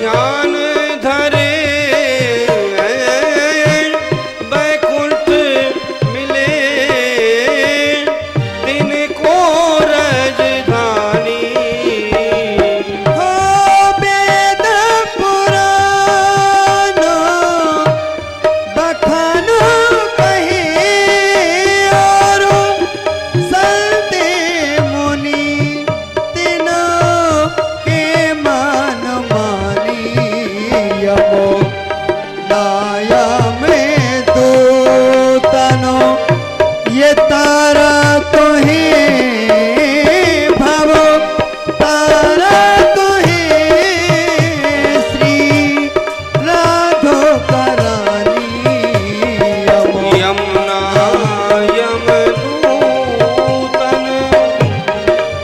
ध्यान धरे बैकुंठ मिले तिनको राजधानी। हो वेद पुराण बखान कहे और संते मुनि तिनों के मान मानी। यमो दाया में दूतनो ये तारा तो ही भवो तारा तो ही श्री राधो करानी। यमो यमुना यमदूतन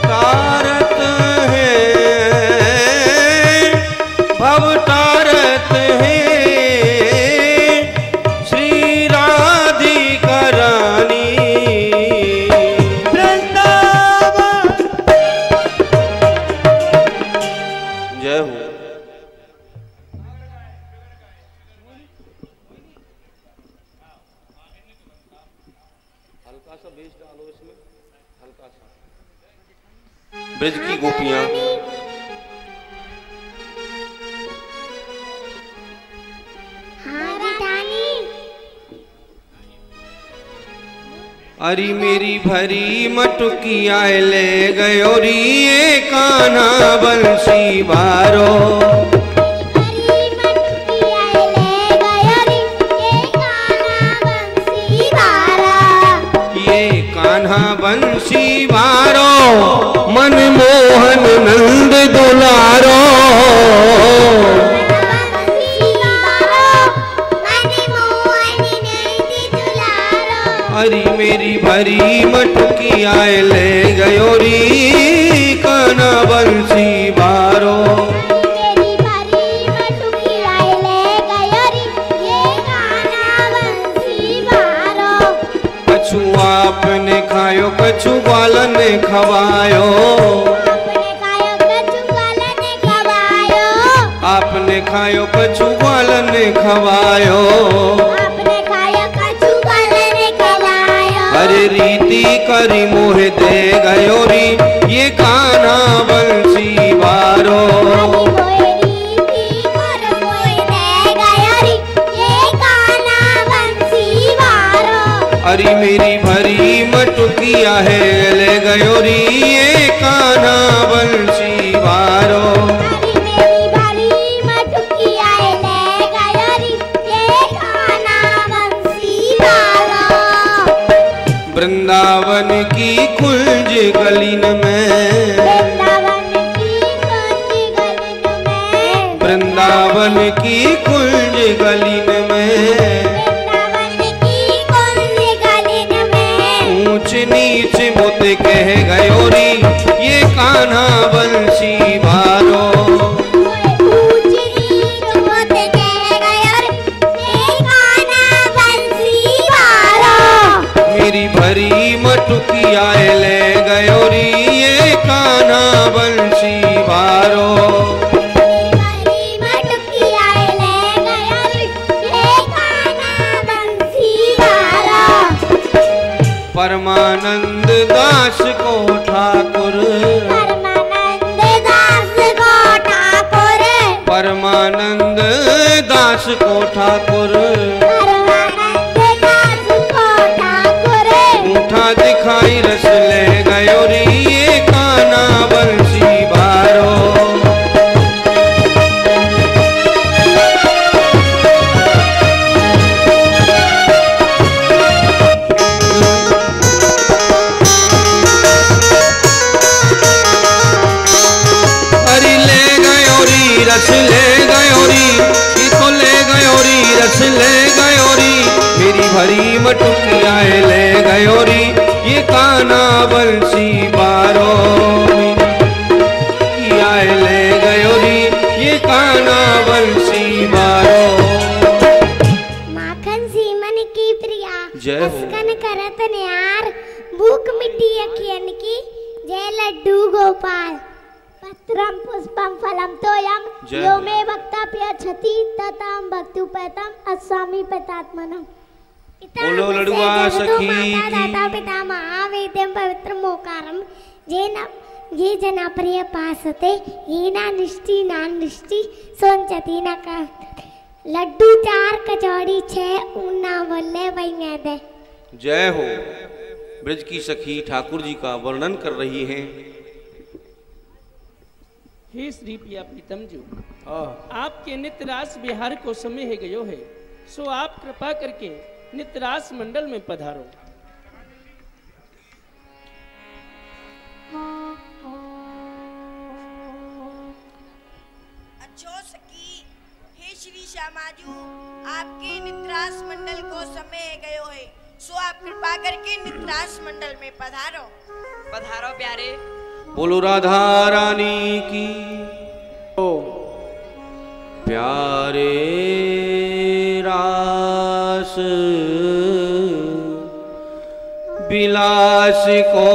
तारत है भव तारत है श्री राधिका रानी। वृंदावन जय हो। हल्का सा बेस डालो इसमें, हल्का सा। ब्रज की गोपियां अरी मेरी भरी मटुकिया ले गयो री ये कान्हा बंसी बारो। ये कान्हा बंसी बारो मन मोहन नंद दुलारो। अरी मेरी भरी मटुकिया ले गयो री कान्हा बंसी बारो। कछु आपने खायो कछु ग्वालन ने खवायो। आपने खायो कछु ग्वालन ने खवायो। अरे रीति करी मोह दे गयो री ये कान्हा बंसी बारो। अरे मेरी भरी मटुकिया है ले गयो री ये कान्हा बंसी बारो। वृंदावन की कुंज गलिन में वृंदावन की कुंज गलिन में ऊंच नीच मुत कह गयो री ये कान्हा बंसी बारो। मेरी भरी मटुकिया ले गयो री ये कान्हा बंसी बारो। परमानंद दास को ठाकुर परमानंद दास को ठाकुर उठा दिखाई रस ले गयो री ये कान्हा बंसी बारो। अरे ले गयो री रस ले गयो री तो ले गयो री रस ले गयो री मेरी भरी मटुकिया ले गयो री ये कान्हा बंसी बारो। ले गयो री ये कान्हा बंसी बारो। माखन सीमन की प्रिया जय हो। अस्कन करत न्यार भूख मिट्टी अखियन की जय लड्डू गोपाल। पत्रम पुष्पम फलम तोयम जय यो हो। मे भक्त पिता छति तताम भक्तुपैतम अस्वामी पतात्मनम। बोलो लड़ुआ सखी दाता पिता महावेद्यम पवित्र मोकारम ये जना प्रिय पासते ये ना निष्ठि सोचती ना का लड्डू 4 कचौड़ी 6 ऊना बोले वही दे। जय हो। ब्रज की सखी ठाकुर जी का वर्णन कर रही हैं। हे श्री प्रिया प्रीतम जी, आपके नित्यरास विहार को समय है गयो है, सो आप कृपा करके नित्यरास मंडल में पधारो। अच्छो सखी, हे श्री श्यामाजू, आपके नित्यरास मंडल को समय है गयो है, सो आप कृपा करके नित्यरास मंडल में पधारो। पधारो प्यारे। बोलो राधा रानी की। प्यारे रास बिलास को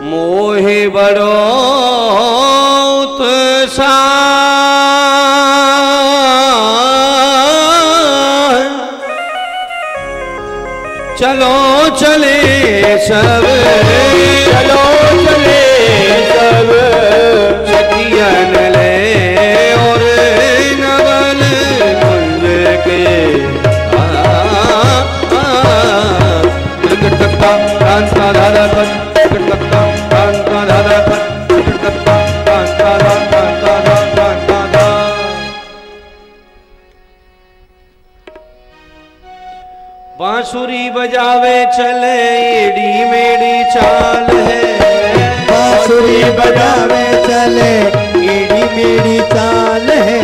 मोहे बड़ो चलो चले सब, चलो चले सब, सखियन ले और नवल कुंज के टकटकता कांता धारा पर टकटकता कांता धारा पर टकटकता कांता धारा कांता धारा। बांसुरी बजावे चले एड़ी मेड़ी चाल है। बांसुरी बजावे चले एड़ी मेड़ी चाल है।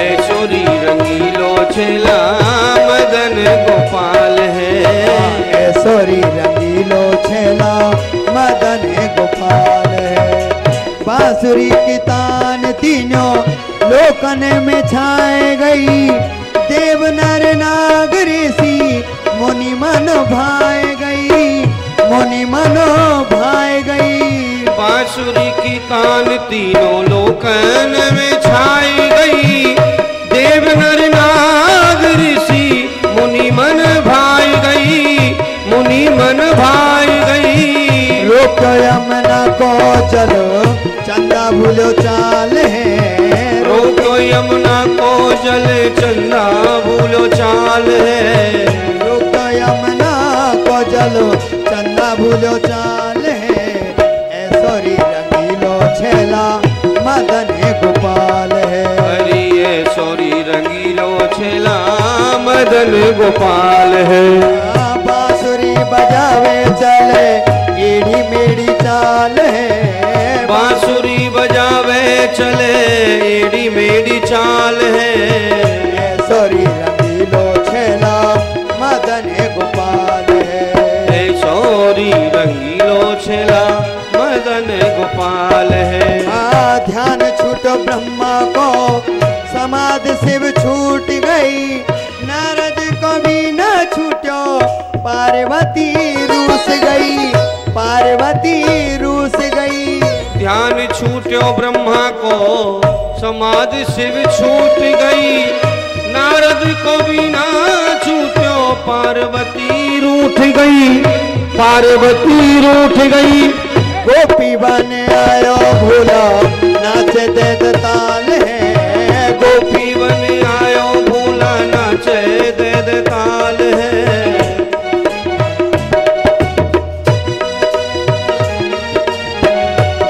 ऐश्वरी रंगीलो छेला मदन गोपाल है। ऐश्वरी रंगीलो छेला मदन गोपाल है। बांसुरी की तान तीनों लोकन में छाए गई, देव नर नाग ऋषि मुनि मन भाए गई, मुनि मनो भाए गई। बांसुरी की तान तीनों लोकन में छाई गई, देव नर नाग ऋषि मुनि मन भाई गई, मुनि मन भाई गई। रोक यमुना को चलो चंदा भूलो चाल है। रोको यमुना को जल चंदा भूलो चाल है। रोको यमुना को चलो चंदा भूलो चाल है। ऐश्वरी रंगीलो छेला मदन गोपाल है। हरि ऐश्वरी रंगीलो छेला मदन गोपाल है। बांसुरी बजावे चले एड़ी मेड़ी चाल है। बांसुरी बजावे चले एड़ी मेड़ी चाल है। ऐश्वरी रंगीलो छेला मदन गोपाल है। ऐश्वरी रंगीलो छेला मदन गोपाल है। ध्यान छूटो ब्रह्मा को समाधि शिव छूट गई, नारद को भी न छूटो पार्वती रूस गई, पार्वती रूस गई। ध्यान छूट्यो ब्रह्मा को समाधि शिव छूट गई, नारद को भी ना छूट्यो पार्वती रूठ गई, पार्वती रूठ गई। गोपी बन आयो भूला नाच दे ताल है। गोपी बन आयो भूला नाच दे ताल है।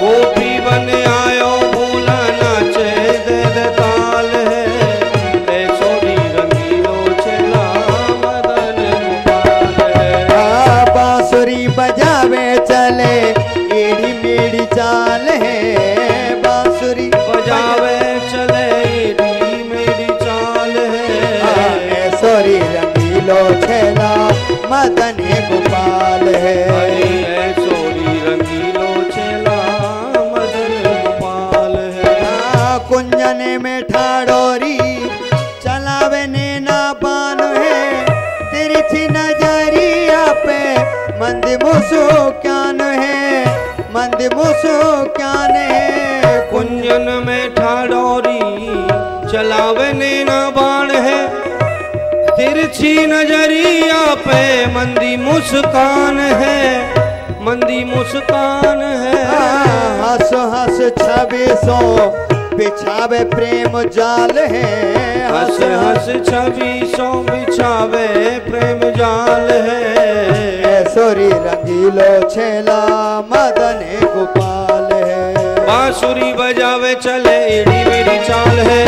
गोपी बन आयो भूला नाच दे ताल है। ऐश्वरी रंगीलो छेला मदन गोपाल है। बांसुरी बजावे चले एड़ी मेड़ी चाल है। बांसुरी बजावे चले एड़ी मेड़ी चाल है। ऐश्वरी रंगीलो छेला मदन गोपाल है। ऐश्वरी रंगीलो छेला मदन गोपाल है। कुंजन में ठाडोरी चलावे ने ना बान है, तिरछी नजरिया पे मुस्कान है, मंद मुस्कान है। कुंजन में ठाडोरी चलावे नैना बाण है, तिरछी नजरिया पे मंदी मुस्कान है, मंदी मुस्कान है। हंस हंस छब्बीसों बिछावे प्रेम जाल है, हंस हंस छब्बीसों बिछावे प्रेम जाल है। सोरी रंगीलो छेला मदन गोपाल है। बांसुरी बजावे चले एड़ी मेरी चाल है।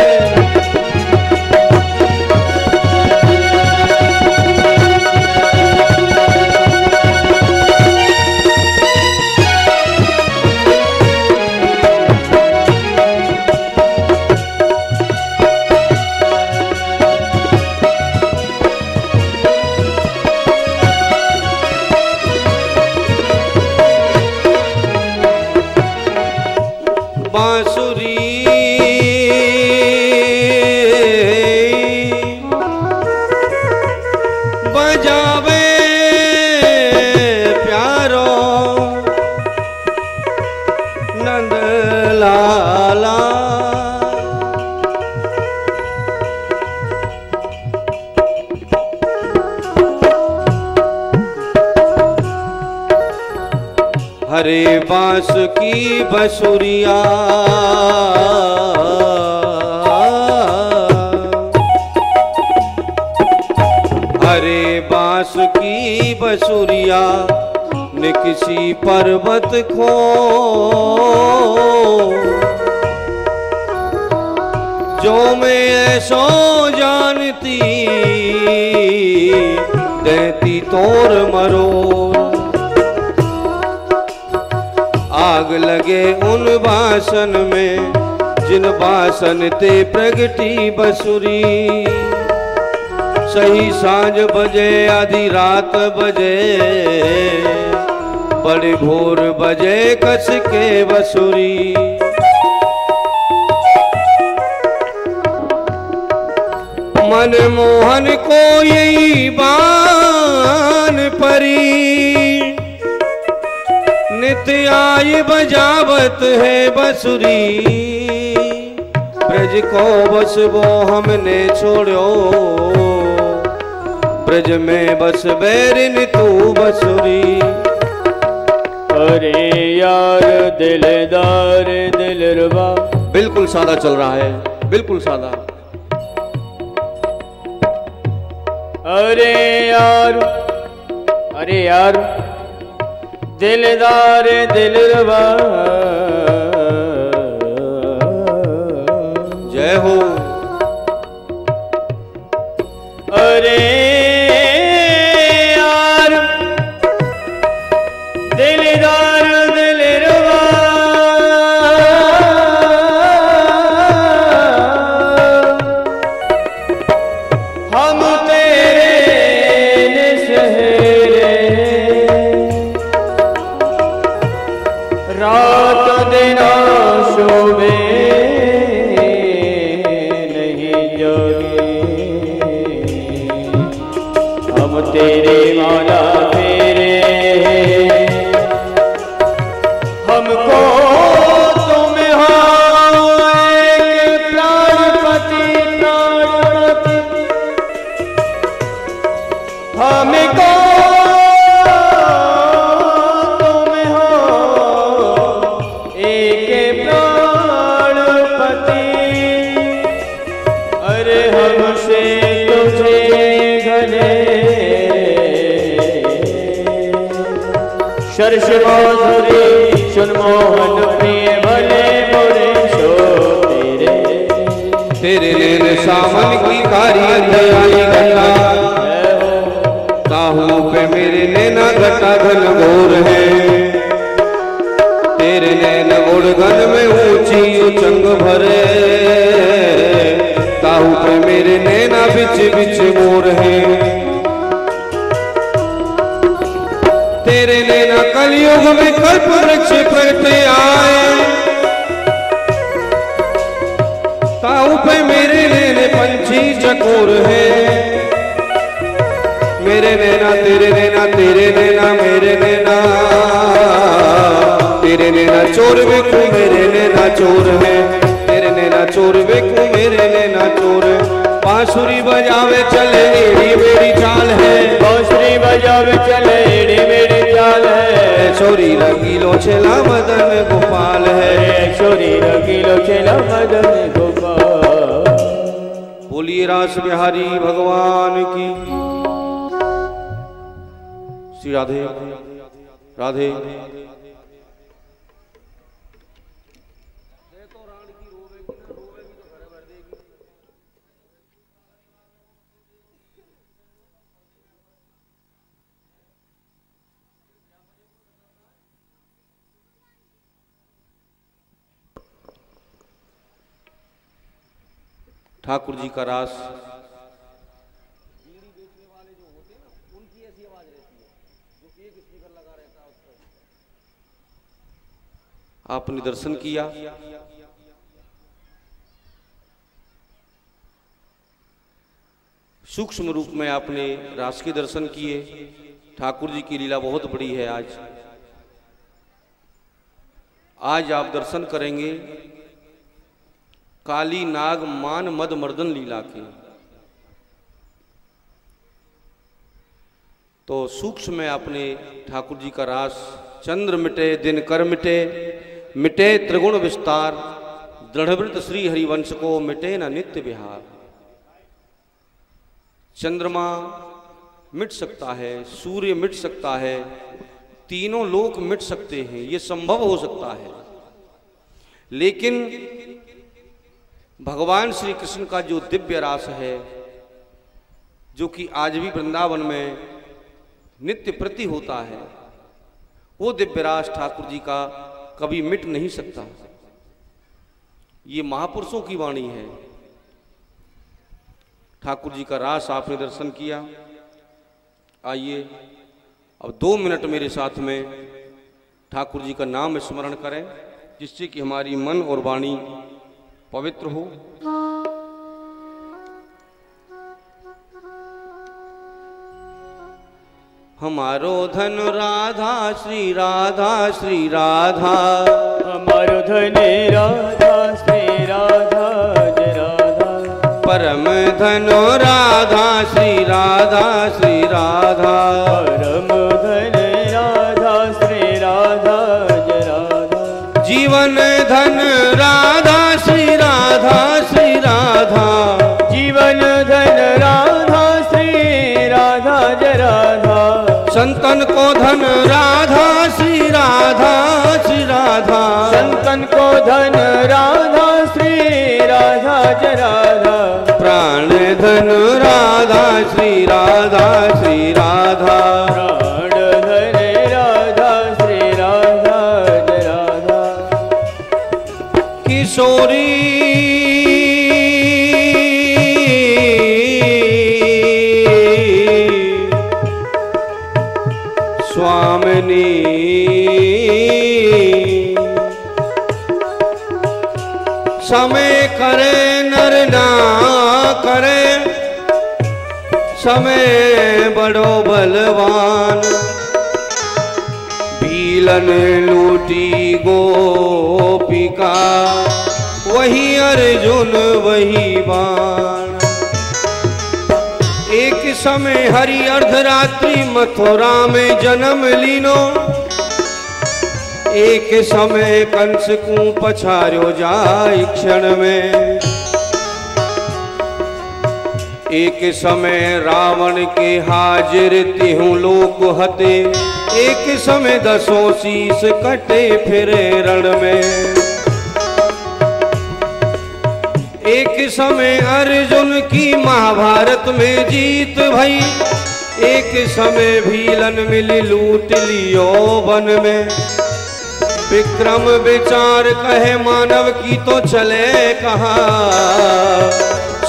बांसुरी बजावे प्यारो नंद लाला। हरे बांस की बसुरिया हरे बांस की बसुरिया ने किसी पर्वत खो जो मैं ऐसो जानती देती तोर मरो। आग लगे उन बासन में जिन बासन ते प्रगटी बसुरी। सही सांझ बजे आधी रात बजे बड़े भोर बजे कस के बसुरी। मन मोहन को यही बान परी नित्य आई बजावत है बसुरी। ब्रज को बस वो हमने छोड़ो ब्रज में बस बैरिन तू बसुरी। अरे यार दिलदार दिलरुबा। बिल्कुल सादा चल रहा है, बिल्कुल सादा। अरे यार दिलदार दिलरुबा। जय हो। अरे यार दिलदार दिलरुबा। हम तेरे निसहरे रात दिन शोभे नहीं जोगे। हम तेरे माला फेरे हमको तुम हो एक प्राणपति प्राणपति। हमको सर्ष माधुरी सुन मोहन प्रिय भले मोरे सो तेरे। तेरे नैन सावन की कारी दयाली घटा ताहू पे मेरे नैना घटा घन घोर है। तेरे नैन गुड़गन में ऊंची उचंग भरे ताहू पे मेरे नैना बिच बिच मोर है। तेरे नैना कलयुग में कल्प वृक्ष प्रगटे आए ताऊ पे मेरे नैने पंछी चकोर है। मेरे नैना तेरे नैना तेरे नैना मेरे नैना चोर बेकू मेरे नैना चोर है, तेरे नैना चोर बेकू मेरे नैना चोर है। बांसुरी बजावे चले एड़ी मेरी चाल है, बांसुरी बजावे चले एड़ी मेरी चाल है। छोरी रंगीलो छेला मदन गोपाल है, छोरी रंगीलो छेला मदन गोपाल। बोलिए रास बिहारी भगवान की। श्री राधे राधे। ठाकुर जी का रास आपने दर्शन किया। सूक्ष्म रूप में आपने रास के दर्शन किए। ठाकुर जी की लीला बहुत बड़ी है। आज आप दर्शन करेंगे काली नाग मान मद मर्दन लीला के। तो सूक्ष्म में आपने ठाकुर जी का रास चंद्र मिटे दिन कर मिटे, मिटे त्रिगुण विस्तार, दृढ़व्रत श्री हरिवंश को मिटे न नित्य विहार। चंद्रमा मिट सकता है, सूर्य मिट सकता है, तीनों लोक मिट सकते हैं, ये संभव हो सकता है। लेकिन भगवान श्री कृष्ण का जो दिव्य रास है, जो कि आज भी वृंदावन में नित्य प्रति होता है, वो दिव्य रास ठाकुर जी का कभी मिट नहीं सकता। ये महापुरुषों की वाणी है। ठाकुर जी का रास आपने दर्शन किया। आइए अब 2 मिनट मेरे साथ में ठाकुर जी का नाम स्मरण करें, जिससे कि हमारी मन और वाणी पवित्र हो। हमारो धन राधा श्री राधा श्री राधा, हमारो धन राधा श्री राधा जय राधा। परम धनो राधा श्री राधा श्री राधा, परम धन राधा श्री राधा जय राधा। जीवन धन राधा श्री राधा श्री राधा, जीवन धन राधा श्री राधा जय राधा। संतन को धन राधा श्री राधा श्री राधा, संतन को धन राधा श्री राधा जय राधा। प्राण धन राधा श्री राधा श्री राधा, प्राण धन राधा श्री राधा जय राधा। किशोरी स्वामिनी समय करे नर ना करे, समय बड़ो बलवान। भीलन लूटी गोपिका, वही अर्जुन वही बाण। एक समय हरि अर्धरात्रि मथुरा में जन्म लीनो, एक समय कंस को पछार्यो जाय क्षण में। एक समय रावण के हाजिर तिहु लोक हते, एक समय 10 शीस कटे फिरे रण में। एक समय अर्जुन की महाभारत में जीत भई, एक समय भीलन मिली लूट लियो वन में। विक्रम विचार कहे मानव की तो चले कहाँ,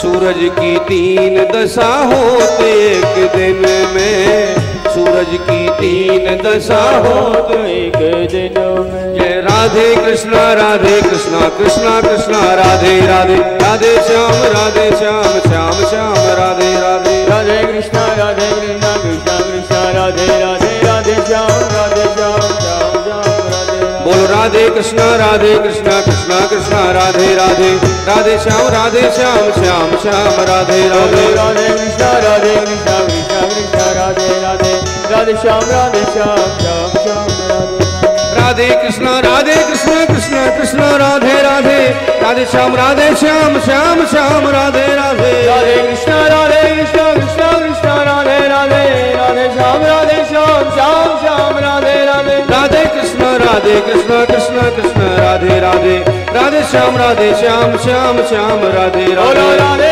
सूरज की 3 दशा होते एक दिन में, सूरज की 3 दशा होते एक दिन में। जय राधे कृष्णा कृष्णा कृष्णा राधे राधे, राधे श्याम श्याम श्याम राधे राधे। राधे कृष्णा कृष्णा कृष्णा राधे राधे, राधे श्याम श्याम श्याम राधे। बोलो राधे कृष्ण कृष्ण कृष्ण राधे राधे राधे श्याम श्याम श्याम राधे राधे राधे कृष्ण कृष्ण कृष्ण राधे राधे राधे श्याम श्याम श्याम राधे राधे कृष्ण कृष्ण कृष्ण राधे राधे राधे श्याम श्याम श्याम राधे राधे राधे कृष्ण कृष्ण कृष्ण राधे राधे राधे श्याम श्याम श्याम राधे राधे राधे कृष्ण कृष्ण कृष्ण राधे राधे राधे श्याम श्याम श्याम राधे बोलो राधे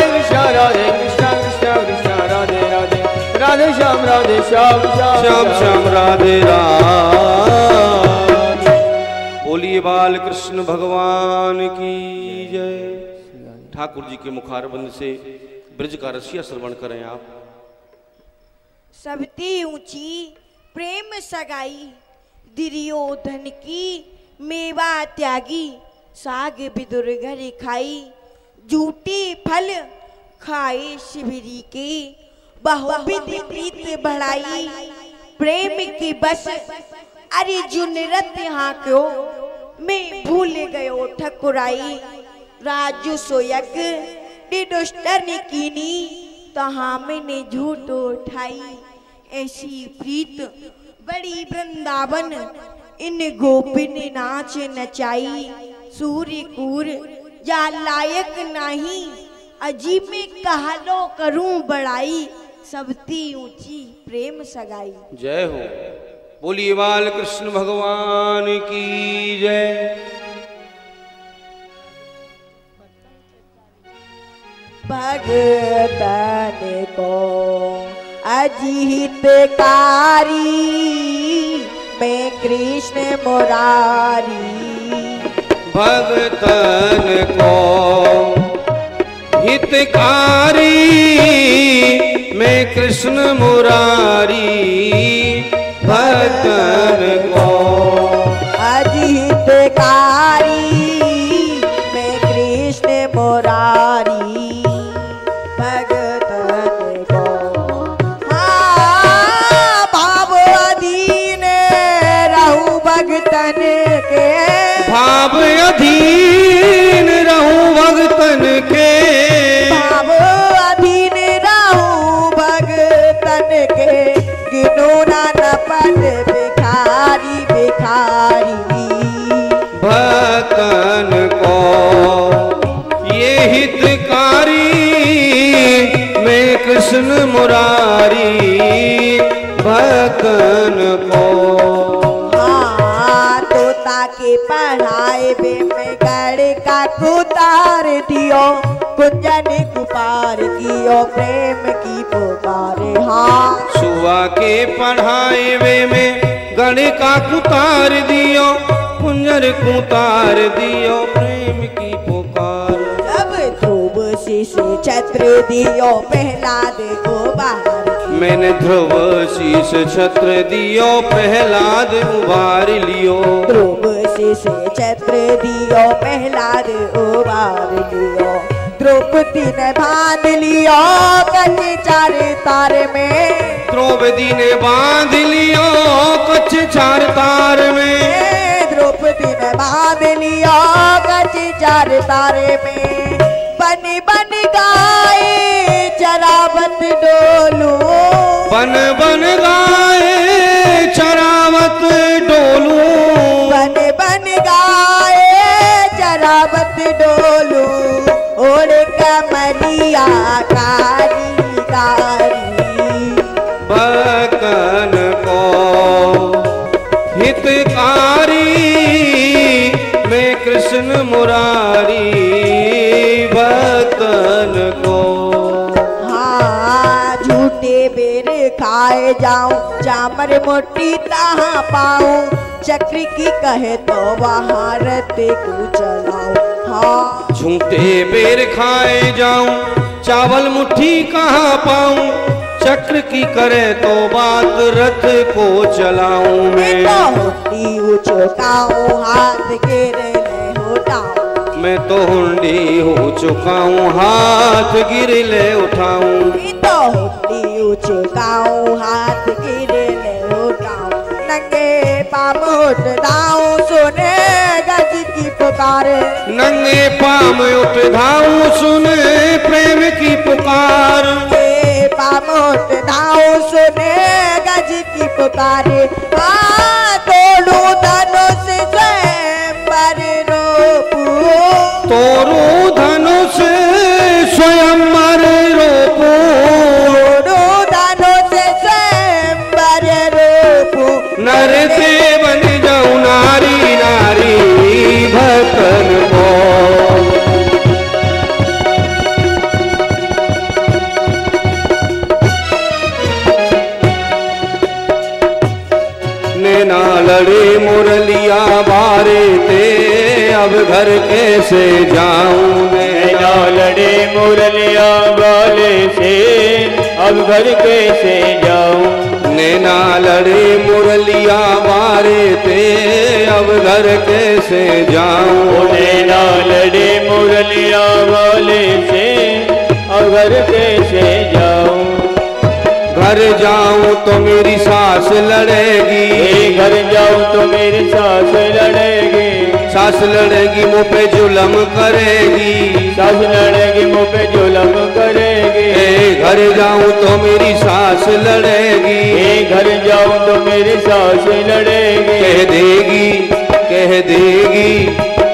राधे कृष्ण कृष्ण कृष्ण राधे राधे राधे श्याम श्याम श्याम राधे राधे। बोलिए बाल कृष्ण भगवान की जय। ठाकुर जी के मुखारबंद से ब्रज का रसिया श्रवण करें आप। सबती ऊंची प्रेम सगाई, दुर्योधन की मेवा त्यागी, साग बिदुर घर खाई, झूठी फल खाए शिवरी के, बहुविधि प्रीत बढ़ाई, प्रेम की बस अर्जुन रत यहाँ क्यों, मैं भूल गयो ठकुराई, राजू सोयक डिडोस्टर ने कीनी, तहाँ मैंने झूठ उठाई, ऐसी प्रीत बड़ी वृंदावन, इन गोपिन नाच नचाई, सूर्य कूर या लायक नहीं, अजीब में कहलो करूं बड़ाई, सबती ऊंची प्रेम सगाई। जय हो। बोलिए बाल कृष्ण भगवान की जय। भगतन को अजितकारी, मैं कृष्ण मुरारी, भगतन को हितकारी, मैं कृष्ण मुरारी, भगतन को अजितकारी, मैं कृष्ण मुरारी, भगतन को हाँ भाव अधीन रहूं भगतन के, भाव अधीन रहूं भगतन के, भाव अधीन रहूं भगतन के, गिनो ना पद भिखारी भिखारी, भगतन को ये हितकारी, मैं कृष्ण मुरारी, भगतन को हाँ तोता के पढ़ाए बे में गड़ का कुतार दियो, कुंजन कुपार कियो प्रेम की पुकारे, हाँ सुआ के पढ़ाए वे में गण का कुतार दियो, कुंजर कुतार दियो प्रेम की पुकार, जब ध्रुव शीश छत्र दियो प्रहलाद को बाहर, मैंने ध्रुव शीश छत्र दियो प्रहलाद उबार लियो, ध्रुव शीश छत्र दियो प्रहलाद उबार लियो, द्रौपदी ने बांध लियो कच्छ चार तार में, द्रौपदी ने बांध लियो कच्छ चार तार में, द्रौपदी ने बांध लियो कच्छ चार तारे में, बन बन गाए चरावत डोलू, बन बन गाए चरावत डोलू, बन बन गाए चरावत डोलू, और कमरिया कारी कारी, भगतन को हितकारी, मैं कृष्ण मुरारी, भगतन को हाँ झूठे बेर खाए जाऊं, चामर मोटी तहाँ पाऊं, चक्र की कहे तो वहाँ रथ को चलाऊं, हाँ झूठे बेर खाए जाऊं, चावल मुट्ठी कहाँ पाऊं, चक्र की करे तो बात रथ को चलाऊं मैं, तो हुंडी उचकाऊं हाथ गिरे ले उठाऊं, मैं तो हुंडी हो चुका हूँ हाथ गिर ले उठाऊं, तो हुंडी उचकाऊं हाथ गिरे ले उठाऊं, नंगे पाँव उठ दाऊं सोने पुकारे, नंगे पाम उठ धाऊं सुन प्रेम की पुकार। ये पामोट धाओ सुने गज की पुकारे, तोड़ू धनुष स्वयंवर रूपू, तोरू धनुष स्वयंवर रूपू, तोड़ू धनुष स्वयंवर रूपू, नर से बन जाऊं नारी नारी भक्तन को। नैना लड़े मुरलिया बारे ते अब घर कैसे जाऊं। नैना लड़े मुरलिया वाले से अब घर कैसे जाऊं। नैना लड़े मुरलिया बारे ते अब घर कैसे जाऊं। नैना लड़े मुरलिया वाले से अब घर कैसे जाऊं। घर जाऊं तो मेरी सास लड़ेगी, घर जाऊं तो मेरी सास लड़ेगी, सास लड़ेगी मुँह पे जुलम करेगी, सास लड़ेगी मुँह पे जुलम करेगी। घर जाऊं तो मेरी सास लड़ेगी, घर जाऊं तो मेरी सास लड़ेगी। कह देगी कह देगी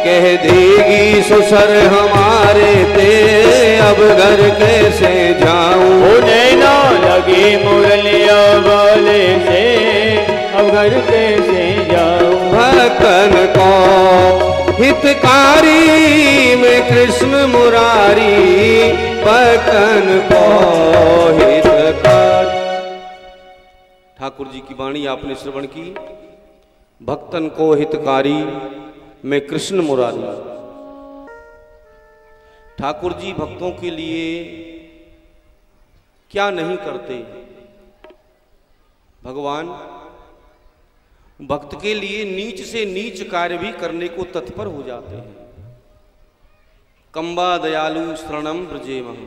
कह देगी ससुर हमारे ते अब घर कैसे जाऊं। नैना लगे मुरलिया वाले से अब घर कैसे जाऊं। भक्तन को हितकारी में कृष्ण मुरारी, भक्तन को हितकारी। ठाकुर जी की वाणी आपने श्रवण की। भक्तन को हितकारी में कृष्ण मुरारी। ठाकुर जी भक्तों के लिए क्या नहीं करते। भगवान भक्त के लिए नीच से नीच कार्य भी करने को तत्पर हो जाते हैं। कंबा दयालु शरणम ब्रजेमः।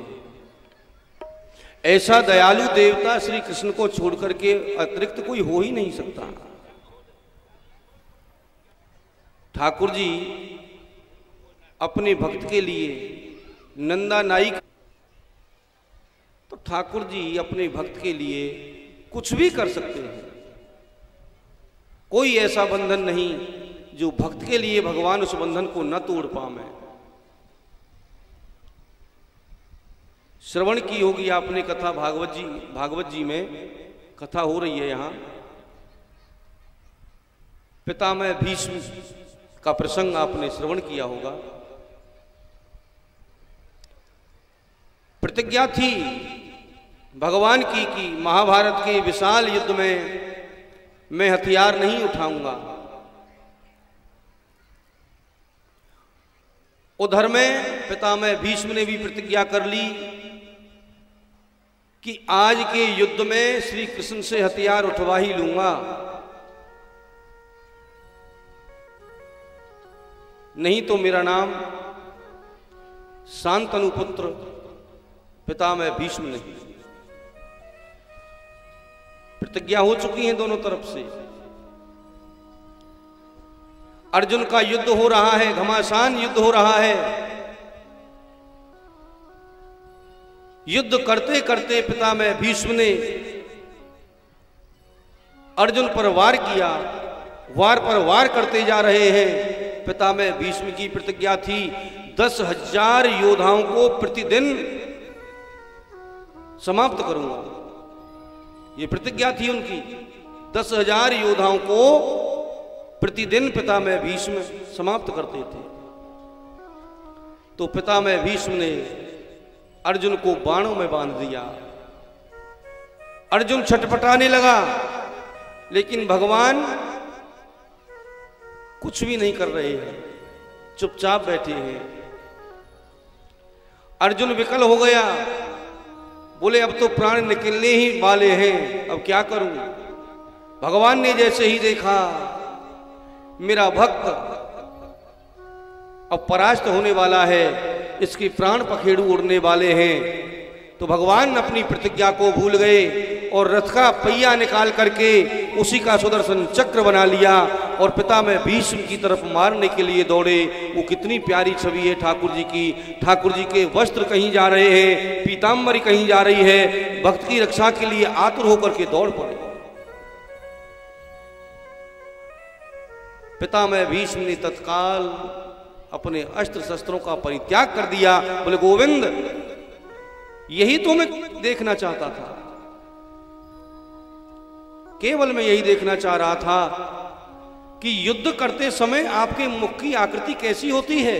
ऐसा दयालु देवता श्री कृष्ण को छोड़ करके अतिरिक्त कोई हो ही नहीं सकता। ठाकुर जी अपने भक्त के लिए नंदा नाई, तो ठाकुर जी अपने भक्त के लिए कुछ भी कर सकते हैं। कोई ऐसा बंधन नहीं जो भक्त के लिए भगवान उस बंधन को न तोड़ पाए। श्रवण की होगी आपने कथा, भागवत जी में कथा हो रही है। यहां पितामह भीष्म का प्रसंग आपने श्रवण किया होगा। प्रतिज्ञा थी भगवान की कि महाभारत के विशाल युद्ध में मैं हथियार नहीं उठाऊंगा। उधर में पितामह भीष्म ने भी प्रतिज्ञा कर ली कि आज के युद्ध में श्री कृष्ण से हथियार उठवा ही लूंगा, नहीं तो मेरा नाम शांतनु पुत्र पितामह भीष्म नहीं। प्रतिज्ञा हो चुकी है दोनों तरफ से। अर्जुन का युद्ध हो रहा है, घमासान युद्ध हो रहा है। युद्ध करते करते पितामह भीष्म ने अर्जुन पर वार किया, वार पर वार करते जा रहे हैं। पितामह भीष्म की प्रतिज्ञा थी 10,000 योद्धाओं को प्रतिदिन समाप्त करूंगा। ये प्रतिज्ञा थी उनकी। 10,000 योद्धाओं को प्रतिदिन पितामह भीष्म समाप्त करते थे। तो पितामह भीष्म ने अर्जुन को बाणों में बांध दिया। अर्जुन छटपटाने लगा, लेकिन भगवान कुछ भी नहीं कर रहे हैं, चुपचाप बैठे हैं। अर्जुन विकल हो गया, बोले अब तो प्राण निकलने ही वाले हैं, अब क्या करूं। भगवान ने जैसे ही देखा मेरा भक्त अब परास्त होने वाला है, इसके प्राण पखेरु उड़ने वाले हैं, तो भगवान अपनी प्रतिज्ञा को भूल गए और रथ का पहिया निकाल करके उसी का सुदर्शन चक्र बना लिया और पिता में भीष्म की तरफ मारने के लिए दौड़े। वो कितनी प्यारी छवि है ठाकुर जी की। ठाकुर जी के वस्त्र कहीं जा रहे हैं, पीताम्बरी कहीं जा रही है, भक्त की रक्षा के लिए आतुर होकर के दौड़ पड़े। पिता में भीष्म ने तत्काल अपने अस्त्र शस्त्रों का परित्याग कर दिया। बोले गोविंद, यही तो मैं देखना चाहता था, केवल मैं यही देखना चाह रहा था कि युद्ध करते समय आपके मुख की आकृति कैसी होती है।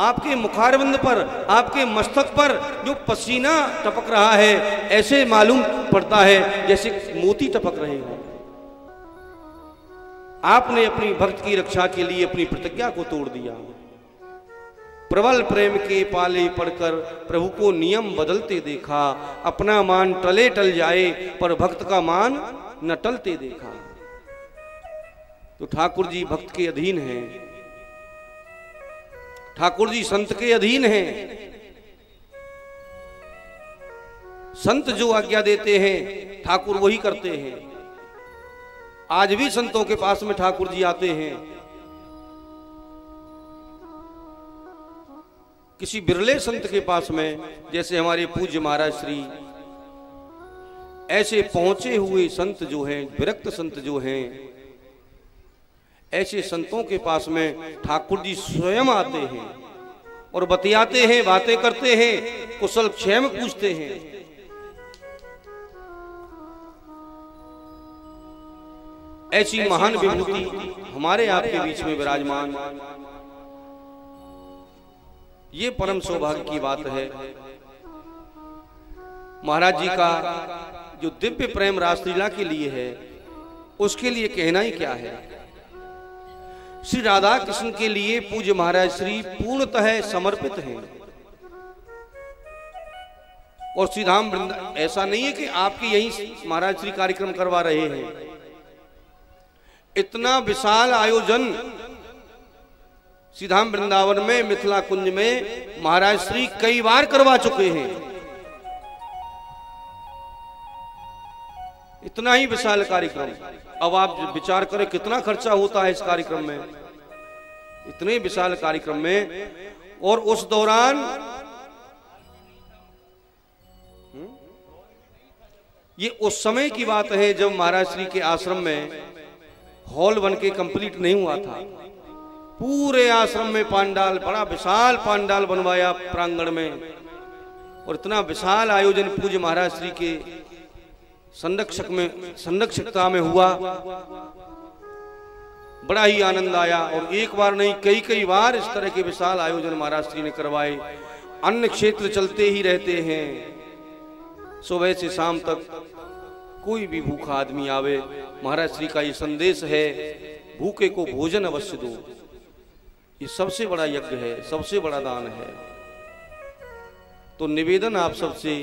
आपके मुखारविंद पर, आपके मस्तक पर जो पसीना टपक रहा है, ऐसे मालूम पड़ता है जैसे मोती टपक रहे हो। आपने अपनी भक्त की रक्षा के लिए अपनी प्रतिज्ञा को तोड़ दिया। प्रबल प्रेम के पाले पड़कर प्रभु को नियम बदलते देखा। अपना मान टले टल जाए पर भक्त का मान न टलते देखा। तो ठाकुर जी भक्त के अधीन हैं, ठाकुर जी संत के अधीन हैं। संत जो आज्ञा देते हैं ठाकुर वही करते हैं। आज भी संतों के पास में ठाकुर जी आते हैं। किसी बिरले संत के पास में, जैसे हमारे पूज्य महाराज श्री, ऐसे पहुंचे हुए संत जो हैं, विरक्त संत जो हैं, ऐसे संतों के पास में ठाकुर जी स्वयं आते हैं और बतियाते हैं, बातें करते हैं, कुशल क्षेम पूछते हैं। ऐसी महान विभूति हमारे आपके बीच में विराजमान, ये परम सौभाग्य की बात है। महाराज जी का जो दिव्य प्रेम रासलीला के लिए है, उसके लिए कहना ही क्या है। श्री राधा कृष्ण के लिए पूज्य महाराज श्री पूर्णतः समर्पित हैं। और श्री धाम वृंदावन, ऐसा नहीं है कि आपके यही महाराज श्री कार्यक्रम करवा रहे हैं। इतना विशाल आयोजन श्री धाम वृंदावन में, मिथिला कुंज में महाराज श्री कई बार करवा चुके हैं। इतना ही विशाल कार्यक्रम। अब आप विचार करें कितना खर्चा होता है इस कार्यक्रम में, इतने विशाल कार्यक्रम में। और उस दौरान ये उस समय की बात है जब महाराज श्री के आश्रम में हॉल बन के कंप्लीट नहीं हुआ था। पूरे आश्रम में पांडाल, बड़ा विशाल पांडाल बनवाया प्रांगण में, और इतना विशाल आयोजन पूज्य महाराज श्री के संरक्षकता में हुआ। बड़ा ही आनंद आया। और एक बार नहीं, कई कई बार इस तरह के विशाल आयोजन महाराज श्री ने करवाए। अन्य क्षेत्र चलते ही रहते हैं। सुबह से शाम तक कोई भी भूखा आदमी आवे, महाराज श्री का ये संदेश है, भूखे को भोजन अवश्य दो। ये सबसे बड़ा यज्ञ है, सबसे बड़ा दान है। तो निवेदन आप सबसे,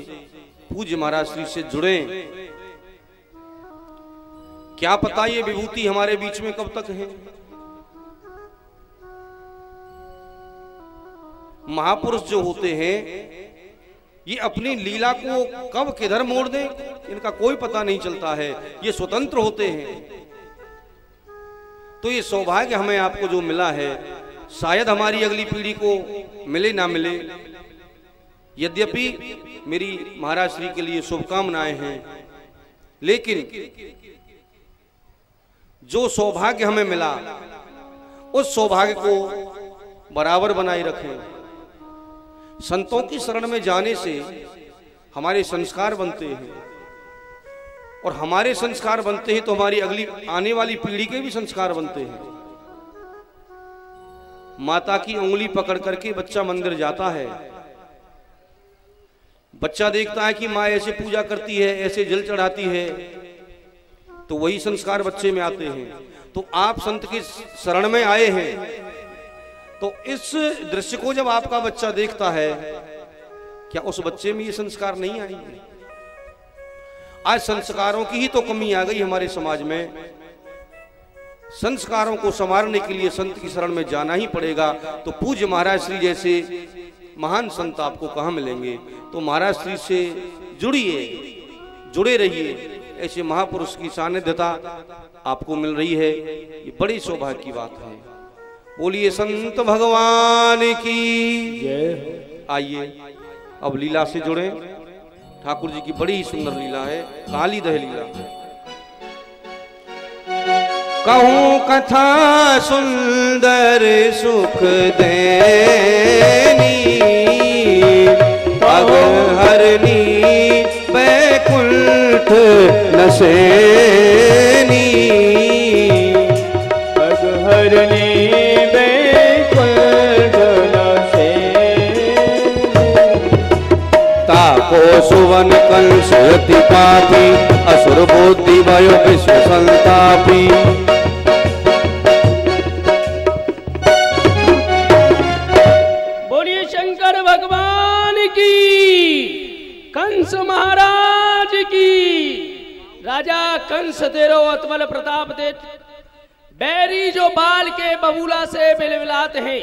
पूज्य महाराज श्री से जुड़े। क्या पता ये विभूति हमारे बीच में कब तक है। महापुरुष जो होते हैं ये अपनी लीला को कब किधर मोड़ दें, इनका कोई पता नहीं चलता है। ये स्वतंत्र होते हैं। तो ये सौभाग्य हमें आपको जो मिला है, शायद हमारी अगली पीढ़ी को मिले ना मिले। यद्यपि मेरी महाराज श्री के लिए शुभकामनाएं हैं, लेकिन जो सौभाग्य हमें मिला उस सौभाग्य को बराबर बनाए रखें। संतों की शरण में जाने से हमारे संस्कार बनते हैं, और हमारे संस्कार बनते हैं तो हमारी अगली आने वाली पीढ़ी के भी संस्कार बनते हैं। माता की उंगली पकड़ करके बच्चा मंदिर जाता है। बच्चा देखता है कि माँ ऐसे पूजा करती है, ऐसे जल चढ़ाती है, तो वही संस्कार बच्चे में आते हैं। तो आप संत की शरण में आए हैं, तो इस दृश्य को जब आपका बच्चा देखता है, क्या उस बच्चे में ये संस्कार नहीं आएंगे? आज संस्कारों की ही तो कमी आ गई हमारे समाज में। संस्कारों को संवारने के लिए संत की शरण में जाना ही पड़ेगा। तो पूज्य महाराज श्री जैसे महान संत आपको कहाँ मिलेंगे? तो महाराज श्री से जुड़िए, जुड़े रहिए। ऐसे महापुरुष की सानिध्यता आपको मिल रही है, ये बड़ी सौभाग्य की बात है। बोलिए संत भगवान की जय। आइए अब लीला से जुड़े। ठाकुर जी की बड़ी सुंदर लीला है, काली दह लीला। कहूं कथा सुंदर सुख देनी, पग हरनी बैकुंठ नसेनी, पग हरनी बैकुंठ नसेनी। ताको सुवन कंस अति पापी, असुर बुद्धि भयो विश्व संतापी। बोलिए शंकर भगवान की, कंस महाराज की। राजा कंस तेरो अतमल प्रताप दे, बैरी जो बाल के बबूला से बिलबिलात हैं,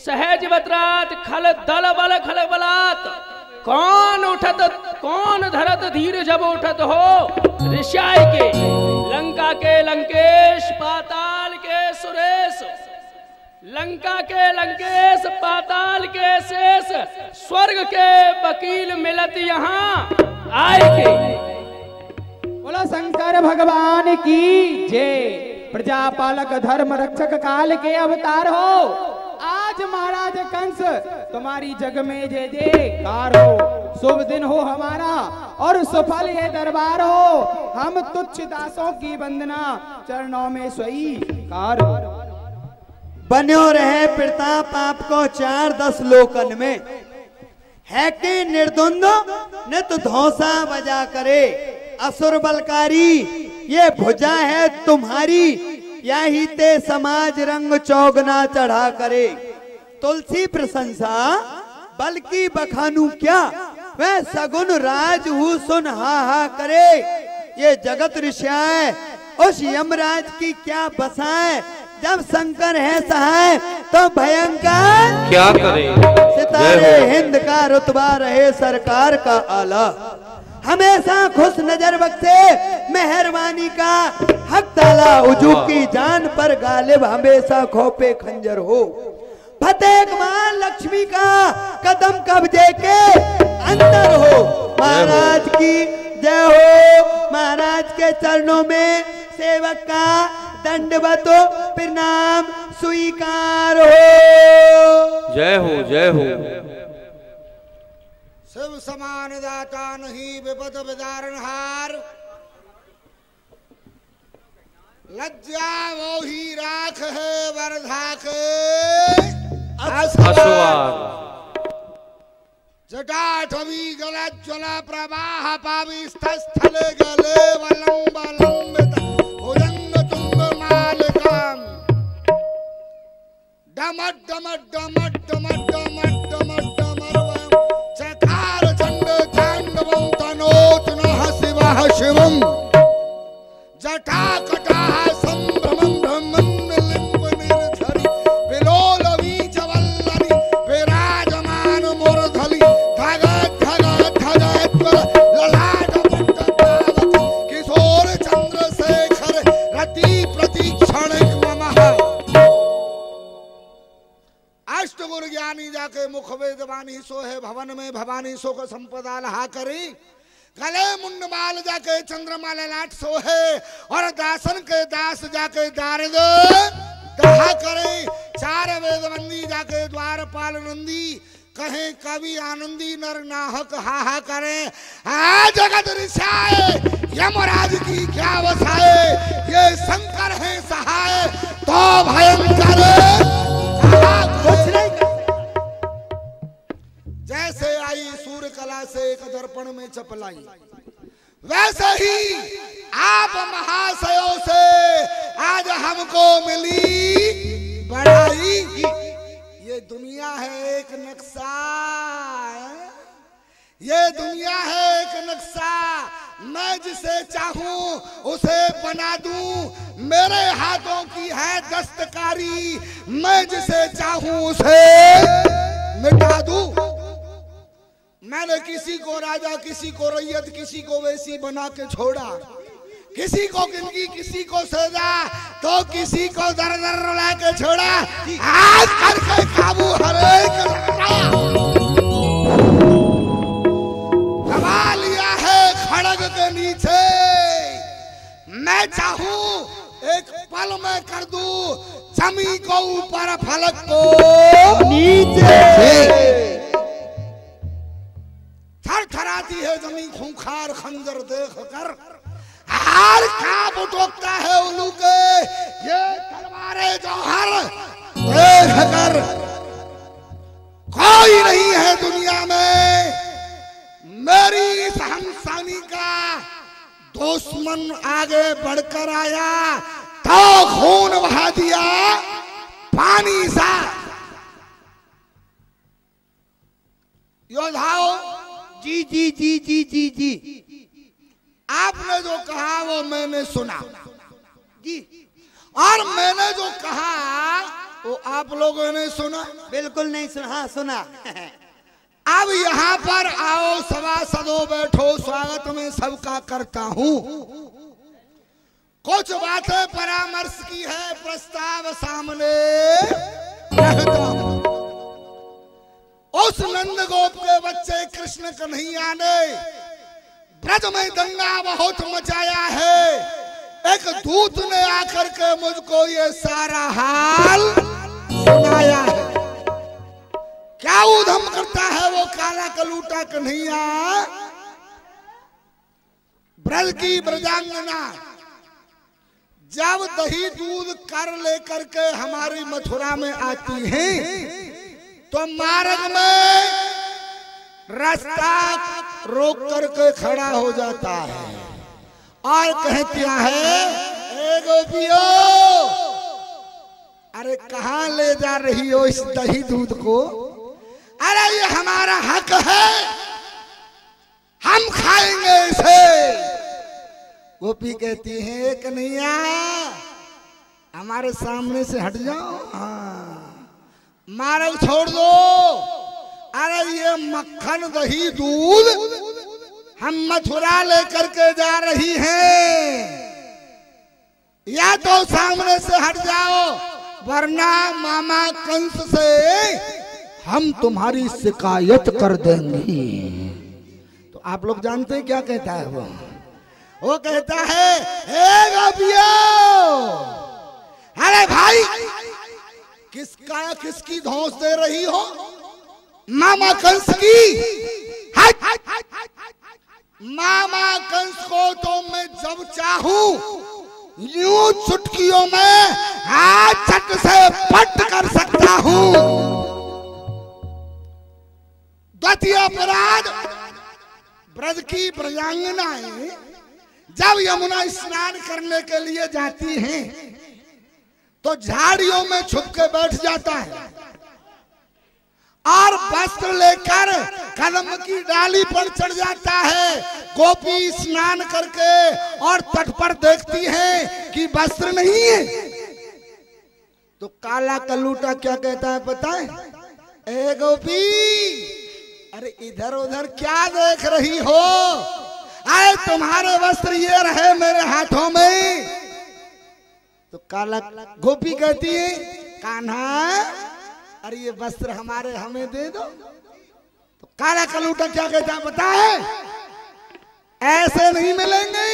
सहज बतरात खल दल बल खल बलात। कौन उठत कौन धरत धीर जब उठत हो, ऋषाय के लंका के लंकेश, पाताल के सुरेश। लंका के लंकेश, पाताल के शेष, स्वर्ग के वकील मिलत यहाँ आए के। बोलो शंकर भगवान की जय। प्रजापालक धर्म रक्षक काल के अवतार हो। आज महाराज कंस तुम्हारी जग में जय जयकार हो। शुभ दिन हो हमारा और सफल ये दरबार हो। हम तुच्छ दासों की वंदना चरणों में स्वीकार हो। बन्यो रहे प्रताप आपको 4-10 लोकन में, है कि निर्द्वंद नित धौसा बजा करे। असुर बलकारी ये भुजा है तुम्हारी, यही ते समाज रंग चौगना चढ़ा करे। तुलसी प्रशंसा बल्कि बखानू क्या, वह सगुन राज हु सुन हा हा करे। ये जगत ऋषाय उस यमराज की क्या बसाए, जब शंकर है सहाय तो भयंकर क्या करे। सितारे हिंद का रुतबा रहे सरकार का आला, हमेशा खुश नजर बख्शे मेहरबानी का हक ताला। उजू की जान पर गालिब हमेशा खोपे खंजर हो। फतेह मां लक्ष्मी का कदम कब्जे के अंदर हो। महाराज की जय हो। महाराज के चरणों में सेवक का दंडवत प्रणाम स्वीकार हो। जय हो जय हो। शिव समान दाता नहीं विपद विदारण हार, लज्जा वो ही राख है वर्धा के असवार। जटाटवी गलज्ज्वला प्रवाह पावि स्थले गले वलंब लंबित भुजंग तुंग मालिकाम। डमट डमट डमट डमट डमट डमट डमट चकार चंड चांडवं तनोत नः शिवः शिवम्। जटा कटाः संभ्रमं ब्रह्मन् लिम्ब निर्झरि विलोल बीज वल्लरि विराजमान मूर्धलि धग धग धग ललाट मुंडतावक किशोर चंद्रशेखर रति प्रतीक्षण ममः। अष्टगुर ज्ञानी जाके मुख वेद वाणी सो है भवन में भवानी सो को संपदा लहा करी। गले मुंड माल जाके चंद्रमा लाट सो है और दासन के दास जाके दारद दहा करे। चार वेद बंदी जाके द्वारपाल नंदी कहे कवि आनंदी नर नाहक हाहा करे। जगत ऋषाय यमराज की क्या वसाए, ये शंकर है सहाय तो भयंकर कुछ नहीं। जैसे आई सूर्य कला से एक दर्पण में चपलाई, वैसे ही आप महाशयों से आज हमको मिली बढ़ाई। ये दुनिया है एक नक्शा, ये दुनिया है एक नक्शा। मैं जिसे चाहूं उसे बना दूं, मेरे हाथों की है दस्तकारी। मैं जिसे चाहूं उसे मिटा दूं। मैंने किसी को राजा, किसी को रैयत, किसी को वेसी बना के छोड़ा, किसी को किनकी, किसी को सजा, तो किसी को दर दर रुला के छोड़ा। आज करके काबू हर एक दबा लिया है खड़ग के नीचे। मैं चाहूं एक पल में कर दूं जमी को ऊपर, फलक को नीचे। थरथराती है जमीन खूंखार खंजर देख कर, हार कांप उठता है उल्लू के ये तलवारें जौहर देख कर। कोई नहीं है दुनिया में मेरी इस हमसानी का दुश्मन। आगे बढ़कर आया तो खून बहा दिया पानी सा। योद्धाओं, जी जी जी जी जी जी, आपने जो कहा वो मैंने सुना जी, और मैंने जो कहा वो आप लोगों ने सुना? बिल्कुल नहीं सुना। हाँ सुना। अब यहाँ पर आओ सभासदों, बैठो, स्वागत में सबका करता हूँ। कुछ बातें परामर्श की है, प्रस्ताव सामने रखता हूँ। उस नंदगोप के बच्चे कृष्ण कन्हैया ने ब्रज में दंगा बहुत मचाया है। एक दूत ने आकर के मुझको ये सारा हाल सुनाया है। क्या उधम करता है वो काला कलूटा कन्हैया। ब्रज की ब्रजांगना जब दही दूध कर लेकर के हमारी मथुरा में आती हैं, तो मार्ग में रास्ता रोक करके खड़ा हो जाता है और कहता है, ए गोपियो, अरे कहाँ ले जा रही हो इस दही दूध को? अरे ये हमारा हक है, हम खाएंगे इसे। गोपी कहती है, कन्हैया हमारे सामने से हट जाओ, मार्ग छोड़ दो। अरे ये मक्खन दही दूध हम मथुरा लेकर के जा रही हैं, या तो सामने से हट जाओ वरना मामा कंस से हम तुम्हारी शिकायत कर देंगे। तो आप लोग जानते हैं क्या कहता है वो कहता है, हे गोपियो, अरे भाई किसकी धौंस दे रही हो? मामा कंस की। मामा कंस को तो मैं जब चाहूं यूं चुटकियों में हाथ चट से पट कर सकता हूं। द्वितीय अपराध, ब्रज की ब्रजांगनाएं जब यमुना स्नान करने के लिए जाती हैं तो झाड़ियों में छुप के बैठ जाता है और वस्त्र लेकर कदम की डाली पर चढ़ जाता है। गोपी स्नान करके और तट पर देखती है कि वस्त्र नहीं है, तो काला कलूटा क्या कहता है पता है? ए गोपी, अरे इधर उधर क्या देख रही हो? अरे तुम्हारे वस्त्र ये रहे मेरे हाथों में। तो काला गोपी कहती है, कान्हा अरे ये वस्त्र हमारे, हमें दे दो। तो काला कलूटा क्या कहता है पता है? ऐसे नहीं मिलेंगे।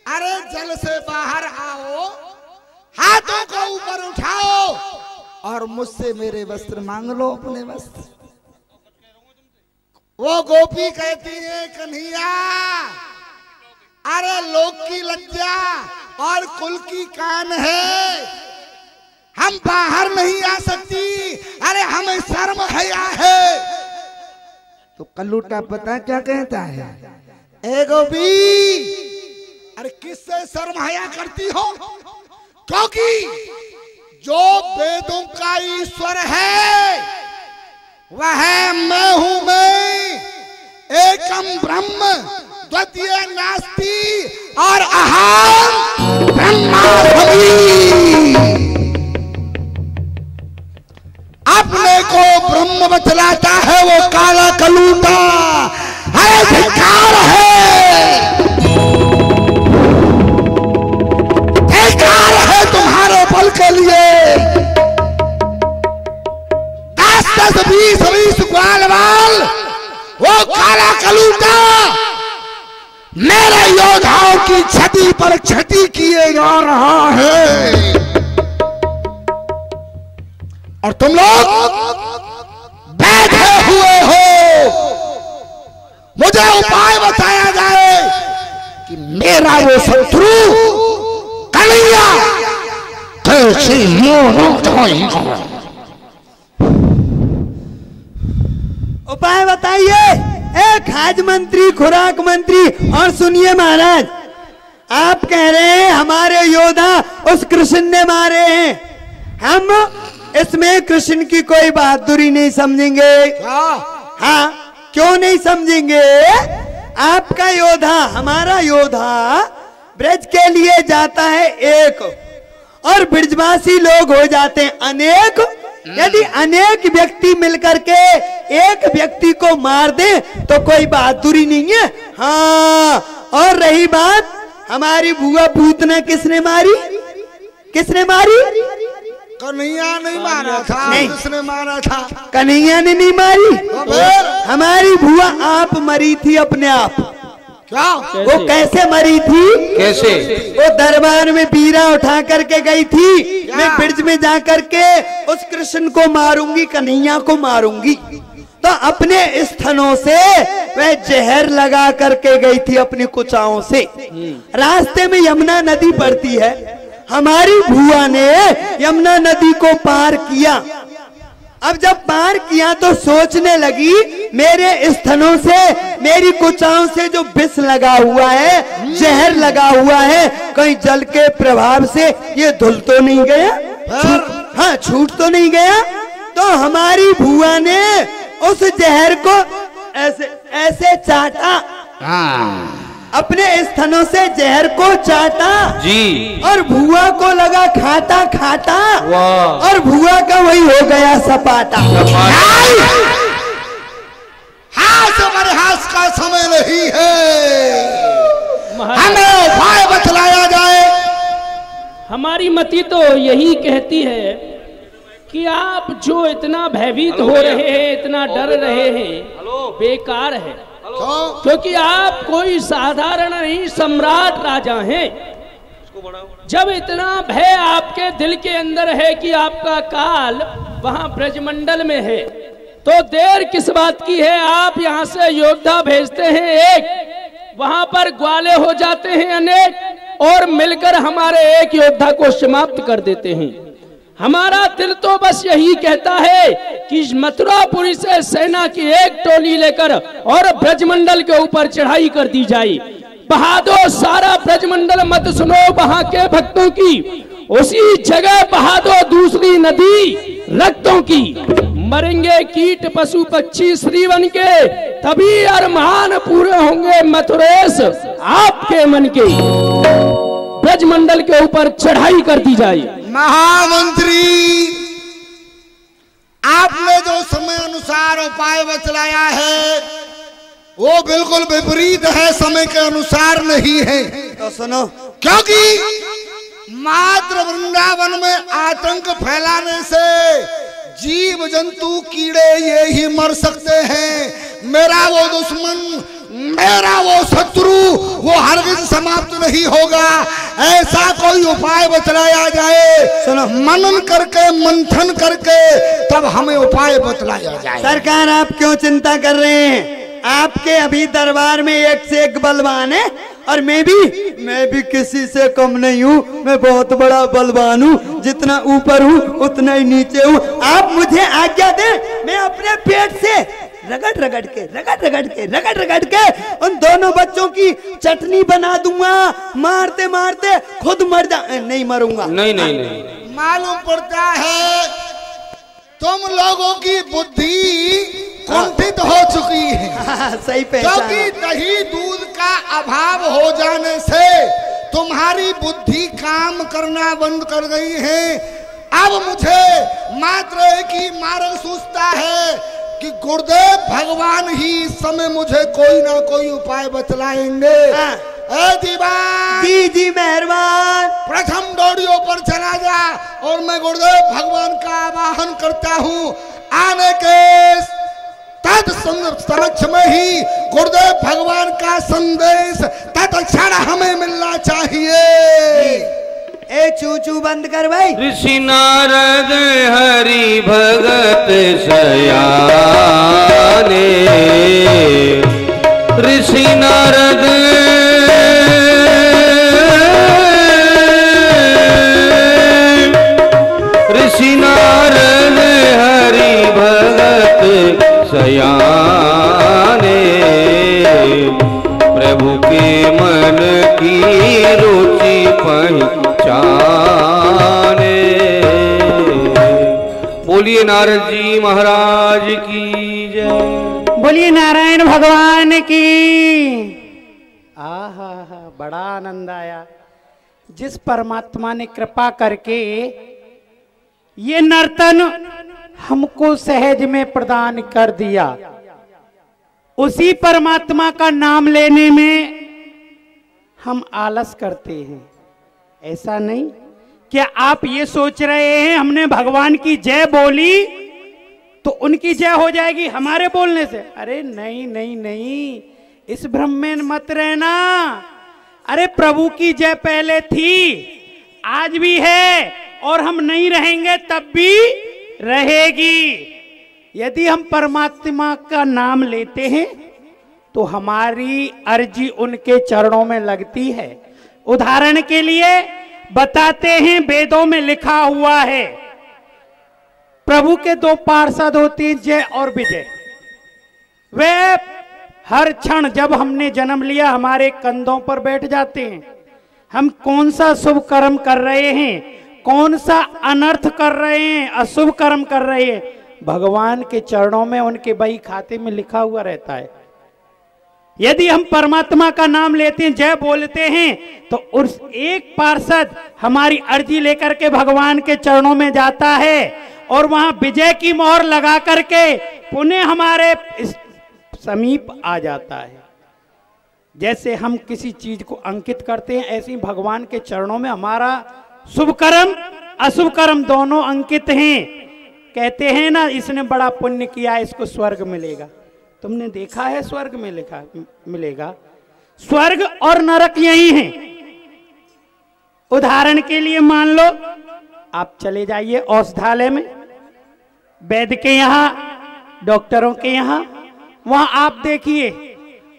अरे जल से बाहर आओ, हाथों को ऊपर उठाओ और मुझसे मेरे वस्त्र मांग लो, अपने वस्त्र। वो गोपी कहती है, कन्हैया अरे लोक की लज्जा और कुल की कान है, हम बाहर नहीं आ सकती। अरे हमें शर्म हया है। तो कलूटा पता क्या कहता है? ए गोपी, अरे किससे शर्म हया करती हो? क्योंकि जो वेदों का ईश्वर है वह मैं हूं। मैं एकम ब्रह्म द्वितीय नास्ति और अहम ब्रह्मास्मि। अपने को ब्रह्म हुक्म बतलाता है वो काला कलूटा। अरे धिक्कार है, धिक्कार है तुम्हारे बल के लिए। 10-10, 20-20 ग्वाल वाल वो काला कलूटा मेरे योद्धाओं की छठी पर छठी किए जा रहा है। और तुम लोग बैठे हुए हो, मुझे उपाय बताया जाए कि मेरा वो शत्रु कन्हैया कैसे मारा जाएगा। उपाय बताइए। एक खाद्य मंत्री, खुराक मंत्री। और सुनिए महाराज, आप कह रहे हैं हमारे योद्धा उस कृष्ण ने मारे हैं, हम इसमें कृष्ण की कोई बहादुरी नहीं समझेंगे। हाँ, क्यों नहीं समझेंगे? आपका योद्धा, हमारा योद्धा ब्रज के लिए जाता है एक, और ब्रजवासी लोग हो जाते हैं अनेक। यदि अनेक व्यक्ति मिलकर के एक व्यक्ति को मार दे तो कोई बहादुरी नहीं है। हाँ, और रही बात हमारी बुआ पूतना किसने मारी? किसने मारी? कन्हैया नहीं मारा था। नहीं, किसने मारा था? कन्हैया ने नहीं मारी। हमारी बुआ आप मरी थी अपने आप। क्या? वो कैसे मरी थी? कैसे? वो दरबार में पीरा उठा करके गई थी, मैं ब्रज में जा करके उस कृष्ण को मारूंगी, कन्हैया को मारूंगी। तो अपने स्थनों से वह जहर लगा करके गई थी अपनी कुचाओं से। रास्ते में यमुना नदी पड़ती है, हमारी बुआ ने यमुना नदी को पार किया। अब जब पार किया तो सोचने लगी मेरे स्थनों से, मेरी कुचाओं से जो विष लगा हुआ है, जहर लगा हुआ है, कहीं जल के प्रभाव से ये धुल तो नहीं गया, हाँ छूट तो नहीं गया। तो हमारी बुआ ने उस जहर को ऐसे ऐसे चाटा, अपने स्थनों से जहर को चाटा जी, और बुआ को लगा खाटा खाटा, और बुआ का वही हो गया सपाटा। हास का समय नहीं है, हमें उपाय बतलाया जाए। हमारी मति तो यही कहती है कि आप जो इतना भयभीत हो रहे हैं, इतना डर रहे हैं, बेकार है। क्योंकि आप कोई साधारण नहीं, सम्राट राजा हैं। जब इतना भय आपके दिल के अंदर है कि आपका काल वहां ब्रजमंडल में है, तो देर किस बात की है? आप यहां से योद्धा भेजते हैं एक, वहां पर ग्वाले हो जाते हैं अनेक, और मिलकर हमारे एक योद्धा को समाप्त कर देते हैं। हमारा दिल तो बस यही कहता है कि मथुरापुरी से सेना की एक टोली लेकर और ब्रजमंडल के ऊपर चढ़ाई कर दी जाए। बहा दो सारा ब्रजमंडल, मत सुनो वहां के भक्तों की, उसी जगह बहा दो दूसरी नदी रक्तों की। मरेंगे कीट पशु पक्षी श्री बन के, तभी अरमान पूरे होंगे मथुरेश आपके मन के। ब्रजमंडल के ऊपर चढ़ाई कर दी जाए। महामंत्री, आपने जो समय अनुसार उपाय बतलाया है वो बिल्कुल विपरीत है, समय के अनुसार नहीं है। तो सुनो, क्योंकि मात्र वृंदावन में आतंक फैलाने से जीव जंतु कीड़े ये ही मर सकते हैं। मेरा वो दुश्मन, मेरा वो शत्रु, वो हरगिज समाप्त नहीं होगा। ऐसा कोई उपाय बतलाया जाए, सुनो, मनन करके मंथन करके तब हमें उपाय बतलाया जाए। सरकार, आप क्यों चिंता कर रहे हैं? आपके अभी दरबार में एक से एक बलवान है, और मैं भी किसी से कम नहीं हूँ। मैं बहुत बड़ा बलवान हूँ, जितना ऊपर हूँ उतना ही नीचे हूँ। आप मुझे आज्ञा दें, मैं अपने पेट से रगड़ रगड़ के उन दोनों बच्चों की चटनी बना दूंगा। मारते मारते खुद मर जा, नहीं मरूंगा। नहीं। मालूम पड़ता है तुम लोगों की बुद्धि कुंठित हो चुकी है। सही पहचाना। क्योंकि दही दूध का अभाव हो जाने से तुम्हारी बुद्धि काम करना बंद कर गई है। अब मुझे मात्र एक ही मार्ग सूझता है, कि गुरुदेव भगवान ही इस समय मुझे कोई ना कोई उपाय बतलाएंगे। जी जी मेहरबान, प्रथम डोरियों पर चला जा और मैं गुरुदेव भगवान का आवाहन करता हूँ। आने के समक्ष में ही गुरुदेव भगवान का संदेश तत्क्षण हमें मिलना चाहिए। ए चूचू बंद कर भाई। ऋषि नारद हरि भगत सयाने, ऋषि नारद हरि भगत सयाने, प्रभु के मन की रुचि पहचाने। बोलिए नारद जी महाराज की जय। बोलिए नारायण भगवान की। आहा बड़ा आनंद आया। जिस परमात्मा ने कृपा करके ये नर्तन हमको सहज में प्रदान कर दिया, उसी परमात्मा का नाम लेने में हम आलस करते हैं। ऐसा नहीं। क्या आप ये सोच रहे हैं हमने भगवान की जय बोली तो उनकी जय हो जाएगी हमारे बोलने से? अरे नहीं नहीं नहीं, इस भ्रम में मत रहना। अरे प्रभु की जय पहले थी, आज भी है, और हम नहीं रहेंगे तब भी रहेगी। यदि हम परमात्मा का नाम लेते हैं तो हमारी अर्जी उनके चरणों में लगती है। उदाहरण के लिए बताते हैं, वेदों में लिखा हुआ है प्रभु के दो पार्षद होते हैं, जय और विजय। वे हर क्षण जब हमने जन्म लिया हमारे कंधों पर बैठ जाते हैं। हम कौन सा शुभ कर्म कर रहे हैं, कौन सा अनर्थ कर रहे हैं, अशुभ कर्म कर रहे हैं, भगवान के चरणों में उनके बही खाते में लिखा हुआ रहता है। यदि हम परमात्मा का नाम लेते हैं, जय बोलते हैं, तो उस एक पार्षद हमारी अर्जी लेकर के भगवान के चरणों में जाता है और वहां विजय की मोहर लगा करके पुनः हमारे समीप आ जाता है। जैसे हम किसी चीज को अंकित करते हैं, ऐसे ही भगवान के चरणों में हमारा शुभ कर्म अशुभ कर्म दोनों अंकित हैं। कहते हैं ना, इसने बड़ा पुण्य किया, इसको स्वर्ग मिलेगा। तुमने देखा है स्वर्ग में लिखा मिलेगा? स्वर्ग और नरक यही है। उदाहरण के लिए मान लो आप चले जाइए औषधालय में, वैद्य के यहाँ, डॉक्टरों के यहाँ, वहां आप देखिए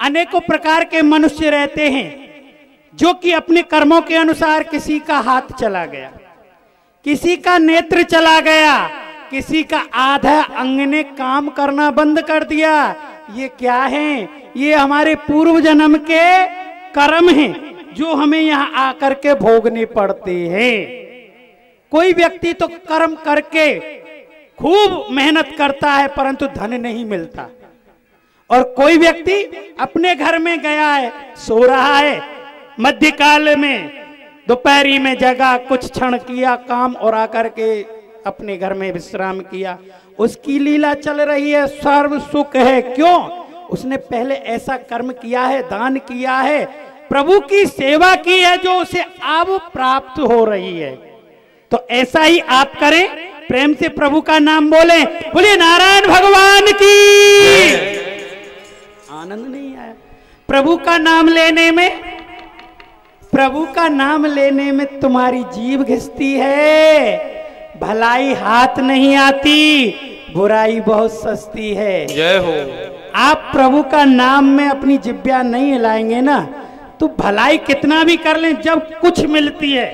अनेकों प्रकार के मनुष्य रहते हैं जो कि अपने कर्मों के अनुसार किसी का हाथ चला गया, किसी का नेत्र चला गया, किसी का आधा अंग ने काम करना बंद कर दिया। ये क्या है? ये हमारे पूर्व जन्म के कर्म हैं जो हमें यहाँ आकर के भोगने पड़ते हैं। कोई व्यक्ति तो कर्म करके खूब मेहनत करता है परंतु धन नहीं मिलता, और कोई व्यक्ति अपने घर में गया है, सो रहा है, मध्यकाल में दोपहरी में जगा, कुछ क्षण किया काम और आकर के अपने घर में विश्राम किया। उसकी लीला चल रही है, सर्व सुख है। क्यों? उसने पहले ऐसा कर्म किया है, दान किया है, प्रभु की सेवा की है, जो उसे अब प्राप्त हो रही है। तो ऐसा ही आप करें, प्रेम से प्रभु का नाम बोलें। बोलिए नारायण भगवान की। आनंद नहीं आया प्रभु का नाम लेने में? प्रभु का नाम लेने में तुम्हारी जीभ घिसती है, भलाई हाथ नहीं आती, बुराई बहुत सस्ती है। जय हो। आप प्रभु का नाम में अपनी जिब्या नहीं हिलाएंगे ना, तो भलाई कितना भी कर लें जब कुछ मिलती है,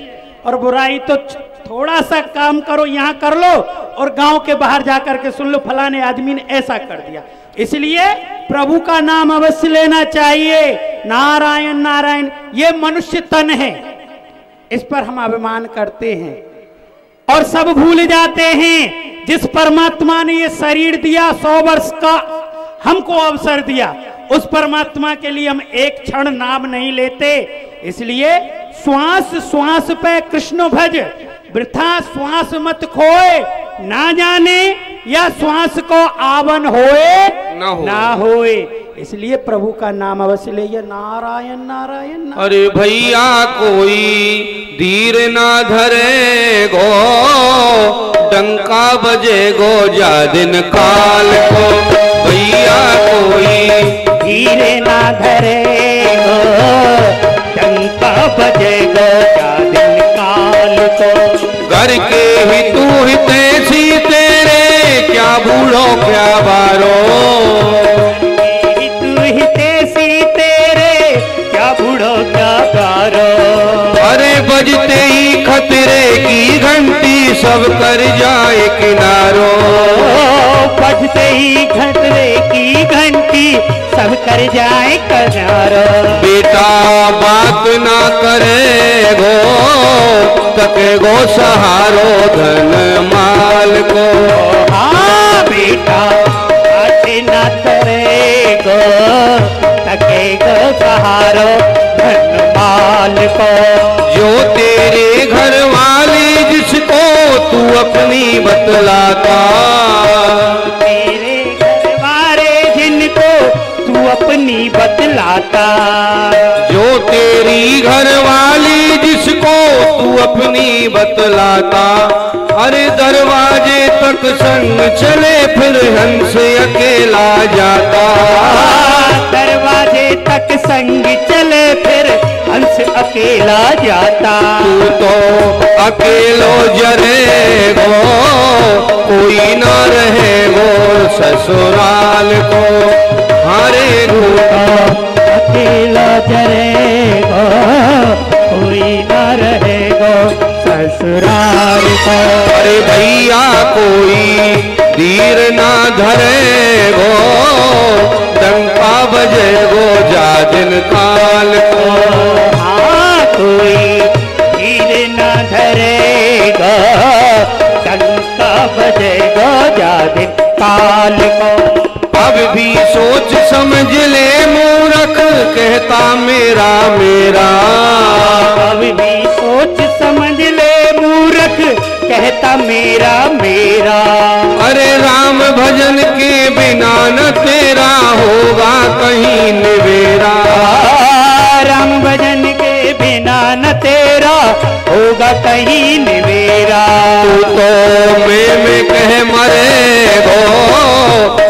और बुराई तो थोड़ा सा काम करो यहाँ कर लो और गांव के बाहर जाकर के सुन लो फलाने आदमी ने ऐसा कर दिया। इसलिए प्रभु का नाम अवश्य लेना चाहिए। नारायण नारायण, ये मनुष्य तन है, इस पर हम अभिमान करते हैं और सब भूल जाते हैं। जिस परमात्मा ने ये शरीर दिया, 100 वर्ष का हमको अवसर दिया, उस परमात्मा के लिए हम एक क्षण नाम नहीं लेते। इसलिए श्वास श्वास पे कृष्ण भज, वृथा श्वास मत खोए, ना जाने या श्वास को आवन होए हो। ना होए, इसलिए प्रभु का नाम अवश्य ले, नारायण नारायण नारायण। अरे भैया कोई धीर ना धरे गो, डंका बजे गो जा दिन काल को। भैया कोई धीरे ना धरे गो, डंका बजे गो जा दिन काल को। घर के ही तू ही तैसी तेरे, क्या बूढ़ो क्या बारो। तू ही तैसी तेरे, क्या बूढ़ो क्या बारो। अरे बजते ही खतरे की घंटी, सब कर जाए किनारो। बजते ही खतरे की घंटी, सब कर जाए किनारो। बेटा बात ना करे गो, तके गो सहारो धन माल को। हाँ बेटा बात ना करे गो, तके गो सहारो धन माल को। जो तेरे घर वाली जिसको तू अपनी बतलाता, तेरे घर वाले जिनको तू अपनी बतलाता। जो तेरी घर वाली जिसको तू अपनी बतलाता। अरे दरवाजे तक संग चले फिर हंस अकेला जाता। दरवाजे तक संग चले फिर हंस अकेला जाता। तू तो अकेलो जरे गो, कोई ना रहे गो ससुराल को। हरे घूटा अकेला जरे गो, कोई ना रहे गो ससुराल को। अरे भैया कोई धीर ना धरे गो, डंका बजे गो जा दिन काल को। हाँ कोई धीर ना धरे गो, डंका बजे गो जा दिन काल को। अब भी सोच समझ ले मूर्ख, कहता मेरा मेरा। अब भी सोच समझ ले मूर्ख, कहता मेरा मेरा। अरे राम भजन के बिना न तेरा होगा कहीं निवेरा। राम भजन के बिना न तेरा होगा कहीं निवेरा। तू तो मैं कह मरे गो,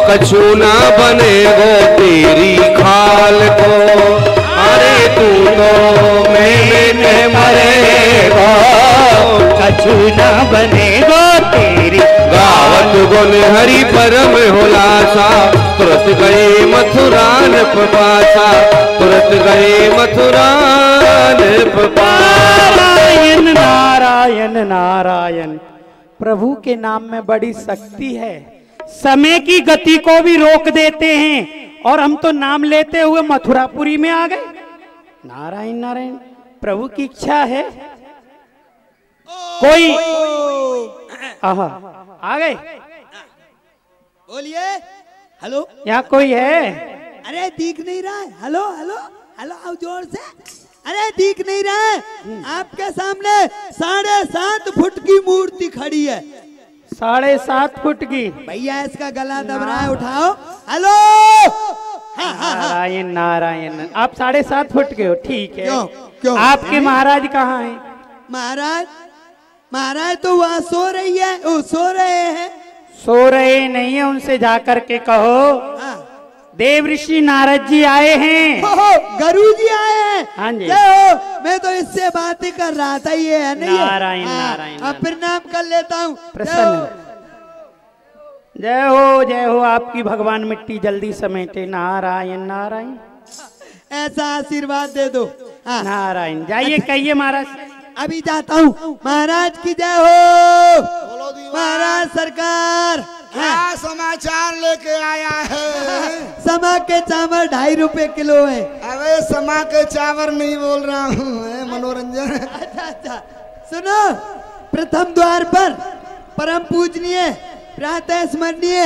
कछु ना बने गो तेरी खाल को। अरे तू तो मैं कह मरे गो, कछु ना बने गो तेरी। गावत गुन हरि परम हुलासा, तुरत गए मथुरा नृप पासा। तुरत गए मथुरा नृप पासा। नारायण नारायण नारायण। प्रभु के नाम में बड़ी शक्ति है, समय की गति को भी रोक देते हैं। और हम तो नाम लेते हुए मथुरापुरी में आ गए। नारायण नारायण। प्रभु की इच्छा है कोई आहा आ गए। बोलिए। हेलो, यहाँ कोई है? अरे दिख नहीं रहा है। हेलो हेलो हेलो, आओ जोर से। अरे दिख नहीं रहा है, आपके सामने 7.5 फुट की मूर्ति खड़ी है। 7.5 फुट की? भैया इसका गला दब रहा है, उठाओ। हेलो। नारायण नारायण। आप 7.5 फुट के हो, ठीक है। क्यों? आपके महाराज कहाँ हैं? महाराज महाराज तो वहाँ सो रही है, वो सो रहे हैं। सो रहे नहीं है, उनसे जाकर के कहो देव ऋषि नारद जी आए हैं। गुरु जी आए हैं। हाँ जी। मैं तो इससे बातें कर रहा था, ये है नहीं? नारायण नारायण। अब प्रणाम कर लेता हूँ। प्रसन्न जय हो आपकी भगवान मिट्टी जल्दी समेटे। नारायण नारायण। ऐसा आशीर्वाद दे दो। नारायण। जाइए कहिए महाराज। अभी जाता हूँ। महाराज की जय हो। महाराज सरकार क्या समाचार लेके आया है? समा के चावल 2.5 रुपए किलो है। अरे समा के चावल नहीं बोल रहा हूँ, मनोरंजन। अच्छा, सुनो। प्रथम द्वार पर परम पूजनीय, प्रातः स्मरणीय,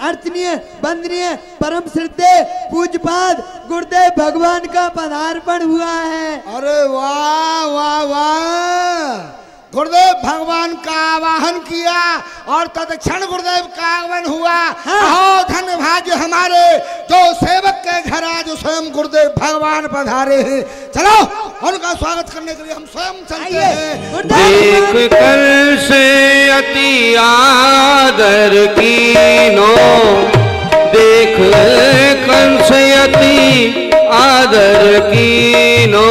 अर्चनीय, वंदनीय, परम श्रद्धेय पूज्यपाद गुरुदेव भगवान का पदार्पण हुआ है। अरे वाह वाह वाह, गुरुदेव भगवान का आवाहन किया और तत्क्षण गुरुदेव का आगमन हुआ। हाँ। धन्य भाग्य हमारे जो सेवक के घर आज स्वयं गुरुदेव भगवान पधारे हैं। चलो उनका स्वागत करने के लिए हम स्वयं चलते हैं। देख कर से अति आदर कीनो, देख कंस अति आदर कीनो,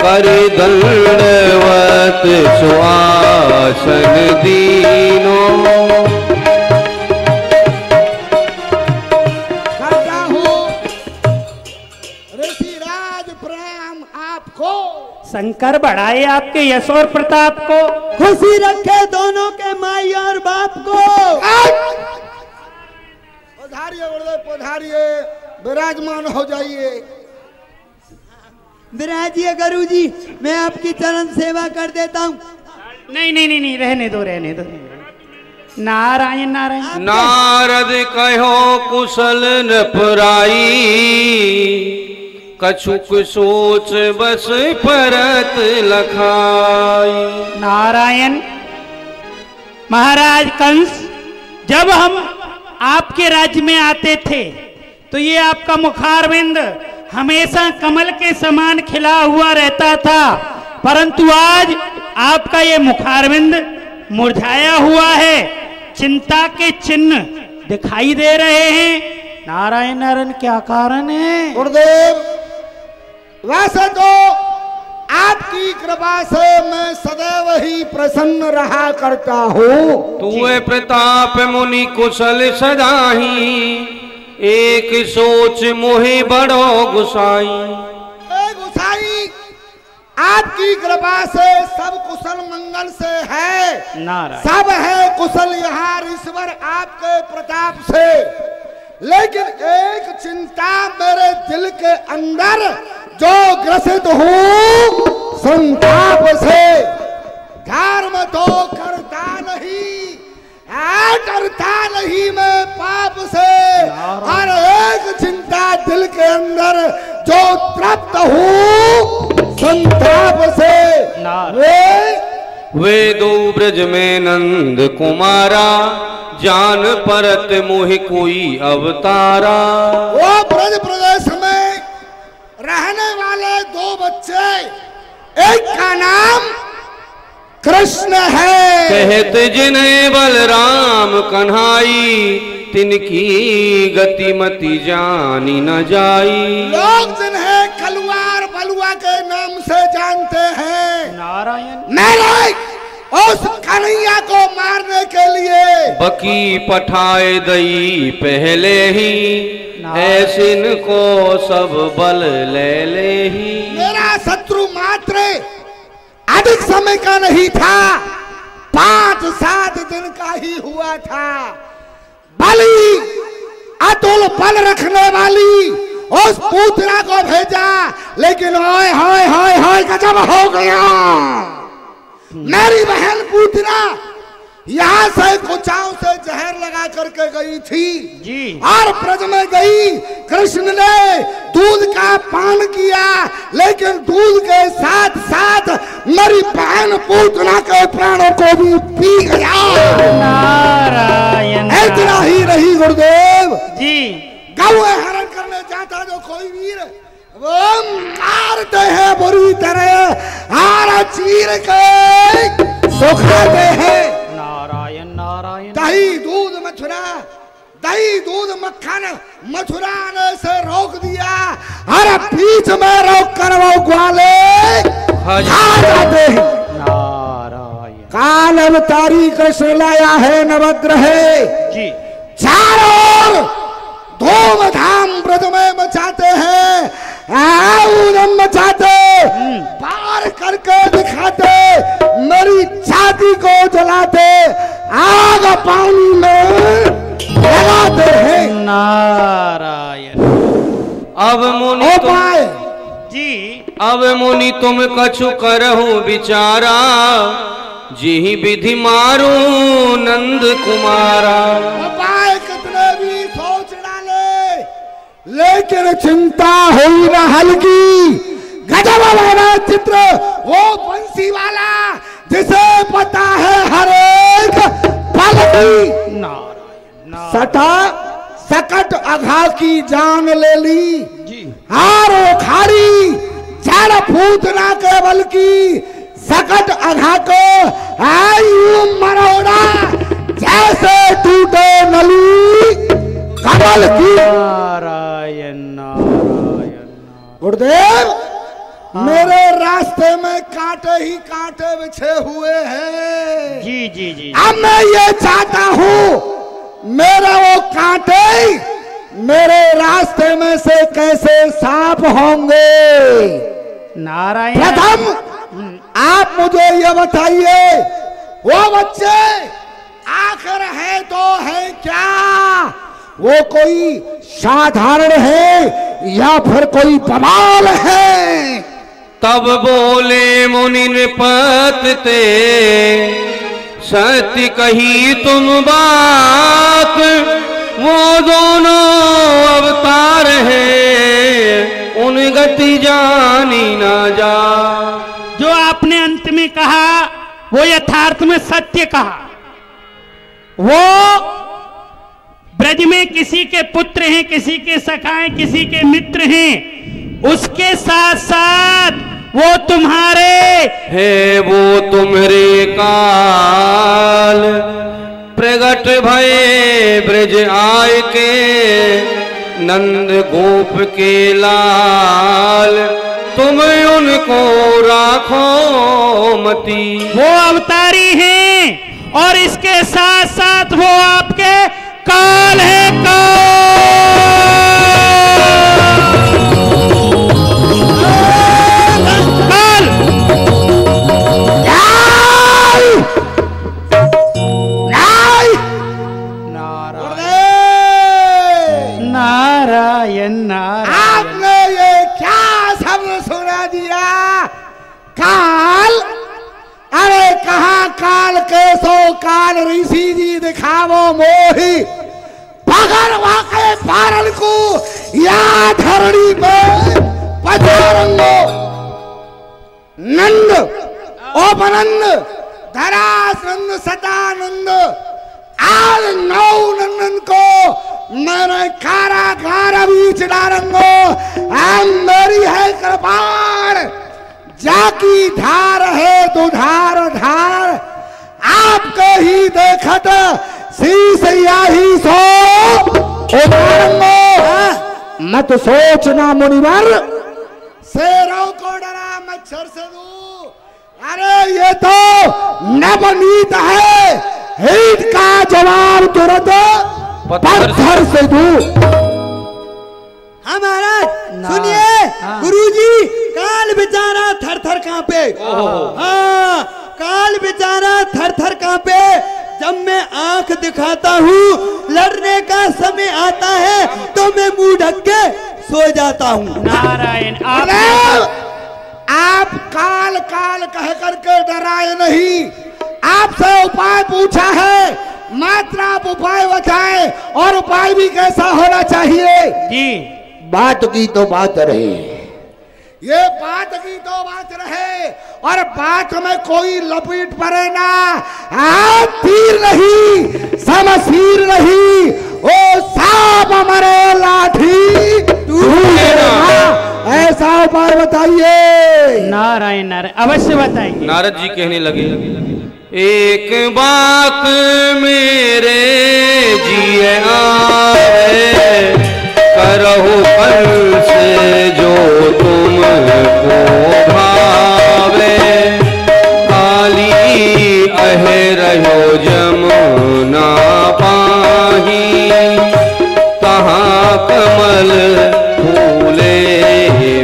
कर दंडवत सुआसन दीनो। करता हूँ ऋषिराज प्रणाम आपको। शंकर बढ़ाए आपके यश और प्रताप को, खुशी रखे दोनों के माई और बाप को। पधारिए गुरुदेव पधारिए, विराजमान हो जाइए। विराजिए गुरुजी, मैं आपकी चरण सेवा कर देता हूँ। नहीं नहीं नहीं नहीं, रहने दो रहने दो। नारायण नारायण। नारद कहो कुशल न पुराई, कछुक सोच बस परत लखाई। नारायण। महाराज कंस, जब हम आपके राज्य में आते थे तो ये आपका मुखारविंद हमेशा कमल के समान खिला हुआ रहता था, परंतु आज आपका ये मुखारविंद मुरझाया हुआ है, चिंता के चिन्ह दिखाई दे रहे हैं। नारायण नारायण, क्या कारण है? गुरुदेव वैसे तो आपकी कृपा से मैं सदैव ही प्रसन्न रहा करता हूँ। तुए प्रताप मुनि कुशल सदाही, एक सोच मोहे बड़ो गुसाई। गुसाई आपकी कृपा से सब कुशल मंगल से है। नारायण। सब है कुशल यहाँ ईश्वर आपके प्रताप से, लेकिन एक चिंता मेरे दिल के अंदर जो ग्रसित हूँ संताप से। धर्म तो करता नहीं, डरता नहीं मैं पाप से, और एक चिंता दिल के अंदर जो तृप्त हूँ संताप से। वे दो ब्रज में नंद कुमारा, जान परत मोहि कोई अवतारा। वो ब्रज प्रदेश में रहने वाले दो बच्चे, एक का नाम कृष्ण है, कहत जिन्हें बलराम कन्हाई, तिनकी गति मति जानी न जाई। लोग जिन्हें कलुआर बलुआ के नाम से जानते हैं। नारायण। मैंने उस कन्हैया को मारने के लिए बकी पठाए दई पहले ही, ऐसिन को सब बल ले ही। मेरा शत्रु मात्र अधिक समय का नहीं था, 5-7 दिन का ही हुआ था। बलि अतुल बल रखने वाली उस पूतना को भेजा, लेकिन ओए होए होए होए गजब हो गया। मेरी बहन पूतना यहाँ से कुचाओं से जहर लगा करके गई थी जी, और ब्रज में गई। कृष्ण ने दूध का पान किया, लेकिन दूध के साथ साथ मेरी बहन पूतना के प्राणों को भी पी गया। नारायण। इतना ही नहीं गुरुदेव जी, गौ हरण करने जाता जो कोई वीर, वो मारते हैं बुरी तरह और चीर के सुखाते हैं। नारायण नारायण। दही दूध मथुरा, दही दूध मक्खन मथुरा ने से रोक दिया, और बीच में रोक कर वो ग्वाले खा जाते हैं। नारायण। काल अवतारी कृष्ण लाया है नवग्रह जी, चारों ओर धूमधाम ब्रज में मचाते हैं, आऊदम मचाते, पार करके दिखाते, मेरी छाती को जलाते, आग पानी में लगाते हैं। नारायण। अब मुनि उपाय जी, अब मुनि तुम कछु करहु विचारा, जी विधि मारू नंद कुमारा। उपाय कितने भी सोच डाले, लेकिन चिंता हुई न हल्की। गजब वाला चित्र वो बंसी वाला जिसे पता है हर एक पल की सटा सकट अघा की जान ले ली हारो खाड़ी जड़ फूटना केवल की सकट अघा को आयु मरोड़ा जैसे टूटे नली कमल की। नारायण नारायण। गुरुदेव मेरे रास्ते में कांटे ही कांटे बिछे हुए हैं। जी जी जी। अब मैं ये चाहता हूँ मेरे वो कांटे मेरे रास्ते में से कैसे साफ होंगे। नारायण। प्रथम आप मुझे ये बताइए वो बच्चे आखिर है तो है क्या, वो कोई साधारण है या फिर कोई बवाल है। तब बोले मुनि नृपते सत्य कही तुम बात, वो दोनों अवतार हैं उन गति जानी ना जा। जो आपने अंत में कहा वो यथार्थ में सत्य कहा। वो ब्रज में किसी के पुत्र हैं, किसी के सखा हैं, किसी के मित्र हैं, उसके साथ साथ वो तुम्हारे है। वो तुम्हारे काल प्रगट भये ब्रज आय के, नंद गोप के लाल तुम उनको राखो मती। वो अवतारी हैं और इसके साथ साथ वो आपके काल है। काल नारायण नारायण। आपने ये क्या शब्द सुना दिया काल। अरे कहा काल के सो काल ऋषि जी दिखावो मोही पकड़ वाके पारन को या धरणी पे पधारंगो। नंद ओपनंद धरास नंद सदानंद आज नौ नंदन को मैंने कारागार बीच डालूंगो। मेरी है कृपाण जाकी धार है दुधार धार, आपके ही देखत शीश याही सो मत सोचना मुनिवर शेरों को डरा मच्छर से दूर। अरे ये तो नवनीत है, हित का जवाब तुरंत पत्थर से दूर। हाँ महाराज सुनिए गुरुजी, काल बेचारा थर थर कांपे। हाँ काल बेचारा थर थर कांपे। जब मैं आंख दिखाता हूँ लड़ने का समय आता है तो मैं मुंह ढक के सो जाता हूँ। नारायण। आप काल काल कह करके डराए नहीं, आपसे उपाय पूछा है, मात्र आप उपाय बताएं और उपाय भी कैसा होना चाहिए। जी बात की तो बात रहे, ये बात की तो बात रहे और बात में कोई लपेट पड़े ना। आप तीर नहीं समसीर नहीं, ओ सांप मरे लाठी टूटे ना, ऐसा उपाय बताइए। नारायण नारायण अवश्य बताएंगे। नारद जी कहने लगे एक बात मेरे जिए आए, करहु पर से जो तुमको भावे, काली अह रहो जमुना पाही, कहाँ कमल फूले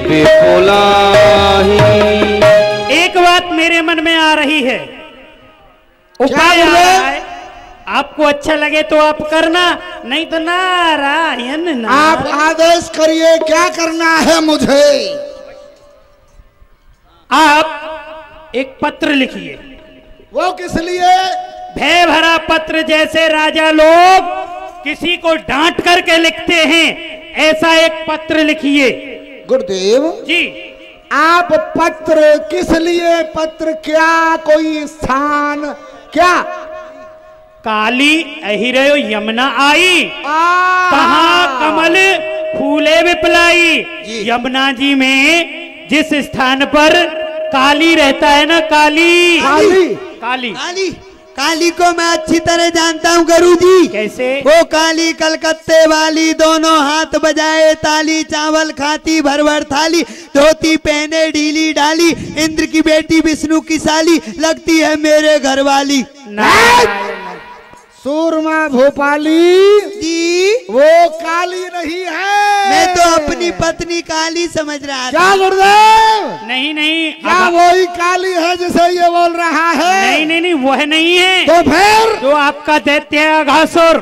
बिपुलाही। एक बात मेरे मन में आ रही है, उपाय आ रहा है, आपको अच्छा लगे तो आप करना, नहीं तो नारायण। आप आदेश करिए क्या करना है मुझे। आप एक पत्र लिखिए। वो किस लिए? भय भरा पत्र, जैसे राजा लोग किसी को डांट करके लिखते हैं, ऐसा एक पत्र लिखिए। गुरुदेव जी आप पत्र किस लिए पत्र, क्या कोई स्थान, क्या? काली अहिरयो यमुना आई, कहाँ कमल फूले विपलाई। यमुना जी में जिस स्थान पर काली रहता है ना, काली काली काली काली काली को मैं अच्छी तरह जानता हूँ गुरुजी। कैसे? वो काली कलकत्ते वाली, दोनों हाथ बजाए ताली, चावल खाती भर भर थाली, धोती पहने ढीली डाली, इंद्र की बेटी विष्णु की साली, लगती है मेरे घर वाली। सूरमा भोपाली जी, वो काली नहीं है। मैं तो अपनी पत्नी काली समझ रहा था। क्या गुरुदेव? नहीं नहीं, क्या वही काली है जिसे ये बोल रहा है? नहीं नहीं नहीं, वह नहीं है। तो फिर जो आपका दैत्य है अघासुर,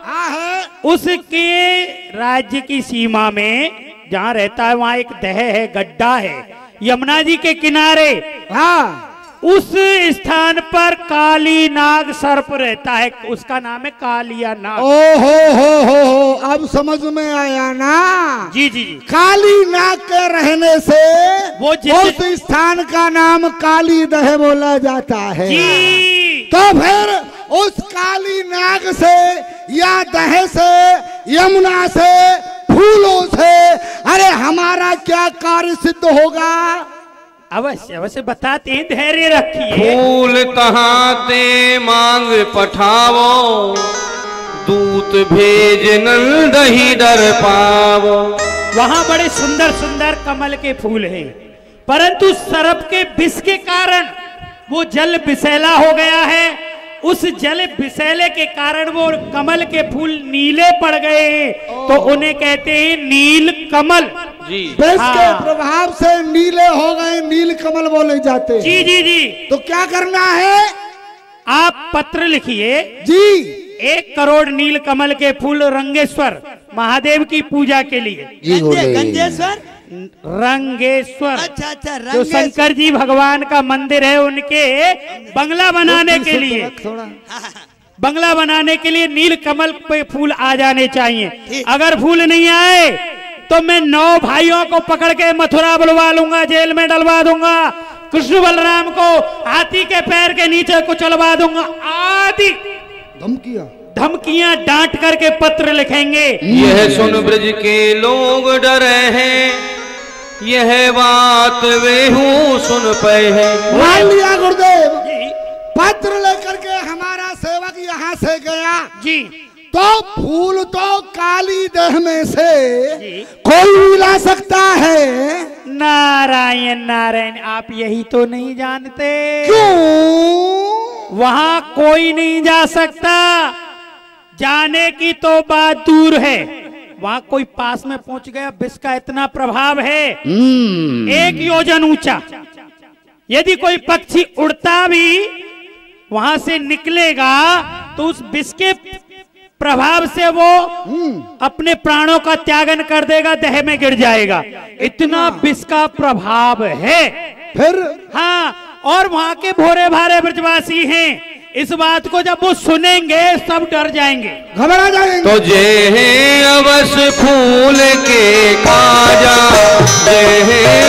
हाँ है। उसके राज्य की सीमा में जहाँ रहता है वहाँ एक दह है, गड्ढा है यमुना जी के किनारे। हाँ, उस स्थान पर काली नाग सर्प रहता है, उसका नाम है कालिया नाग। ओ हो, अब समझ में आया ना। जी जी जी। काली नाग के रहने से वो उस स्थान का नाम काली दह बोला जाता है। जी। तो फिर उस काली नाग से या दह से, यमुना से, फूलों से, अरे हमारा क्या कार्य सिद्ध होगा? अवश्य अवश्य बताते हैं, धैर्य रखिए। फूल कहाँ ते मांग पठावो, दूत भेज नंदही दर पावो। वहाँ बड़े सुंदर सुंदर कमल के फूल हैं, परंतु सर्प के विष के कारण वो जल विषैला हो गया है। उस जल विषैले के कारण वो कमल के फूल नीले पड़ गए, तो उन्हें कहते हैं नील कमल। जी। विष के प्रभाव से नीले हो गए, नील कमल बोले जाते हैं। जी जी जी। तो क्या करना है? आप पत्र लिखिए जी। 1 करोड़ नील कमल के फूल रंगेश्वर महादेव की पूजा के लिए। गंजेश्वर, रंगेश्वर, अच्छा अच्छा, जो शंकर जी भगवान का मंदिर है, उनके बंगला बनाने के लिए, बंगला बनाने के लिए नील कमल पे फूल आ जाने चाहिए। अगर फूल नहीं आए तो मैं 9 भाइयों को पकड़ के मथुरा बुलवा लूंगा, जेल में डलवा दूंगा, कृष्ण बलराम को हाथी के पैर के नीचे कुचलवा दूंगा, आदि धमकियां डांट करके पत्र लिखेंगे। यह सुन ब्रज के लोग डरे हैं, यह बात वेहू सुन पे है। मान लिया गुरुदेव, पत्र लेकर के हमारा सेवक यहाँ से गया जी। तो फूल तो काली दह में से कोई ला सकता है? नारायण नारायण, आप यही तो नहीं जानते। क्यों? वहां कोई नहीं जा सकता, जाने की तो बात दूर है। वहां कोई पास में पहुंच गया, विष का इतना प्रभाव है 1 योजन ऊंचा। यदि कोई पक्षी उड़ता भी वहां से निकलेगा तो उस विष के प्रभाव से वो अपने प्राणों का त्यागन कर देगा, दह में गिर जाएगा। इतना विष का प्रभाव है। फिर हाँ, और वहां के भोरे भारे ब्रजवासी हैं, इस बात को जब वो सुनेंगे सब डर जाएंगे, घबरा जाएंगे। तो जे अवस फूल के काजा, जे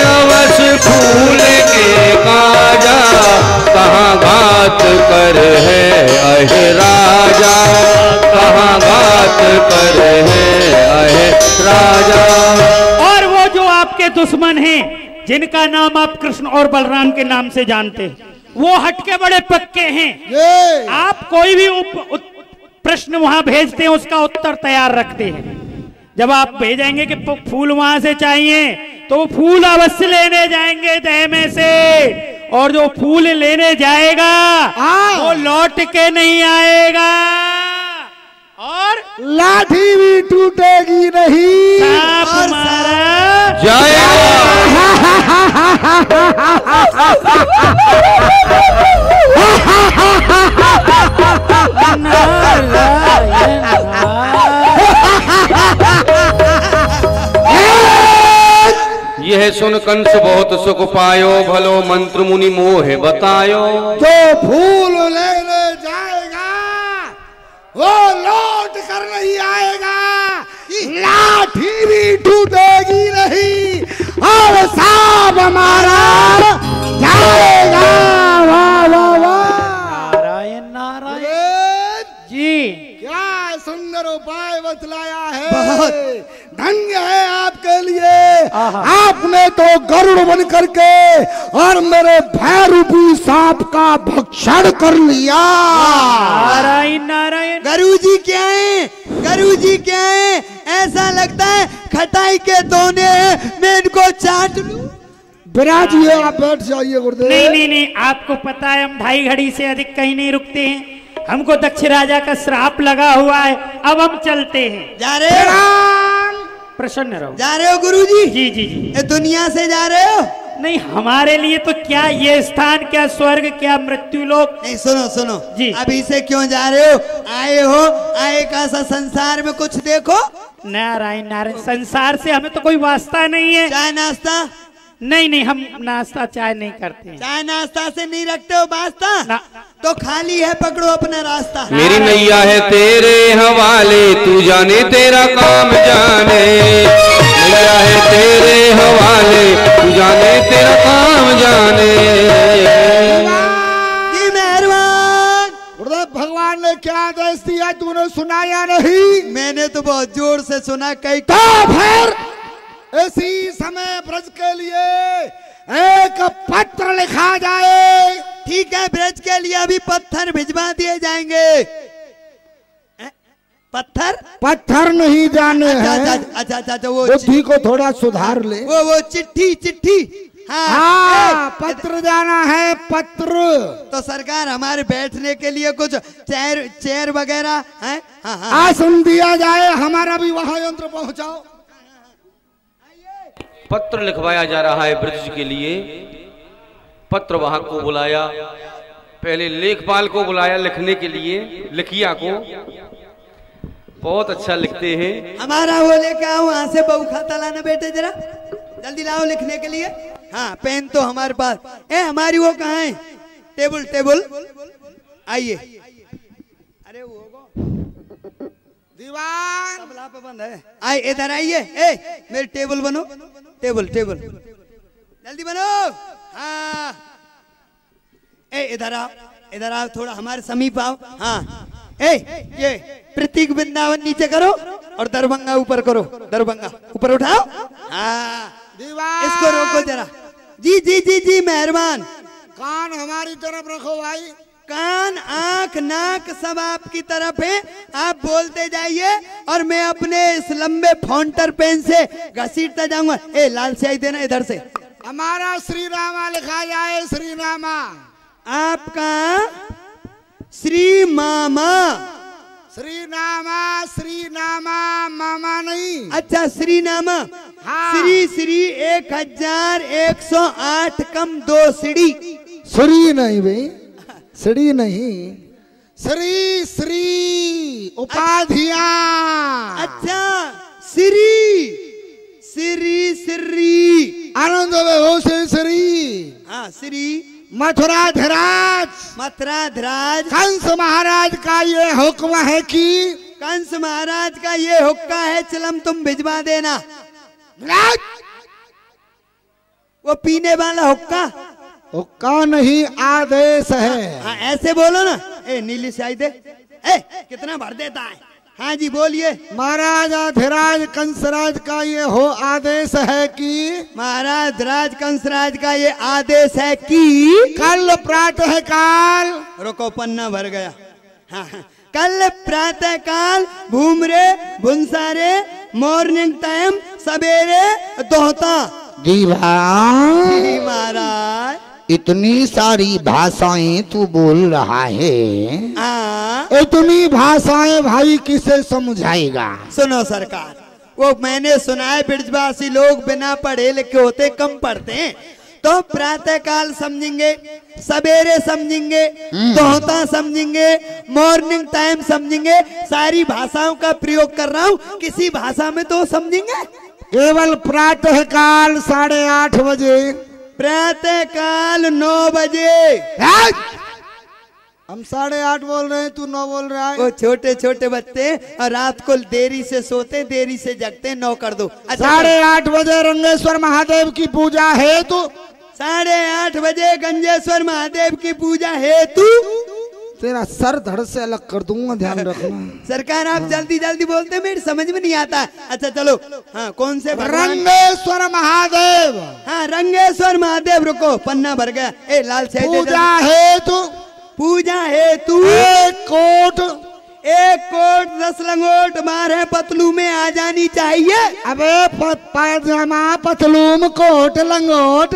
अवस फूल के काजा, कहाँ घात कर है अहे राजा, कहाँ घात कर है अहे राजा। और वो जो आपके दुश्मन हैं, जिनका नाम आप कृष्ण और बलराम के नाम से जानते हैं, वो हटके बड़े पक्के हैं। आप कोई भी प्रश्न वहां भेजते हैं, उसका उत्तर तैयार रखते हैं। जब आप भेजेंगे कि फूल वहां से चाहिए, तो वो फूल अवश्य लेने जाएंगे दह में से, और जो फूल लेने जाएगा वो लौट के नहीं आएगा, और लाठी भी टूटेगी नहीं। सांप मारा जाएगा। यह सुन कंस बहुत सुख पायो, भलो मंत्र मुनि मोह बतायो। जो फूल लेने जाएगा वो लौट कर नहीं आएगा, लाठी भी टूटेगी नहीं, और साहब हमारा जाएगा। वाह वाह वाह, नारायण नारायण जी, क्या सुंदर उपाय बतलाया है। बहुत। धन्य है आपके लिए, आपने तो गरुड़ बन करके और मेरे भय रूपी सांप का भक्षण कर लिया। नारायण नारायण। गुरुजी क्या है, गुरुजी क्या है? ऐसा लगता है खटाई के दोने हैं, मैं इनको चाट लूं। विराजिए, आप बैठ जाइए गुरुदेव। नहीं नहीं नहीं, आपको पता है हम ढाई घड़ी से अधिक कहीं नहीं रुकते हैं, हमको दक्ष राजा का श्राप लगा हुआ है, अब हम चलते हैं। जा रहे हो? प्रसन्न रहो। जा रहे हो गुरुजी? जी जी जी। ये दुनिया से जा रहे हो? नहीं, हमारे लिए तो क्या ये स्थान, क्या स्वर्ग, क्या मृत्यु लोक। नहीं, सुनो सुनो जी। अभी से क्यों जा रहे हो? आए का सा संसार में कुछ देखो। नारायण नारायण, संसार से हमें तो कोई वास्ता नहीं है। चाय नाश्ता? नहीं नहीं, हम नाश्ता चाय नहीं करते हैं। चाय नाश्ता से नहीं रखते हो वास्ता? तो खाली है, पकड़ो अपना रास्ता। मेरी नैया है तेरे हवाले, तू जाने तेरा काम जाने। नैया है तेरे हवाले, तू जाने तेरा काम जाने। जी मेहरबान। गुरुदेव, भगवान ने क्या आदेश दिया तूने सुना या नहीं? मैंने तो बहुत जोर से सुना। कई तो फिर इसी समय ब्रज के लिए एक पत्र लिखा जाए। ठीक है, ब्रज के लिए अभी पत्थर भिजवा दिए जाएंगे। पत्थर? पत्थर नहीं जाने हैं। अच्छा अच्छा, वो बुद्धि को थोड़ा सुधार ले। वो चिट्ठी। हाँ, पत्र जाना है, पत्र। तो सरकार हमारे बैठने के लिए कुछ चेयर वगैरह है? हाँ। आसन दिया जाए, हमारा भी वहां यंत्र पहुंचाओ। पत्र लिखवाया जा रहा है ब्रज के लिए। पत्र वाहक को बुलाया, पहले लेखपाल को बुलाया लिखने के लिए, लिखिया को। बहुत अच्छा लिखते हैं। हमारा वो लेके आओ वहां से, बहू खाता लाना बेटे, जरा जल्दी लाओ लिखने के लिए। हाँ, पेन तो हमारे पास। हमारी वो कहाँ है? टेबल आइए। अरे वो दीवान तबला पे बंद है। आइए, इधर आइए। मेरी टेबल बनो, टेबल जल्दी बनो। हाँ, इधर आओ, थोड़ा हमारे समीप आओ। हाँ, ये प्रतीक वृंदावन नीचे करो और दरभंगा ऊपर करो। दरभंगा ऊपर उठाओ। हाँ, दीवान इसको रोको जरा। जी मेहरबान। कान हमारी तरफ रखो भाई। कान, आंख, नाक सब आपकी तरफ है। आप बोलते जाइए और मैं अपने इस लंबे फाउंटर पेन से घसीटता जाऊंगा। लाल स्याही देना इधर से। हमारा श्री रामा लिखा जाए। श्री रामा। आपका श्री मामा। श्री नामा मामा नहीं। अच्छा, श्री नामा। हाँ। श्री 1108 कम 2 सीढ़ी। श्री नहीं भाई, श्री नहीं, श्री उपाधियां। अच्छा, श्री आनंद हो श्री। हाँ, श्री मथुराधिराज कंस महाराज का ये हुक्म है कि कंस महाराज का ये हुक्का है, चिलम तुम भिजवा देना। वो पीने वाला हुक्का नहीं, आदेश है। हाँ, ऐसे बोलो ना। नीली स्याही दे। कितना भर देता है। हाँ जी, बोलिए। महाराजाधिराज कंसराज का ये हो आदेश है कि महाराज कंसराज का ये आदेश है कि कल प्रातः काल, रुको पन्ना भर गया। हाँ, कल प्रातः काल भूमरे भुंसारे मॉर्निंग टाइम सवेरे दोहता। जी महाराज, इतनी सारी भाषाएं तू बोल रहा है। इतनी भाषाएं भाई किसे समझाएगा? सुनो सरकार, वो मैंने सुना है ब्रजवासी लोग बिना पढ़े लिखे होते, कम पढ़ते हैं। तो प्रातः काल समझेंगे, सवेरे समझेंगे, दोहता समझेंगे, मॉर्निंग टाइम समझेंगे। सारी भाषाओं का प्रयोग कर रहा हूँ, किसी भाषा में तो समझेंगे। केवल प्रातः काल 8:30 बजे, प्रातः काल 9 बजे। हम 8:30 बोल रहे हैं, तू 9 बोल रहा है। वो छोटे छोटे बच्चे और रात को देरी से सोते देरी से जगते, 9 कर दो। 8:30 बजे रंगेश्वर महादेव की पूजा है तू। 8:30 बजे गंजेश्वर महादेव की पूजा है तू। तेरा सर धड़ से अलग कर दूंगा, ध्यान रखना। सरकार आप जल्दी जल्दी बोलते, मेरी समझ में नहीं आता। अच्छा चलो, हाँ कौन से भगवान? रंगेश्वर महादेव। हाँ रंगेश्वर महादेव। रुको, पन्ना भर गया। ए लाल से पूजा है तू। पूजा है तू। 1 कोट 10 लंगोट मारे पतलू में आ जानी चाहिए। अबे पायजामा पतलूम कोट लंगोट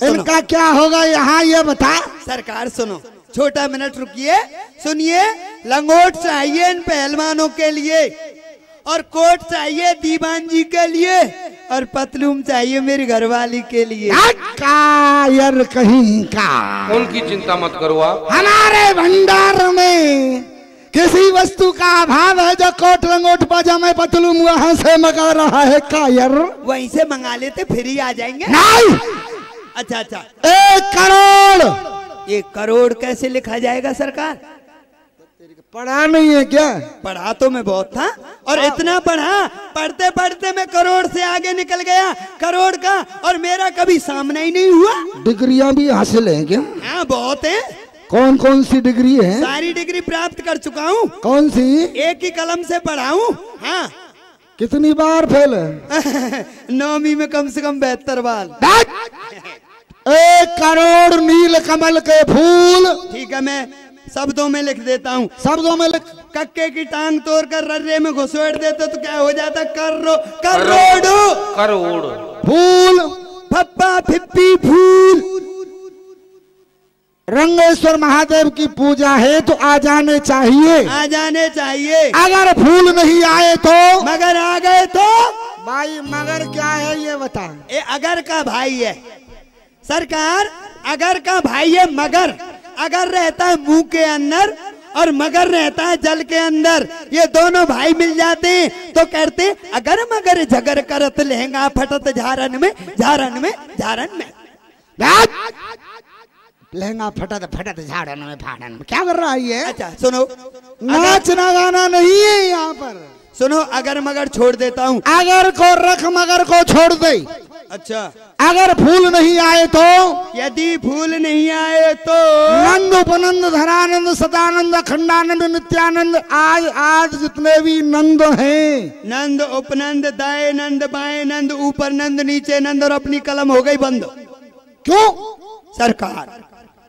इनका क्या होगा यहाँ, ये बता। सरकार सुनो, छोटा मिनट रुकिए, सुनिए। लंगोट चाहिए इन पहलवानों के लिए, और कोट चाहिए दीवान जी के लिए, और पतलूम चाहिए मेरी घरवाली के लिए। कायर कहीं का। उनकी चिंता मत करो आप। हमारे भंडार में किसी वस्तु का अभाव है जो कोट लंगोट पजामा पतलूम वहां से मंगा रहा है कायर। वहीं से मंगा लेते, फिर ही आ जाएंगे। नहीं। अच्छा 1 करोड़। 1 करोड़ कैसे लिखा जाएगा सरकार? पढ़ा नहीं है क्या? पढ़ा तो मैं बहुत था, और इतना पढ़ा, पढ़ते पढ़ते मैं करोड़ से आगे निकल गया। करोड़ का और मेरा कभी सामना ही नहीं हुआ। डिग्रियां भी हासिल हैं क्या? हाँ बहुत है। कौन कौन सी डिग्री है? सारी डिग्री प्राप्त कर चुका हूँ। कौन सी? एक ही कलम से पढ़ा हूँ। हाँ। कितनी बार फेल है? 9वीं में कम से कम 72 बार। 1 करोड़ नील कमल के फूल। ठीक है, मैं शब्दों में लिख देता हूँ। शब्दों में लिख। कक्के की टांग तोड़कर रर्रे में घुसोड़ देते तो क्या हो जाता? करोड़ो करोड़। फूल फप्पा फिप्पी फूल। रंगेश्वर महादेव की पूजा है तो आ जाने चाहिए। आ जाने चाहिए। अगर फूल नहीं आए तो? मगर आ गए तो? भाई मगर क्या है ये बता। ये अगर का भाई है सरकार, अगर का भाई है मगर। अगर रहता है मुंह के अंदर और मगर रहता है जल के अंदर। ये दोनों भाई मिल जाते हैं तो कहते अगर मगर झगर करत लहंगा फटत झारन में झारन में झारन में। लहंगा फटत झाड़न में फाड़न में। क्या कर रहा है ये? अच्छा सुनो, नाचना गाना नहीं है यहाँ पर। सुनो, अगर मगर छोड़ देता हूँ। अगर को रख मगर को छोड़ दे। अच्छा, अगर फूल नहीं आए तो? यदि फूल नहीं आए तो? नंद उपनंद धरानंद सदानंद अखंडानंद नित्यानंद आज जितने भी नंद हैं। नंद उपनंद दाएं नंद बाएं नंद ऊपर नंद नीचे नंद, और अपनी कलम हो गई बंद। क्यों सरकार?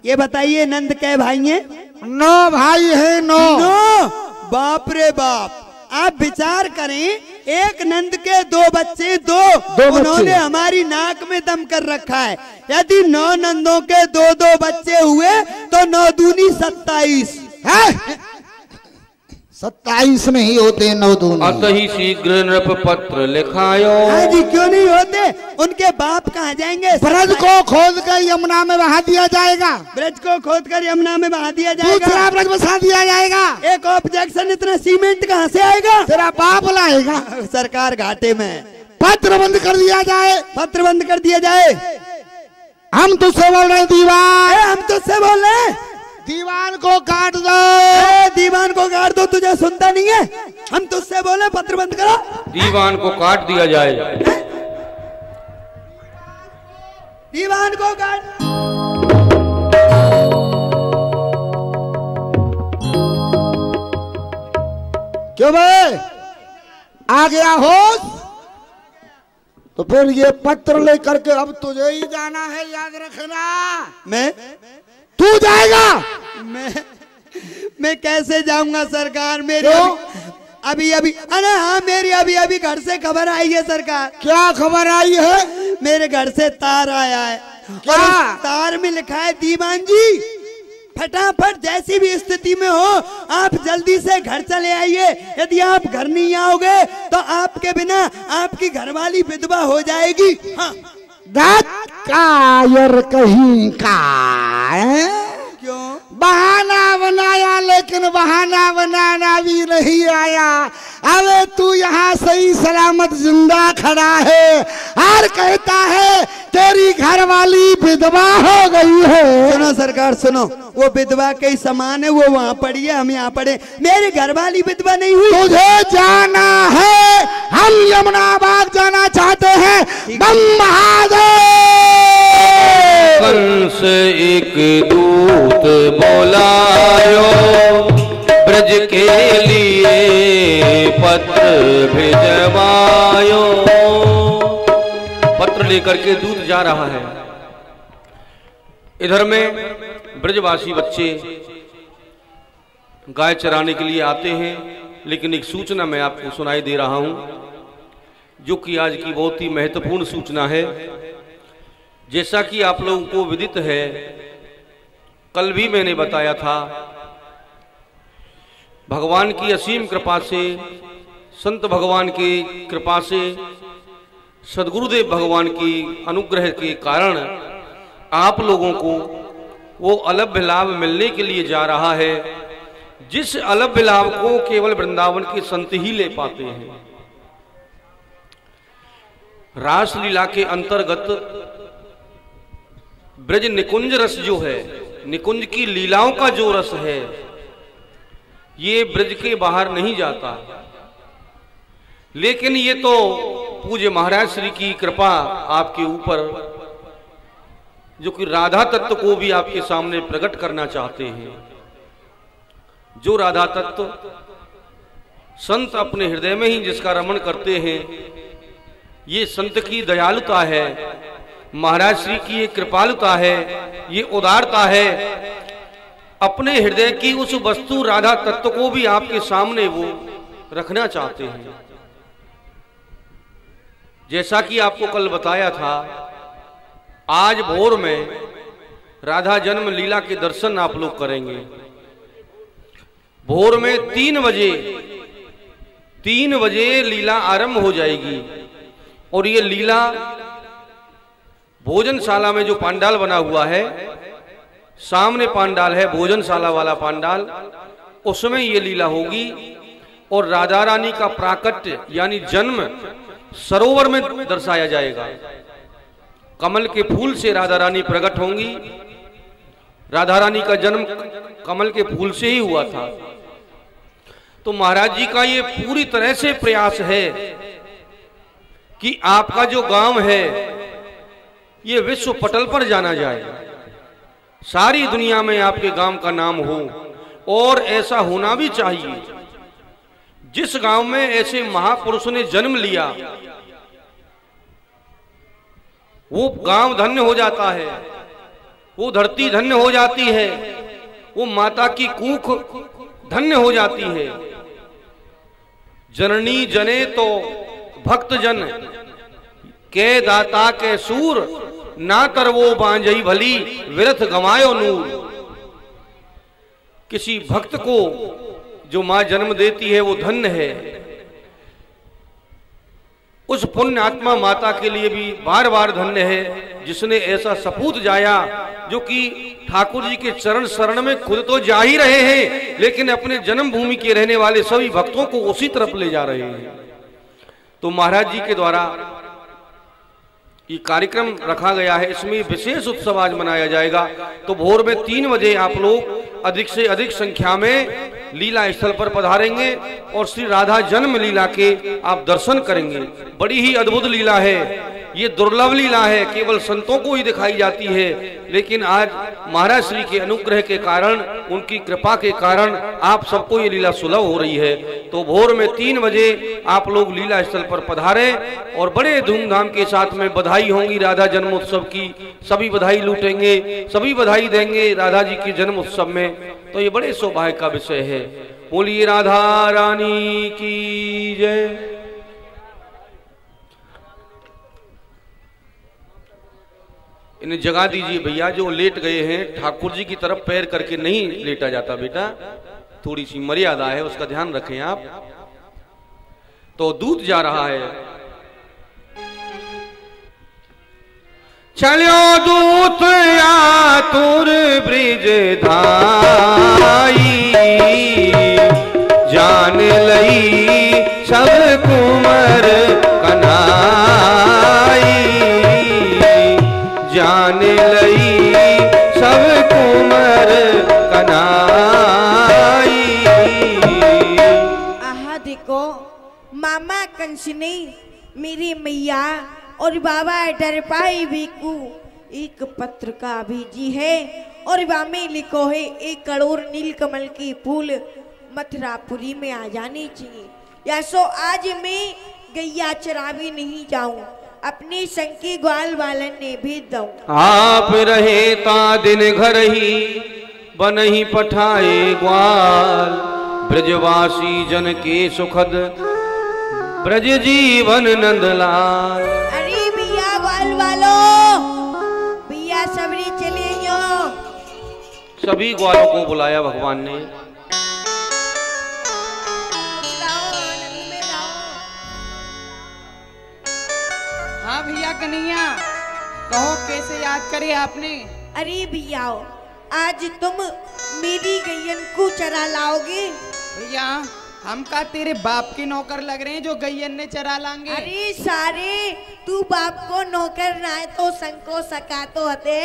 ये बताइए नंद कै भाई हैं? 9 भाई हैं। 9। बाप रे बाप, आप विचार करें, एक नंद के 2 बच्चे, दो उन्होंने हमारी नाक में दम कर रखा है। यदि 9 नंदों के 2 बच्चे हुए तो 9 दूनी 27 है। 27 नहीं होते 9 दूनी। अतहि शीघ्र नृप पत्र लिखायो। हाँ जी, क्यों नहीं होते? उनके बाप कहाँ जाएंगे? ब्रज को खोद कर यमुना में बहा दिया जाएगा। ब्रज को खोद कर यमुना में बहा दिया जाएगा। दूसरा ब्रज बसा दिया जाएगा। एक ऑब्जेक्शन, इतना सीमेंट कहाँ से आएगा? तेरा बाप लाएगा। सरकार घाटे में। पत्र बंद कर दिया जाए। पत्र बंद कर दिया जाए। हम तुझसे बोल रहे हैं दीवान। हम तुझसे बोल रहे हैं दीवान को काट दो। दीवान को काट दो, तुझे सुनता नहीं है? हम तुझसे बोले पत्र बंद करो। दीवान को काट दिया जाए। दीवान को काट। क्यों भाई आ गया होश? तो फिर ये पत्र लेकर के अब तुझे ही जाना है, याद रखना। मैं? तू जाएगा? मैं कैसे जाऊंगा सरकार? मेरी अभी अरे हाँ, मेरी अभी घर से खबर आई है सरकार। क्या खबर आई है? मेरे घर से तार आया है। क्या? और तार में लिखा है दीवान जी, फटाफट जैसी भी स्थिति में हो आप जल्दी से घर चले आइए। यदि आप घर नहीं आओगे तो आपके बिना आपकी घरवाली विधवा हो जाएगी। हाँ। कायर कहीं का। क्यों? बहाना बनाया लेकिन बहाना बनाना भी नहीं आया। अरे तू यहाँ सही सलामत जिंदा खड़ा है और कहता है तेरी घरवाली विधवा हो गई है। सुनो सरकार सुनो, वो विधवा के ही समान है, वो वहाँ पड़ी है, हम यहाँ पड़े। मेरी घरवाली विधवा नहीं हुई। तुझे जाना है, हम यमुनाबाद जाना चाहते हैं। बम महादेव। कंस एक दूत बोलायो, ब्रज के लिए पत्र भिजवायो। पत्र लेकर के दूत जा रहा है। इधर में ब्रजवासी बच्चे गाय चराने के लिए आते हैं, लेकिन एक सूचना मैं आपको सुनाई दे रहा हूं, जो कि आज की बहुत ही महत्वपूर्ण सूचना है। जैसा कि आप लोगों को विदित है, कल भी मैंने बताया था, भगवान की असीम कृपा से, संत भगवान की कृपा से, सदगुरुदेव भगवान की अनुग्रह के कारण आप लोगों को वो अलभ्य लाभ मिलने के लिए जा रहा है, जिस अलभ्य लाभ को केवल वृंदावन के संत ही ले पाते हैं। रास लीला के अंतर्गत ब्रज निकुंज रस जो है, निकुंज की लीलाओं का जो रस है, ये ब्रज के बाहर नहीं जाता। लेकिन ये तो पूज्य महाराज श्री की कृपा आपके ऊपर, जो कि राधा तत्व को भी आपके सामने प्रकट करना चाहते हैं। जो राधा तत्व संत अपने हृदय में ही जिसका रमण करते हैं, ये संत की दयालुता है, महाराज श्री की ये कृपालुता है, ये उदारता है। अपने हृदय की उस वस्तु राधा तत्व को भी आपके सामने वो रखना चाहते हैं। जैसा कि आपको कल बताया था, आज भोर में राधा जन्म लीला के दर्शन आप लोग करेंगे। भोर में 3 बजे लीला आरंभ हो जाएगी। और ये लीला भोजनशाला में जो पांडाल बना हुआ है, सामने पांडाल है भोजनशाला वाला पांडाल, उसमें ये लीला होगी। और राधा रानी का प्राकट्य यानी जन्म सरोवर में दर्शाया जाएगा। कमल के फूल से राधा रानी प्रकट होंगी। राधा रानी का जन्म कमल के फूल से ही हुआ था। तो महाराज जी का ये पूरी तरह से प्रयास है कि आपका जो गांव है ये विश्व पटल पर जाना जाए, सारी दुनिया में आपके गांव का नाम हो। और ऐसा होना भी चाहिए। जिस गांव में ऐसे महापुरुष ने जन्म लिया, वो गांव धन्य हो जाता है, वो धरती धन्य हो जाती है, वो माता की कूख धन्य हो जाती है। जननी जने तो भक्त जन के दाता के सूर, ना तर वो बांझई भली विरथ गमायो नूर। किसी भक्त को जो मां जन्म देती है वो धन्य है। उस पुण्य आत्मा माता के लिए भी बार बार धन्य है, जिसने ऐसा सपूत जाया, जो कि ठाकुर जी के चरण शरण में खुद तो जा ही रहे हैं, लेकिन अपने जन्मभूमि के रहने वाले सभी भक्तों को उसी तरफ ले जा रहे हैं। तो महाराज जी के द्वारा ये कार्यक्रम रखा गया है, इसमें विशेष उत्सव आज मनाया जाएगा। तो भोर में 3 बजे आप लोग अधिक से अधिक संख्या में लीला स्थल पर पधारेंगे और श्री राधा जन्म लीला के आप दर्शन करेंगे। बड़ी ही अद्भुत लीला है, ये दुर्लभ लीला है, केवल संतों को ही दिखाई जाती है। लेकिन आज महाराज श्री के अनुग्रह के कारण, उनकी कृपा के कारण आप सबको ये लीला सुलभ हो रही है। तो भोर में 3 बजे आप लोग लीला स्थल पर पधारें और बड़े धूमधाम के साथ में बधाई होंगी राधा जन्मोत्सव की। सभी बधाई लूटेंगे, सभी बधाई देंगे राधा जी के जन्म उत्सव में। तो ये बड़े सौभाग्य का विषय है। बोलिए राधा रानी की जय। इन्हें जगा दीजिए भैया, जो लेट गए हैं। ठाकुर जी की तरफ पैर करके नहीं लेटा जाता बेटा, थोड़ी सी मर्यादा है, उसका ध्यान रखें आप। तो दूत जा रहा है। चलो दूत आतुर ब्रिज धाई, जान लई देखो, मामा कंस ने मेरी मैया और बाबा डरपाई बेकू एक पत्रिका भेजी है और वामे लिखो है 1 करोड़ नीलकमल के फूल मथुरापुरी में आ जाने चाहिए। या सो आज मैं गैया चरावी नहीं जाऊं, अपने संग के ग्वाल वालन ने भेज दऊं। आप रहे ता दिन घर ही बन ही पठाए ग्वाल, ब्रजवासी जन के सुखद ब्रज जीवन नंदलाल। अरे भैया ग्वाल वालो, भैया सबरी चले यो। सभी ग्वालों को बुलाया भगवान ने। हाँ भैया कन्हैया, कहो कैसे याद करे आपने? अरे भैया आज तुम मेरी गैयन को चरा लाओगे? भैया हम का तेरे बाप के नौकर लग रहे हैं जो गैयन ने चरा लाएंगे? अरे सारे तू बाप को नौकर ना है तो संग को सका तो हते।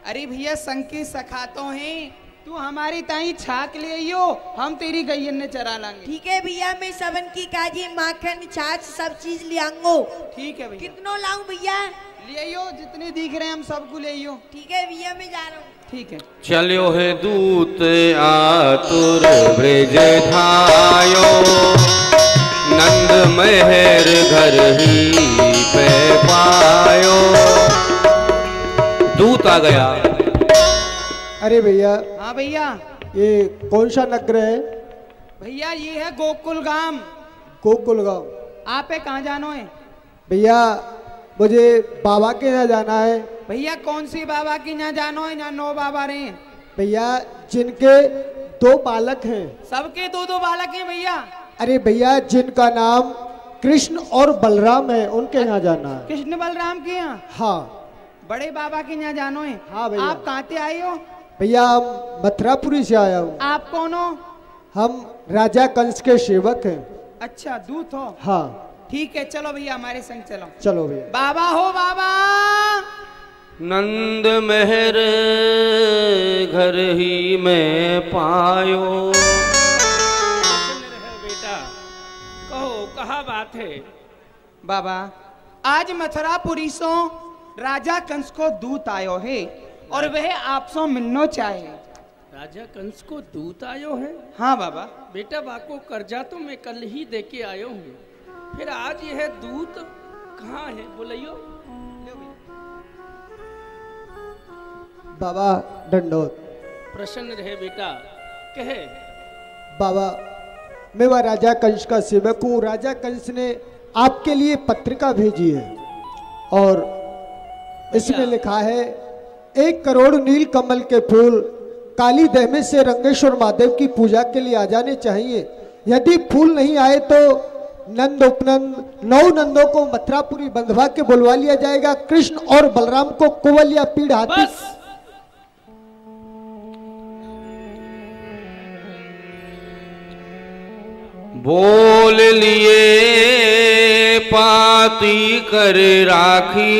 अरे भैया संग के सखा तो हैं, तू हमारी ताई छाक ले आइयो, हम तेरी गैयन ने चरा लाएंगे। ठीक है भैया, मैं सबन की काजी माखन छाछ सब चीज ले आऊंगो। ठीक है भैया। कितनों लाऊं भैया? ले आइयो, जितने दिख रहे हैं हम सबको ले आइयो। ठीक है भैया, मैं जा रहा हूँ। ठीक है। चलो है दूत आतुर ब्रज धायो, नंद महर घर ही पे पायो। दूत आ गया। अरे भैया। हाँ भैया। ये कौन सा नगर है? भैया ये है गोकुल गांव। गोकुल गांव। आप कहाँ जानो है? भैया मुझे बाबा के यहाँ जाना है। भैया कौन सी बाबा के यहाँ जानो है? यहाँ 9 बाबा रहे हैं भैया, जिनके 2 बालक हैं। सबके 2-2 बालक हैं भैया। अरे भैया जिनका नाम कृष्ण और बलराम है, उनके यहाँ जाना है। कृष्ण बलराम के यहाँ? हाँ। बड़े बाबा के यहाँ जानो है? हाँ भैया। आप कहाँ से आए हो? भैया हम मथुरापुरी से आया हूँ। आप कौन हो? हम राजा कंस के सेवक हैं। अच्छा दूत हो? हाँ। ठीक है, चलो भैया हमारे संग चलो। चलो भैया। बाबा हो बाबा। नंद महर घर ही में पायो। बेटा कहो कहा बात है? बाबा आज मथुरापुरी सो राजा कंस को दूत आयो है और वह आपसे मिलना चाहे। राजा कंस को दूत आयो है? हाँ बाबा। बेटा बाको कर्जा तो मैं कल ही दे के आयो हूँ, फिर आज यह दूत कहाँ है बोलियो? बाबा दंडोत। प्रसन्न रहे बेटा, कहे। बाबा मैं वह राजा कंस का सेवक हूँ। राजा कंस ने आपके लिए पत्रिका भेजी है और इसमें लिखा है 1 करोड़ नील कमल के फूल काली दहमे से रंगेश्वर महादेव की पूजा के लिए आ जाने चाहिए। यदि फूल नहीं आए तो नंद उपनंद 9 नंदों को मथुरापुरी बंधवा के बुलवा लिया जाएगा। कृष्ण और बलराम को कुवल या पीड़ हाथी। बोल लिए पाती कर राखी,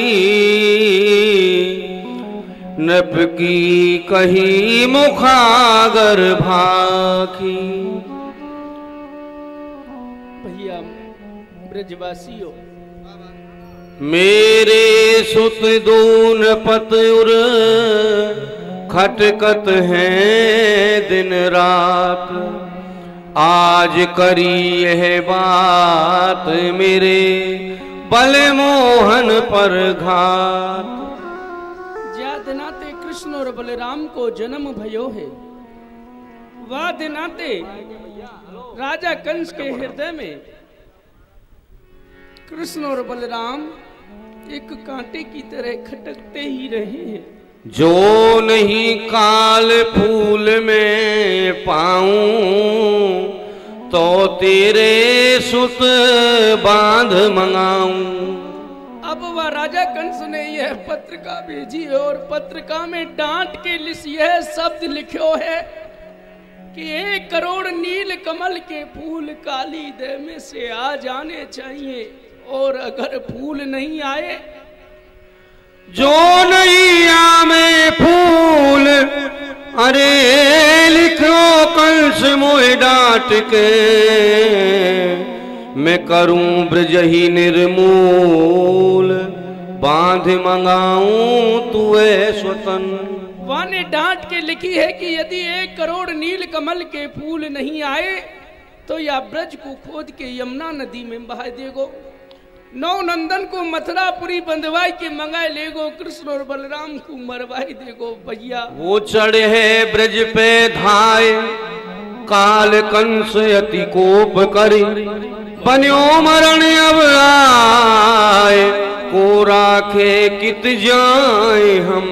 नप की कही मुखागर भाखी। भैया ब्रजवासियों, मेरे सुत दून पतुर खटकत हैं दिन रात। आज करी यह बात मेरे बल मोहन पर घात। ज्या दिनाते कृष्ण और बलराम को जन्म भयो है, वह दिनाते राजा कंस के हृदय में कृष्ण और बलराम एक कांटे की तरह खटकते ही रहे हैं। जो नहीं काल फूल में पाऊं तो तेरे सुत बांध मंगाऊं। अब वह राजा कंस ने यह पत्रिका भेजी और पत्रिका में डांट के यह शब्द लिखो है कि 1 करोड़ नील कमल के फूल काली दहमे से आ जाने चाहिए, और अगर फूल नहीं आए, जो नहीं आमे फूल अरे लिखो कंस मोहे डांट के, मैं करूं ब्रज ही निर्मूल, बांध मंगाऊं तुए स्वतन। वहाँ ने डांट के लिखी है कि यदि 1 करोड़ नील कमल के फूल नहीं आए तो या ब्रज को खोद के यमुना नदी में बहा देगो, 9 नंदन को मथुरापुरी बंधवाई के मंगाए लेगो, कृष्ण और बलराम को मरवाई देगो भैया। वो चढ़े है ब्रज पे धाय, काल कंस अति कोप करी, बन्यो मरण अब आए, को राखे कित जाए हम।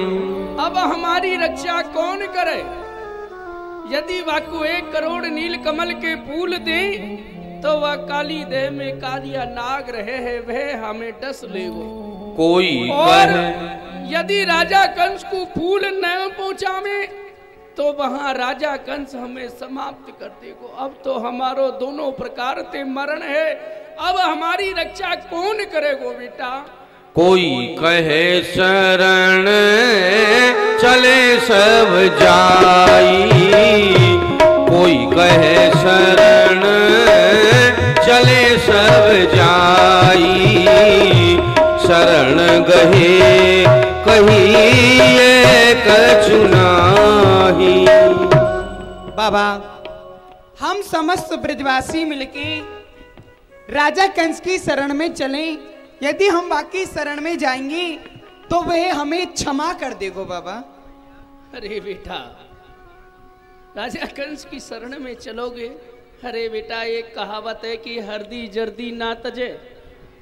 अब हमारी रक्षा कौन करे? यदि वाको 1 करोड़ नील कमल के फूल दे तो वह काली देह में कालिया नाग रहे है, वह हमें डस लेगो। कोई और यदि राजा कंस को फूल न पहुंचावे तो वहां राजा कंस हमें समाप्त कर देगो। अब तो हमारो दोनों प्रकार से मरण है, अब हमारी रक्षा कौन करेगो बेटा? कोई कहे शरण चले सब जाई, कोई कहे शरण चले सब जाई, शरण गहे कहिए कछु नाही। बाबा, हम समस्त ब्रजवासी मिलके राजा कंस की शरण में चलें। यदि हम वाकई शरण में जाएंगे तो वह हमें क्षमा कर देगो बाबा। अरे बेटा, राजा कंस की शरण में चलोगे? अरे बेटा, एक कहावत है कि हरदी जर्दी ना तजे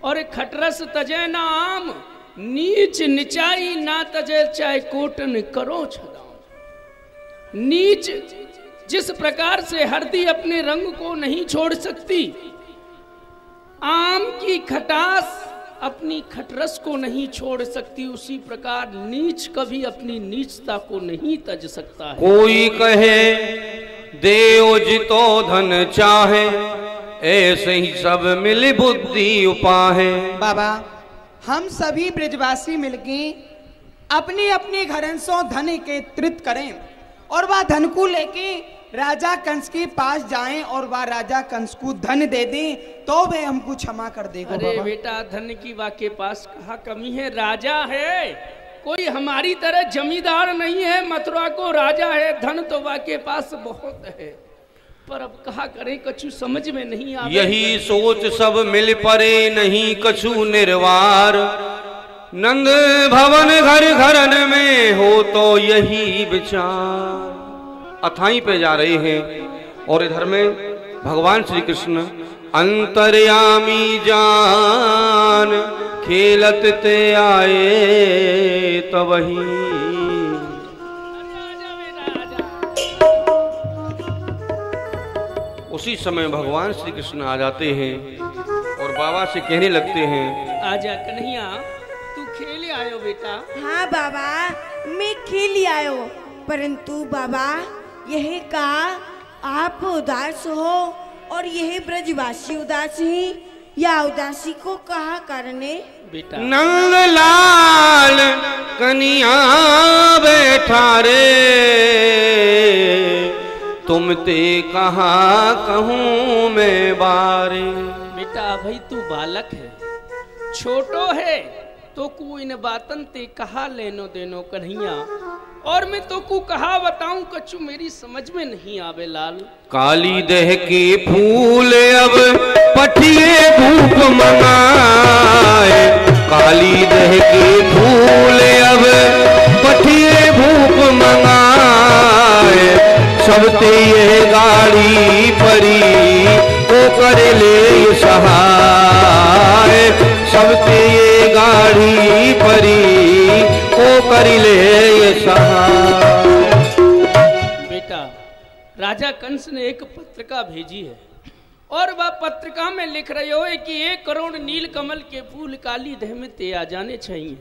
और खटरस तजे ना आम, नीच निचाई ना तजे चाहे कोटन करो छदाम। नीच जिस प्रकार से हरदी अपने रंग को नहीं छोड़ सकती, आम की खटास अपनी खटरस को नहीं छोड़ सकती, उसी प्रकार नीच कभी अपनी नीचता को नहीं तज सकता है। कोई कहे देव जितो धन चाहे, ऐसे ही सब मिल बुद्धि उपाहे। बाबा, हम सभी ब्रजवासी मिलके अपने अपने घरन से धन एकत्रित करें और वह धन को लेके राजा कंस के पास जाएं और वह राजा कंस को धन दे दें तो वह हमको क्षमा कर देगा। अरे बेटा, धन की वाके पास कहाँ कमी है? राजा है, कोई हमारी तरह जमींदार नहीं है। मथुरा को राजा है, धन तो वाके पास बहुत है, पर अब कहा करें, कछु समझ में नहीं आ। यही सोच सब मिल परे, नहीं कछु निर्वार। नंद भवन घर घरन में हो तो यही विचार। अथाई पे जा रहे हैं और इधर में भगवान श्री कृष्ण अंतर्यामी जान, खेलत ते आए तबही। उसी समय भगवान श्री कृष्ण आ जाते हैं और बाबा से कहने लगते हैं, आजा कन्हैया, तू खेल आयो बेटा। हाँ बाबा, मैं खेल आयो, परंतु बाबा यह का आप उदास हो और यह ब्रजवासी उदास ही, या उदासी को कहा करने? बेटा, नंद लाल कन्हैया बैठा रे, तुम ते कहा कहूँ मैं बारे। बेटा, भाई तू बालक है, छोटो है, तो को इन बातन ते कहा लेनो देनो कन्हैया, और मैं तो को कहा बताऊं कछु मेरी समझ में नहीं आवे लाल। काली देह के फूल अब पठिए धूप मंगाए, काली देह के फूल अब पठिए धूप मंगाए, सब ते ये गाड़ी परी तो करे ले सहाय, सब ते ये गाड़ी परी को कर ले सहाय। बेटा, राजा कंस ने एक पत्रिका भेजी है और वह पत्रिका में लिख रहे हो कि 1 करोड़ नील कमल के फूल काली देह में ते आ जाने चाहिए।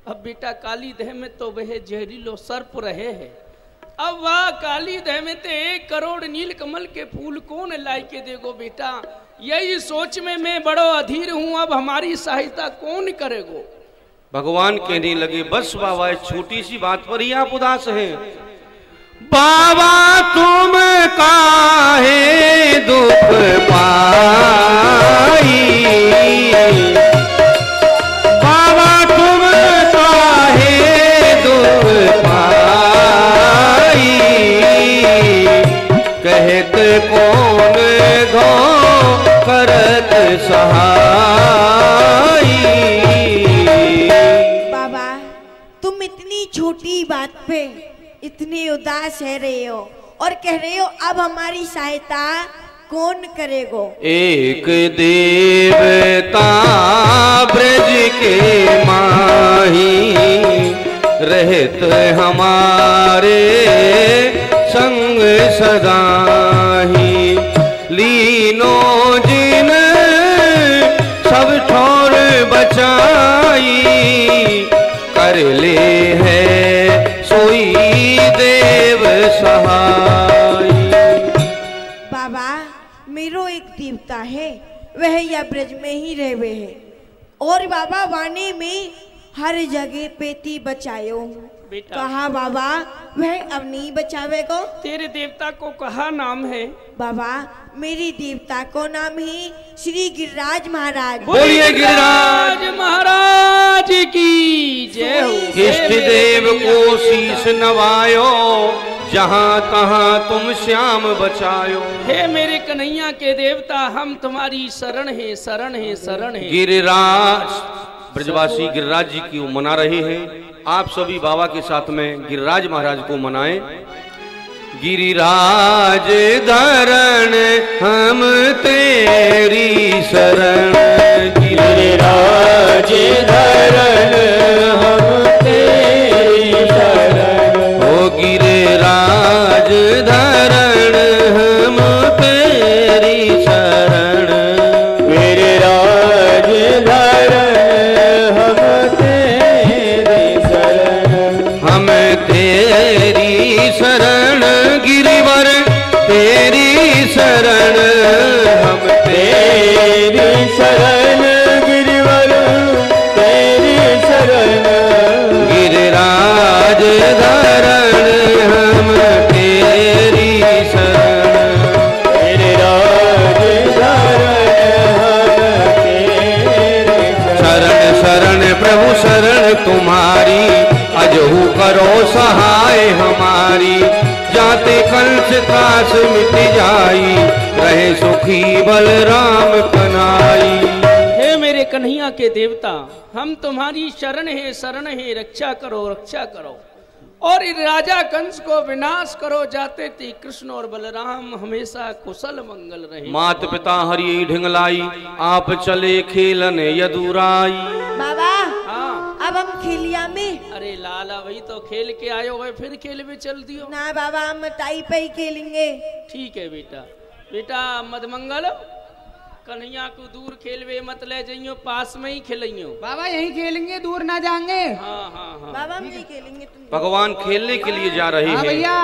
अब बेटा, काली देह में तो वह जहरीलो सर्प रहे है, अब वह काली देह में ते 1 करोड़ नील कमल के फूल कौन लाई के देगो बेटा? यही सोच में मैं बड़ो अधीर हूँ, अब हमारी सहायता कौन करेगो? भगवान कहने लगे, बस बाबा, छोटी सी बात पर ही आप उदास हैं। बाबा तुम काहे दुख पाई, बाबा तुम काहे दुख पाई, कहत कौन धो करत सहाई। बाबा तुम इतनी छोटी बात पे इतने उदास है रहे हो और कह रहे हो अब हमारी सहायता कौन करेगो? एक देवता ब्रज के माही, रहत हमारे संग सदाही, लीनो जिन सब ठोर बचाई, कर ले है सोई देव सहाय। बाबा मेरो एक देवता है, वह या ब्रज में ही रहे है और बाबा वाणी में हर जगह पेती बचायो। कहा बाबा वह अब नहीं बचावेगा? तेरे देवता को कहा नाम है? बाबा मेरी देवता को नाम है श्री गिरिराज महाराज। बोलिए गिरिराज महाराज की जय हो। इष्ट देव को शीश नवायो, जहाँ तहाँ तुम श्याम बचायो। हे मेरे कन्हैया के देवता हम तुम्हारी शरण है, शरण है, शरण है। गिरिराज ब्रजवासी गिरिराज जी की मना रहे हैं, आप सभी बाबा के साथ में गिरिराज महाराज को मनाएं। गिरिराज धरण हम तेरी शरण, गिरिराज धरण हम तेरी शरण, ओ गिरिराज धरण हम तेरी शरण, गिरिराज धरण हम तेरी शरण, हम तेरी शरण गिरिवर तेरी शरण, हम तेरी शरण गिरिवर तेरी शरण, गिरिराज धरण हम तेरी शरण, गिरिराज धरण हम तेरी शरण, शरण प्रभु शरण तुम्हारी, अजहू करो सहाय हमारी, जाते कंस त्रास मिट जाई, रहे सुखी बलराम कनाई। हे मेरे कन्हैया के देवता हम तुम्हारी शरण है, शरण है, रक्षा करो, रक्षा करो और इस राजा कंस को विनाश करो, जाते थे कृष्ण और बलराम हमेशा कुशल मंगल रहे। मात पिता हरि ढिंगलाई, आप चले खेलन यदुराई। बाबा हाँ अब हम खेलिया में? अरे लाला वही तो खेल के आयो है, फिर खेल में चल दियो ना बाबा हम ताई पे ही खेलेंगे। ठीक है बेटा। बेटा मदमंगल कन्हैया को दूर खेलवे मत ले जाइयो, पास में ही खेलियो। बाबा यही खेलेंगे, दूर ना जाएंगे। हाँ हाँ हाँ बाबा हम यही खेलेंगे। भगवान खेलने के लिए जा रहे हैं भैया।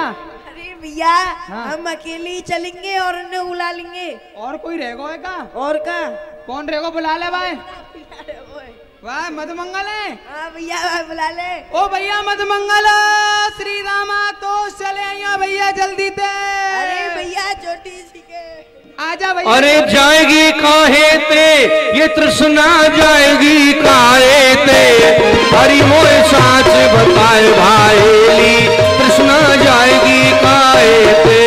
अरे भैया हम अकेले ही चलेंगे और उन्हें बुला लेंगे। और कोई रहेगा का? और का कौन रहेगा? बुला ले भाई। वाह मधुमंगल है। हाँ भैया बुला ले। ओ भैया मधुमंगल श्री रामा तो चले आइया भैया जल्दी ते। अरे भैया छोटी सी के आजा भैया। अरे जाएगी काहे ते ये तृष्णा जाएगी काहे ते, हरि मोह साच बताए भाईली, तृष्णा जाएगी काहे ते,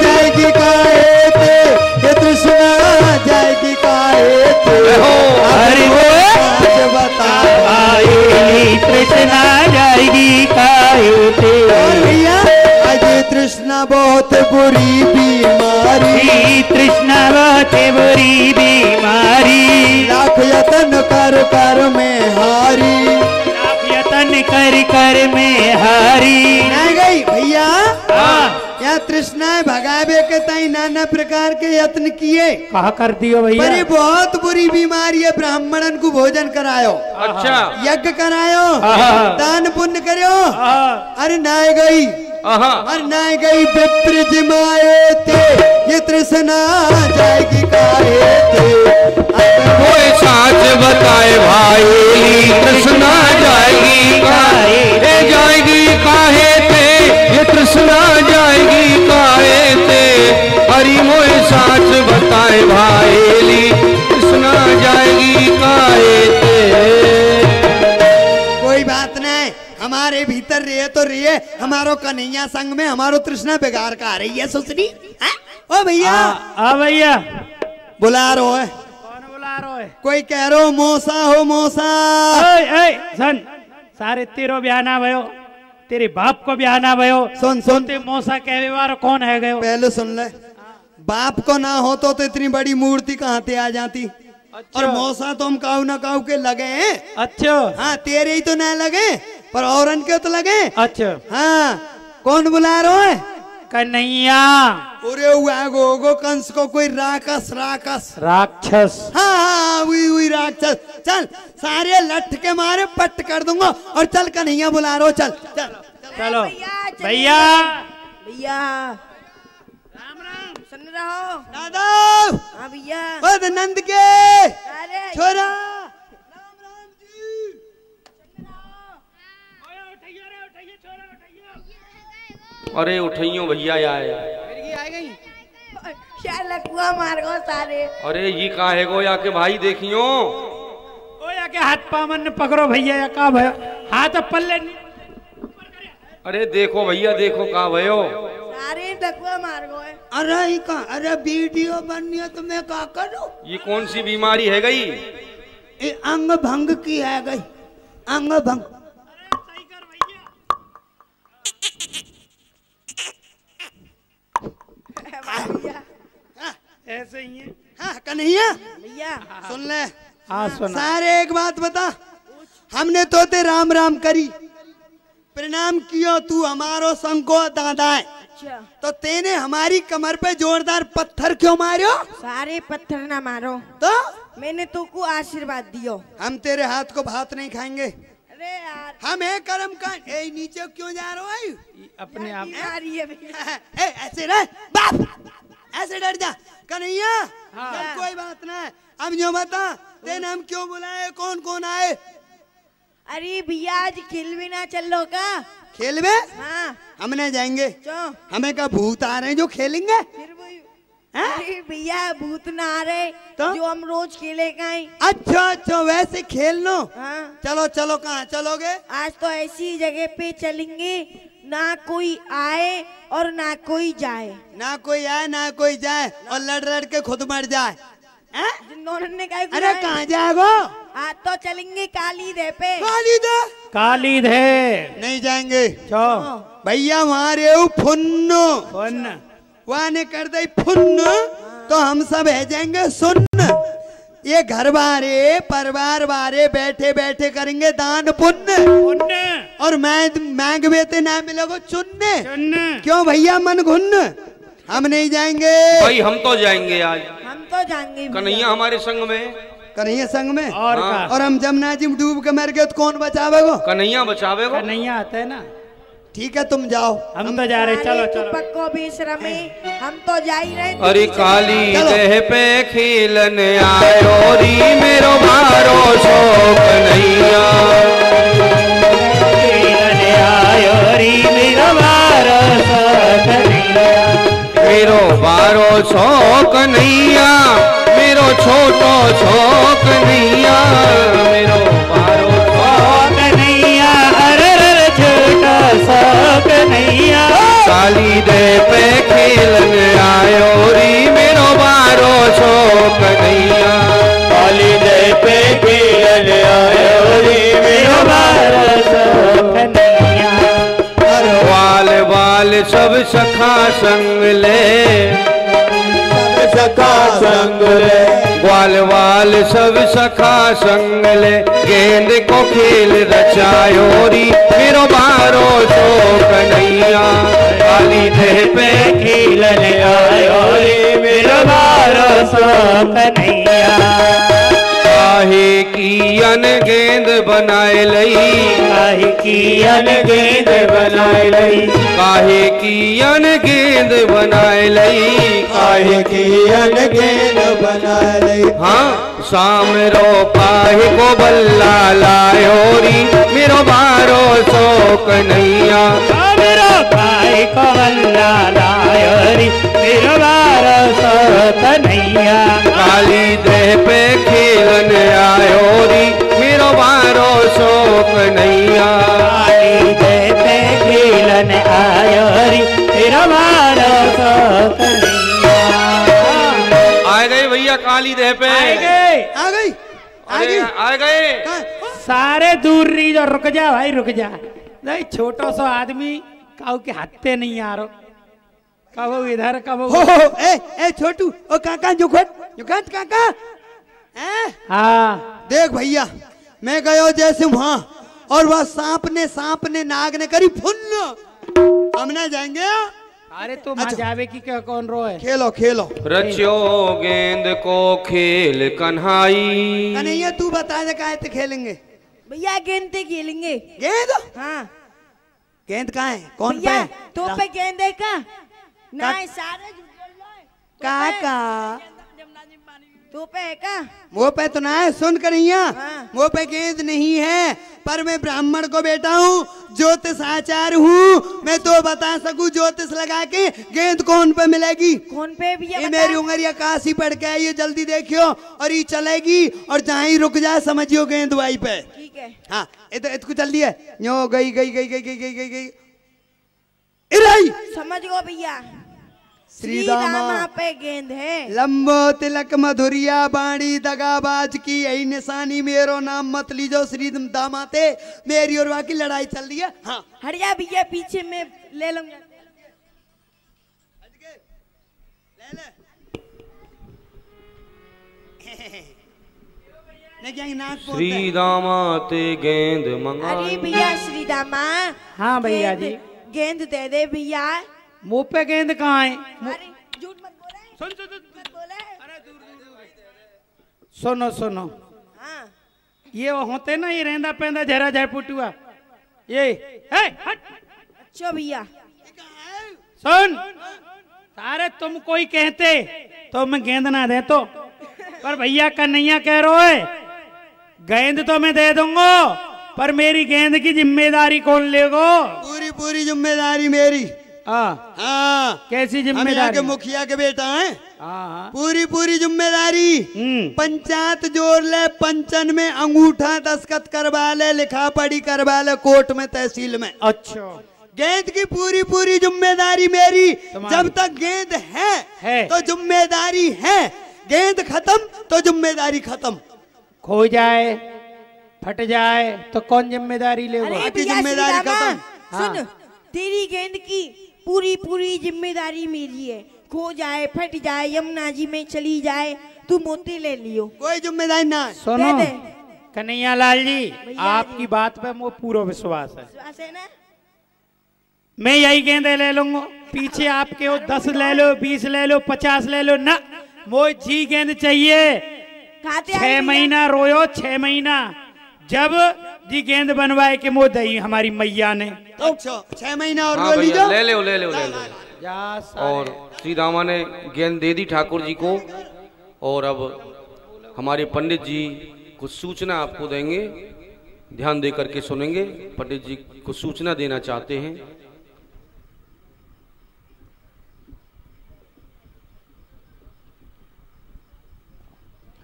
जाएगी काहे ते ये तृष्णा जाएगी काहे ते, हरि मोह साच बता भाईली, तृष्णा जाएगी काहे ते। भैया आज तृष्णा बहुत बुरी बीमारी, तृष्णा बहुत बुरी बीमारी, लाख यतन कर कर में हारी, लाख यतन कर कर में हारी। नहीं गई भैया यहाँ तृष्णाएं भगावे के ताई नाना प्रकार के यत्न किए, कहा कर दियो भैया। पर ये बहुत बुरी बीमारी है, ब्राह्मणन को भोजन करायो, अच्छा यज्ञ करायो, दान पुण्य करो, अरे नाय गई, अरे नाय गई विप्र जिमाए थे ये तृष्णा जाएगी काहे थे, मोह साच बताए भाईली, तृष्णा जाएगी काहे ते, जाएगी काहे ते, तृष्णा जाएगी काहे ते, हरि मोए साच बताए भाईली, तृष्णा जाएगी काहे ते। कोई बात नहीं, हमारे भीतर रहे तो रहे, हमारो कन्हैया संग में हमारो तृष्णा बेकार का आ रही है सुसरी। ओ भैया भैया बुला रो है, कौन बुला रो है? कोई कह रो मौसा हो मौसा। सन सारे तेरो ब्याना भयो, तेरे बाप को ब्याना भयो। सुन सुन ते मौसा कहवे वाला कौन है गयो? पहले सुन ले, बाप को ना हो तो इतनी बड़ी मूर्ति कहाँ से आ जाती। अच्छा। और मौसा तो हम काऊ ना काऊ के लगे हैं। अच्छा हाँ, तेरे ही तो ना लगे पर औरन के तो लगे। अच्छा हाँ, कौन बुला रहा है? कन्हैया। पूरे गो कंस को कोई राक्षस राक्षस। हाँ हाँ वही राक्षस। चल सारे लठ के मारे पट कर दूंगा और चल कन्हैया बुला रहा हो। चल चल चलो भैया भैया राम राम। सुन रहो दादा। हाँ भैया। नंद के छोरा राम राम जी। अरे उठइयो भैया आए। क्या लकुआ मार गो सारे। अरे ये कहा है गो या के भाई देखियो। ओ या के हाथ पामन पकड़ो भैया या का भयो हाथ पल्ले। अरे देखो भैया देखो का भयो। सारे लकुआ मार गो। अरे का अरे वीडियो बननी है तो मैं क्या करूं? ये कौन सी बीमारी है गई? ये अंग भंग की है गई, अंग भंग। ऐसे ही है। हाँ कन्हैया भैया सुन ले। हाँ सुन। सारे एक बात बता, हमने तो ते राम राम करी, प्रणाम कियो, तू हमारो संको दादा है। अच्छा। तो तेने हमारी कमर पे जोरदार पत्थर क्यों मारो? सारे पत्थर ना मारो तो मैंने तो को आशीर्वाद दियो। हम तेरे हाथ को भात नहीं खाएंगे। अरे यार हम है कर्म का। ए नीचे क्यों जा रहा है? अपने आप ऐसे रह बाप, ऐसे डर जा कन्हैया। हाँ। कोई बात ना, अब जो बता तेने हम क्यों बुलाए, कौन कौन आए? अरे भैया आज खेल भी ना चल लो का? खेल में? हाँ हमने जाएंगे। हमें का भूत आ रहे हैं जो खेलेंगे? अरे भैया भूत ना आ रहे तो? जो हम रोज खेले कहीं। अच्छा अच्छा वैसे खेल लो। हाँ। चलो चलो कहाँ चलोगे? आज तो ऐसी जगह पे चलेंगे ना कोई आए और ना कोई जाए। ना कोई आए ना कोई जाए और लड़ लड़ के खुद मर जाए। जिन्होंने कहा अरे कहाँ जाएगो? आज तो चलेंगे काली दे पे। काली दे नहीं जाएंगे भैया, हमारे फुन्न वहाँ ने कर दे फुन्न तो हम सब है जाएंगे सुन्न। ये घर बारे परिवार बारे बैठे बैठे करेंगे दान पुण्य, और मांग बेते ना मिलोगे चुनने। क्यों भैया मन घुन्न? हम नहीं जाएंगे भाई, हम तो जाएंगे आज। हम तो जाएंगे कन्हैया हमारे संग में। कन्हैया संग में और और हम जमुना जी में डूब के मर गए तो कौन बचावेगो? कन्हैया बचावेगो। कन्हैया आता है ना। ठीक है तुम जाओ, हम तो जा रहे। चलो चलो पक्को बेशरमे, हम तो जा ही रहे। अरे काली देह पे खेलन आयो री मेरो मारो शोक कन्हैया। खेलन आयो री मेरो मारो शोक कन्हैया। मेरो बारो शोक कन्हैया, मेरो छोटो शोक कन्हैया। मेरो बारो शोक कन्हैया, अरे छोटा शोक कन्हैया। काली दे पे खेलन आयो री मेरो बारो शोक कन्हैया। काली दे पे खेलन आयो री मेरो बारो शोक कन्हैया। वाल वाल सब सखा संग ले, सखा संग ले। ग्वाल वाल सब सखा संग ले, गेंद को खेल रचायो री मेरो बारो शोक कन्हैया। काली देह पे खेलन आयो रे मेरो बारो शोक कन्हैया। काहे की अन गेंद बनाए लई, काहे की अन गेंद बनाए लई। काहे की अन गेंद बनाए लई। काहे की अन गेंद बनाए लई। हाँ शाम रो काहे को बल्ला लायो री मेरो बारो शोक कन्हैया। शाम रो काहे को बल्ला लायोरी मेरो बारो सो कन्हैया। काली देह पे खेलन आयोरी मेरो बारो सो कन्हैया। काली देह पे खेलन आयोरी मेरो बारो सो कन्हैया। आ गए भैया काली देह पे, आ गई आ गए। सारे दूर रही जो, रुक जा भाई रुक जा। नहीं छोटो सो आदमी काऊ के हाथे नहीं आ रहा, कबो इधर कबो। ए छोटू, ओ काका जुखट काका। हाँ देख भैया, मैं गयो जैसे वहां और वह सांप ने नाग ने करी फुन्न, हम ना जाएंगे। अरे तो मां जावे की क्या कौन रो है। खेलो रचियो गेंद को खेल कन्हाई। कन्हैया तू बता दे काहे ते खेलेंगे। भैया गेंद से खेलेंगे। गेंद? हाँ गेंद कहाँ है, कौन भैया पे? तो पे गेंद है का ना सारे काका तो पे है का वो पे तो ना है। सुन कन्हैया, वो पे गेंद नहीं है, पर मैं ब्राह्मण को बेटा हूँ, ज्योतिष आचार्य हूँ, मैं तो बता सकूँ ज्योतिष लगा के गेंद कौन पे मिलेगी। कौन पे भैया? ये मेरी उंगलियां काशी पड़ के आई है, जल्दी देखियो और ये चलेगी और जहाँ ही रुक जाए समझियो गेंद वहीं पे। ठीक है। हाँ इसको जल्दी है, यो गई। समझ गो भैया, श्री दामा पे गेंद है। लंबो तिलक मधुरिया बाणी दगाबाज की यही निशानी, मेरो नाम मत लीजो श्री दामा ते, मेरी और की लड़ाई चल रही है। हाँ हरिया भैया पीछे में ले लूंगा। श्री दामा ते गेंद मंगा। अरे भैया श्री दामा। हाँ भैया जी गेंद दे दे भैया। मुंह पे गेंद कहाँ है? अरे झूठ मत बोले। सुनो हाँ ये होते ना, ये रेंदा पेंदा जरा जाए पुटुआ ये हट। अच्छा भैया सुन, सारे तुम कोई कहते तो मैं गेंद ना दे तो, पर भैया कन्हैया कह रहे है गेंद तो मैं दे दूंगा, पर मेरी गेंद की जिम्मेदारी कौन लेगो? पूरी जिम्मेदारी मेरी। हाँ कैसी जिम्मेदारी? मुखिया के बेटा है। पूरी जिम्मेदारी। पंचायत जोड़ ले, पंचन में अंगूठा दस्तखत करवा ले, लिखा पढ़ी करवा ले कोर्ट में तहसील में। अच्छा गेंद की पूरी जिम्मेदारी मेरी। जब तक गेंद है तो जिम्मेदारी है, गेंद खत्म तो जिम्मेदारी खत्म। खो जाए फट जाए तो कौन जिम्मेदारी लेगा? जिम्मेदारी खत्म। सुन, तेरी गेंद की पूरी जिम्मेदारी मेरी है। खो जाए फट जाए यमुना जी में चली जाए, तू मोती ले लियो, कोई जिम्मेदारी ना। सुनो कन्हैया लाल जी, आपकी बात पे मुझे पूरा विश्वास है ना। मैं यही गेंदे ले लूंगा, पीछे आपके वो 10 ले लो, 20 ले लो, 50 ले लो ना, मुझे जी गेंद चाहिए। 6 महीना रोयो, 6 महीना जब जी गेंद बनवाए के मुँह दही हमारी मैया ने। अच्छा 6 महीना और हाँ भैया, ले लो और श्री दामा ने गेंद दे दी ठाकुर जी को, और अब हमारे पंडित जी कुछ सूचना आपको देंगे, ध्यान दे करके सुनेंगे। पंडित जी कुछ सूचना देना चाहते हैं।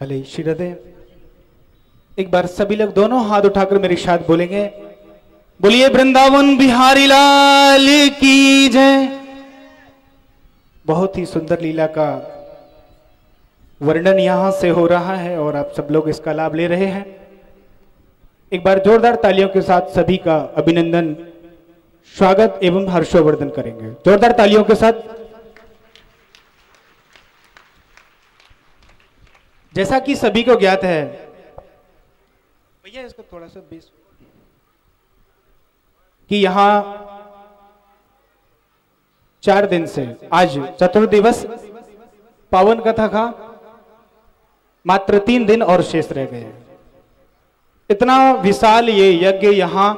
हले श्री हृदय, एक बार सभी लोग दोनों हाथ उठाकर मेरे साथ बोलेंगे, बोलिए वृंदावन बिहारी लाल की जय। बहुत ही सुंदर लीला का वर्णन यहां से हो रहा है और आप सब लोग इसका लाभ ले रहे हैं। एक बार जोरदार तालियों के साथ सभी का अभिनंदन, स्वागत एवं हर्षवर्धन करेंगे। जोरदार तालियों के साथ। जैसा कि सभी को ज्ञात है, भैया इसको थोड़ा सा बेस, कि यहां 4 दिन से आज चतुर्दिवस पावन कथा का मात्र 3 दिन और शेष रह गए। इतना विशाल ये यज्ञ यहां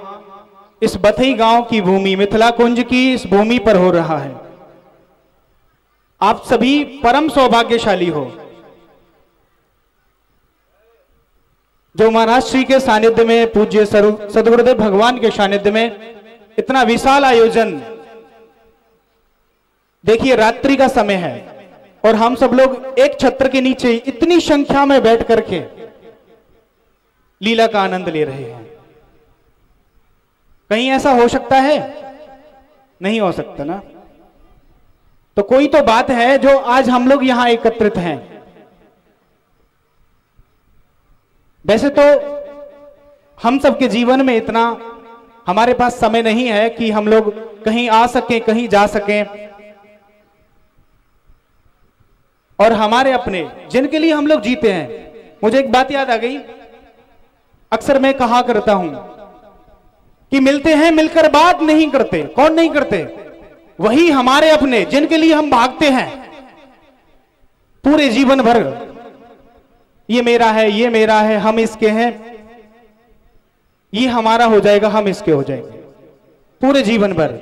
इस बथई गांव की भूमि, मिथिला कुंज की इस भूमि पर हो रहा है। आप सभी परम सौभाग्यशाली हो जो महाराज श्री के सानिध्य में, पूज्य सदगुरुदेव भगवान के सानिध्य में इतना विशाल आयोजन देखिए रात्रि का समय है और हम सब लोग एक छत्र के नीचे इतनी संख्या में बैठ करके लीला का आनंद ले रहे हैं। कहीं ऐसा हो सकता है? नहीं हो सकता ना। तो कोई तो बात है जो आज हम लोग यहां एकत्रित हैं। वैसे तो हम सबके जीवन में इतना हमारे पास समय नहीं है कि हम लोग कहीं आ सकें, कहीं जा सकें, और हमारे अपने जिनके लिए हम लोग जीते हैं। मुझे एक बात याद आ गई, अक्सर मैं कहा करता हूं कि मिलते हैं मिलकर बात नहीं करते। कौन नहीं करते? वही हमारे अपने जिनके लिए हम भागते हैं पूरे जीवन भर। ये मेरा है, ये मेरा है, हम इसके हैं, ये हमारा हो जाएगा, हम इसके हो जाएंगे पूरे जीवन भर।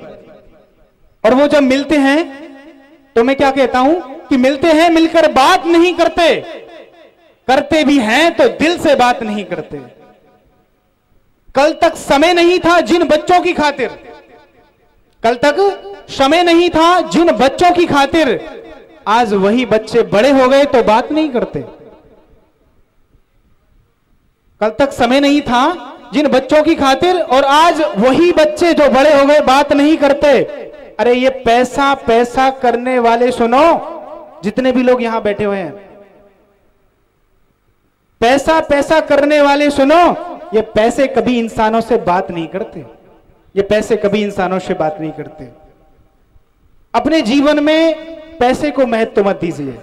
और वो जब मिलते हैं तो मैं क्या कहता हूं कि मिलते हैं मिलकर बात नहीं करते, करते भी हैं तो दिल से बात नहीं करते। कल तक समय नहीं था जिन बच्चों की खातिर, कल तक समय नहीं था जिन बच्चों की खातिर, आज वही बच्चे बड़े हो गए तो बात नहीं करते। कल तक समय नहीं था जिन बच्चों की खातिर, और आज वही बच्चे जो बड़े हो गए बात नहीं करते। अरे ये पैसा पैसा करने वाले सुनो, जितने भी लोग यहां बैठे हुए हैं, पैसा पैसा करने वाले सुनो, ये पैसे कभी इंसानों से बात नहीं करते, ये पैसे कभी इंसानों से बात नहीं करते। अपने जीवन में पैसे को महत्व मत दीजिए।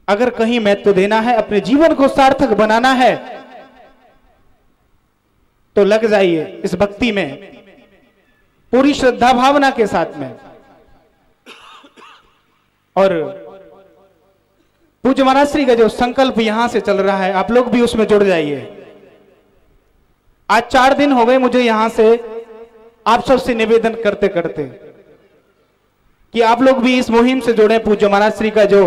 अगर कहीं महत्व देना है, अपने जीवन को सार्थक बनाना है, तो लग जाइए इस भक्ति में पूरी श्रद्धा भावना के साथ में। और पूज्य महाराज श्री का जो संकल्प यहां से चल रहा है, आप लोग भी उसमें जुड़ जाइए। आज 4 दिन हो गए मुझे यहां से आप सबसे निवेदन करते करते कि आप लोग भी इस मुहिम से जुड़े। पूज्य महाराज श्री का जो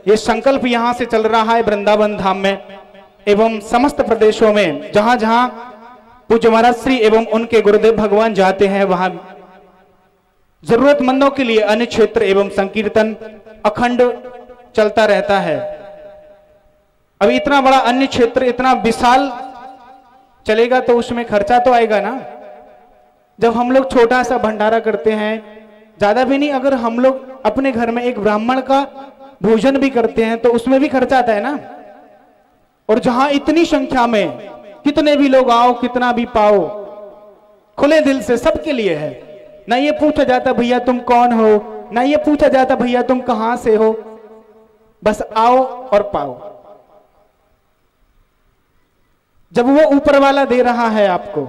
ये संकल्प यहां से चल रहा है वृंदावन धाम में एवं समस्त प्रदेशों में, जहां जहां पूज्य महाराज श्री एवं उनके गुरुदेव भगवान जाते हैं, वहां जरूरतमंदों के लिए अन्य क्षेत्र एवं संकीर्तन अखंड चलता रहता है। अभी इतना बड़ा अन्य क्षेत्र इतना विशाल चलेगा तो उसमें खर्चा तो आएगा ना। जब हम लोग छोटा सा भंडारा करते हैं, ज्यादा भी नहीं, अगर हम लोग अपने घर में एक ब्राह्मण का भोजन भी करते हैं तो उसमें भी खर्चा आता है ना। और जहां इतनी संख्या में कितने भी लोग आओ, कितना भी पाओ, खुले दिल से सबके लिए है। ना ये पूछा जाता भैया तुम कौन हो, ना ये पूछा जाता भैया तुम कहां से हो, बस आओ और पाओ। जब वो ऊपर वाला दे रहा है आपको,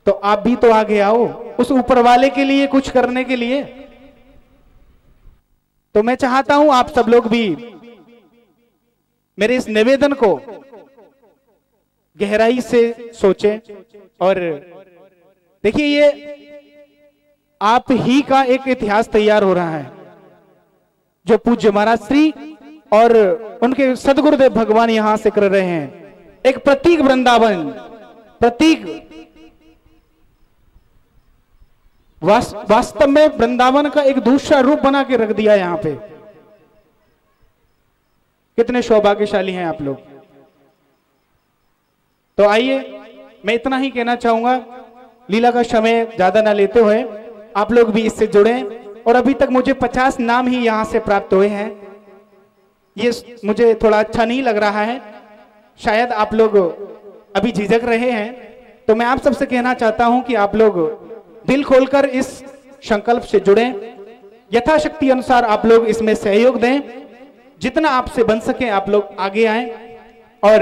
तो आप भी तो आगे आओ उस ऊपर वाले के लिए कुछ करने के लिए। तो मैं चाहता हूं आप सब लोग भी मेरे इस निवेदन को गहराई से सोचें। और देखिए, ये आप ही का एक इतिहास तैयार हो रहा है जो पूज्य महाराज श्री और उनके सदगुरुदेव भगवान यहां से कर रहे हैं। एक प्रतीक वृंदावन, प्रतीक वास्तव में वृंदावन का एक दूसरा रूप बना के रख दिया यहां पे। कितने सौभाग्यशाली हैं आप लोग। तो आइए, मैं इतना ही कहना चाहूंगा, लीला का समय ज्यादा ना लेते हुए आप लोग भी इससे जुड़े। और अभी तक मुझे 50 नाम ही यहां से प्राप्त हुए हैं। ये मुझे थोड़ा अच्छा नहीं लग रहा है, शायद आप लोग अभी झिझक रहे हैं। तो मैं आप सबसे कहना चाहता हूं कि आप लोग दिल खोलकर इस संकल्प से जुड़ें, यथाशक्ति अनुसार आप लोग इसमें सहयोग दें। जितना आपसे बन सके आप लोग आगे आएं और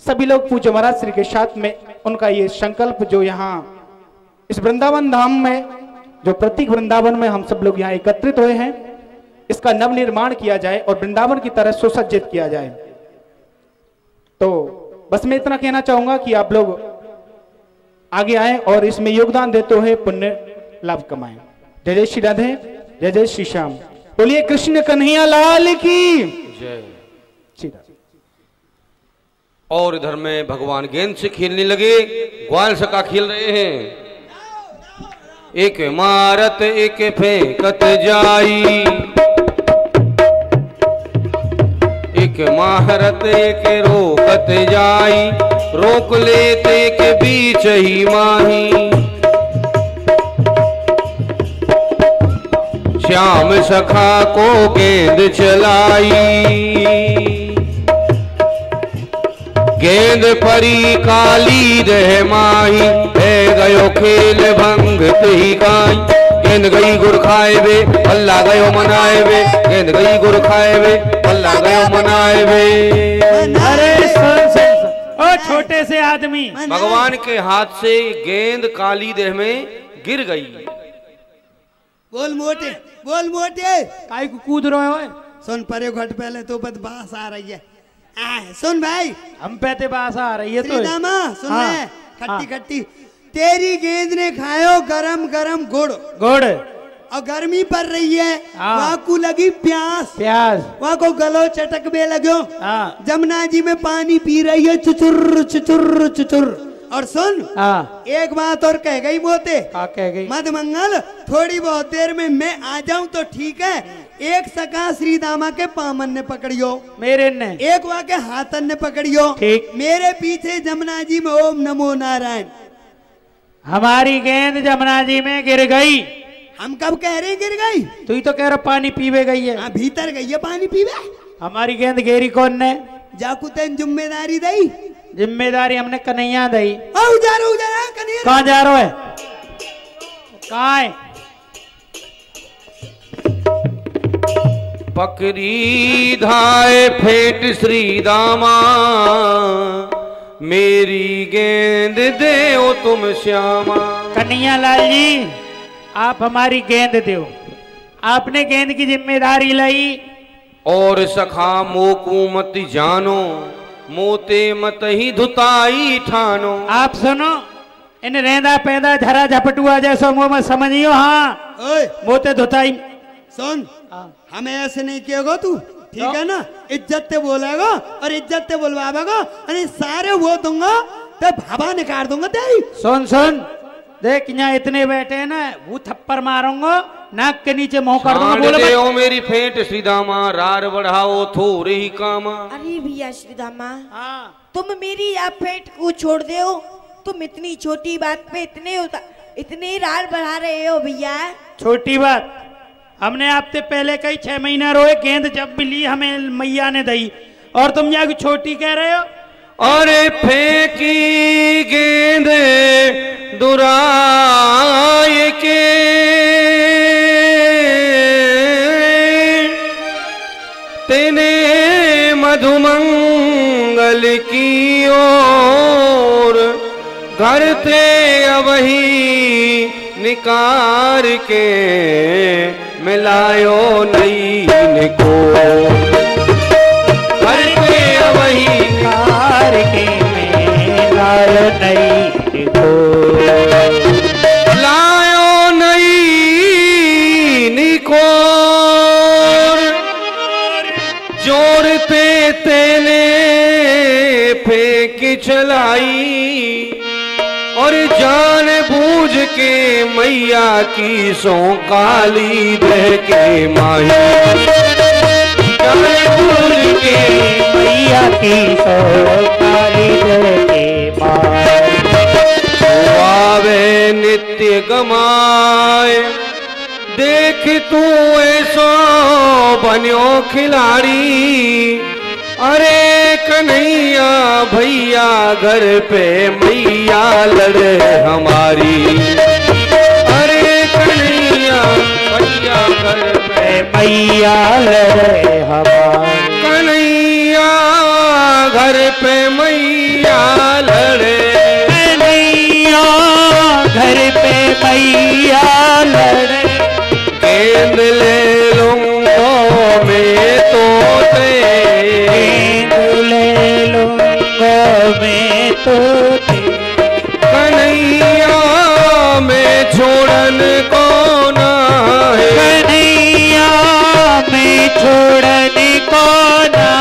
सभी लोग पूज्य महाराज श्री के साथ में उनका ये संकल्प जो यहाँ इस वृंदावन धाम में, जो प्रतीक वृंदावन में हम सब लोग यहाँ एकत्रित हुए हैं, इसका नवनिर्माण किया जाए और वृंदावन की तरह सुसज्जित किया जाए। तो बस मैं इतना कहना चाहूंगा कि आप लोग आगे आए और इसमें योगदान देते हुए पुण्य लाभ कमाएं। जय जय श्री राधे, जय जय श्री श्याम। बोलिए कृष्ण कन्हैया लाल की जय। श्री राधे। और इधर में भगवान गेंद से खेलने लगे, ग्वाल सका खेल रहे हैं। एक मारत एक फेंकत जाई, एक मारत एक रोकत जाई, रोक लेते के बीच ही माही। श्याम सखा को गेंद चलाई, गेंद परी काली रह माही, है गयो खेल भंगत ही गाई। गेंद गई गुर खाए वे अल्लाह गयो मनाए वे, गेंद गई गुर खाए वे अल्लाह गयो मनाए वे। अरे सुन ओ छोटे से आदमी, भगवान के हाथ से गेंद काली देह में गिर गई। बोल मोटे, बोल मोटे, काय को कूद रहे हो? सुन परे घट पहले तो बदबास आ रही है। सुन भाई, हम पे ते बास आ रही है तो श्रीदामा सुन ले, खट्टी खट्टी तेरी गेंद ने खायो गरम गरम गुड़, गुड़ और गर्मी पड़ रही है, वहाँ को लगी प्यास, वहाँ को गलो चटक में लगो, जमुना जी में पानी पी रही है चुचुर चुचुर चुचुर। और सुन एक बात और कह गई मोते, कह गई मद मंगल, थोड़ी बहुत देर में मैं आ जाऊं तो ठीक है। एक सका श्री दामा के पामन ने पकड़ियो, मेरे ने एक वहाँ के हाथन ने पकड़ियो, ठीक। मेरे पीछे जमुना जी में ओम नमो नारायण। हमारी गेंद जमुना जी में गिर गई। हम कब कह रहे गिर गई? तू ही तो कह रहा पानी पीवे गई है। भीतर गई है पानी पीवे। हमारी गेंद गेरी कौन ने? जाकू तेन जिम्मेदारी दई। जिम्मेदारी हमने कन्हैया दई। कन्हैया कहाँ जा रहा है? कहाँ है? पकड़ी धाए फेंट श्री दामा, मेरी गेंद दे ओ तुम श्यामा। कन्हैया लाल जी, आप हमारी गेंद दो। आपने गेंद की जिम्मेदारी लाई। और सखा मोकू मत जानो, मोते मत ही धुताई ठानो। आप सुनो, इन रेंदा पैदा झरा झपटुआ जैसा मुंह में समझियो। हाँ मोते धुताई। सुन, हमें ऐसे नहीं किएगा तू, ठीक है ना? इज्जत से बोलेगा और इज्जत से बुलवाएगा, अरे सारे वो दूंगा तो भाभा निकाल दूंगा तेरी। सुन सुन, देख यहाँ इतने बैठे हैं ना, वो थप्पड़ मारूंगा, नाक के नीचे मुंह कर दूंगा। बोलो मेरी फेंट श्रीदामा, रार बढ़ाओ थोड़े ही कामा। अरे भैया श्रीदामा, तुम मेरी आप फेंट को छोड़ दो। तुम इतनी छोटी बात पे इतने रार बढ़ा रहे हो भैया। छोटी बात? हमने आपसे पहले कई 6 महीना रोए, गेंद जब मिली हमें मैया ने दी, और तुम यहाँ छोटी कह रहे हो। अरे फेंकी गेंद दुराए के, तेने मधुमंगल की ओर, घर थे वही निकार के, मिलायो नई को। घर थे वही निकार के, मिलायो नई को। लायो नई निको, जोड़ते तेने फेंक चलाई, और जान बूझ के मैया की सो काली दह के माही। जान बूझ के मैया की सो काली दह के माही। आवे नित्य गमाए, देख तू ऐसो बन्यो खिलाड़ी। अरे कन्हैया भैया घर पे मैया लड़े हमारी। अरे कन्हैया भैया घर पे मैया लड़े हमारी। कन्हैया घर पे मैया लड़े, कन्हैया घर पे मैया लड़े। गेंद ले लूंगा मैं तो मैं तो कन्हैया में छोड़न को ना है। कन्हैया में छोड़न को ना,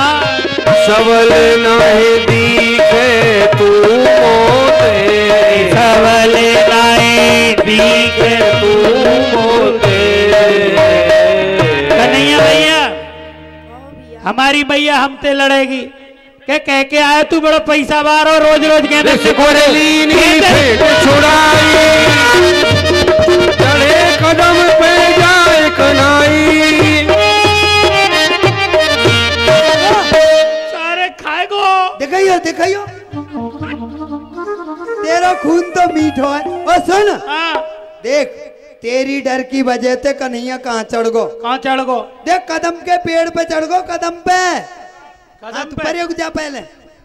सबल नहीं दिखे तू मोते। सबल नहीं दिखे तू हमारी भैया हमसे लड़ेगी। कह के आया तू बड़ा पैसा बार और रोज रोज गेंद चढ़े कदम पे जाए कनाई। सारे खाएगो। दिखाइयो दिखाइयो तेरा खून तो मीठो है। ओ सुन देख तेरी डर की वजह से कन्हैया कहाँ चढ़ गो। कहाँ चढ़ गो? देख कदम के पेड़ पे चढ़ गो। कदम पे कदम पे परे जा पहले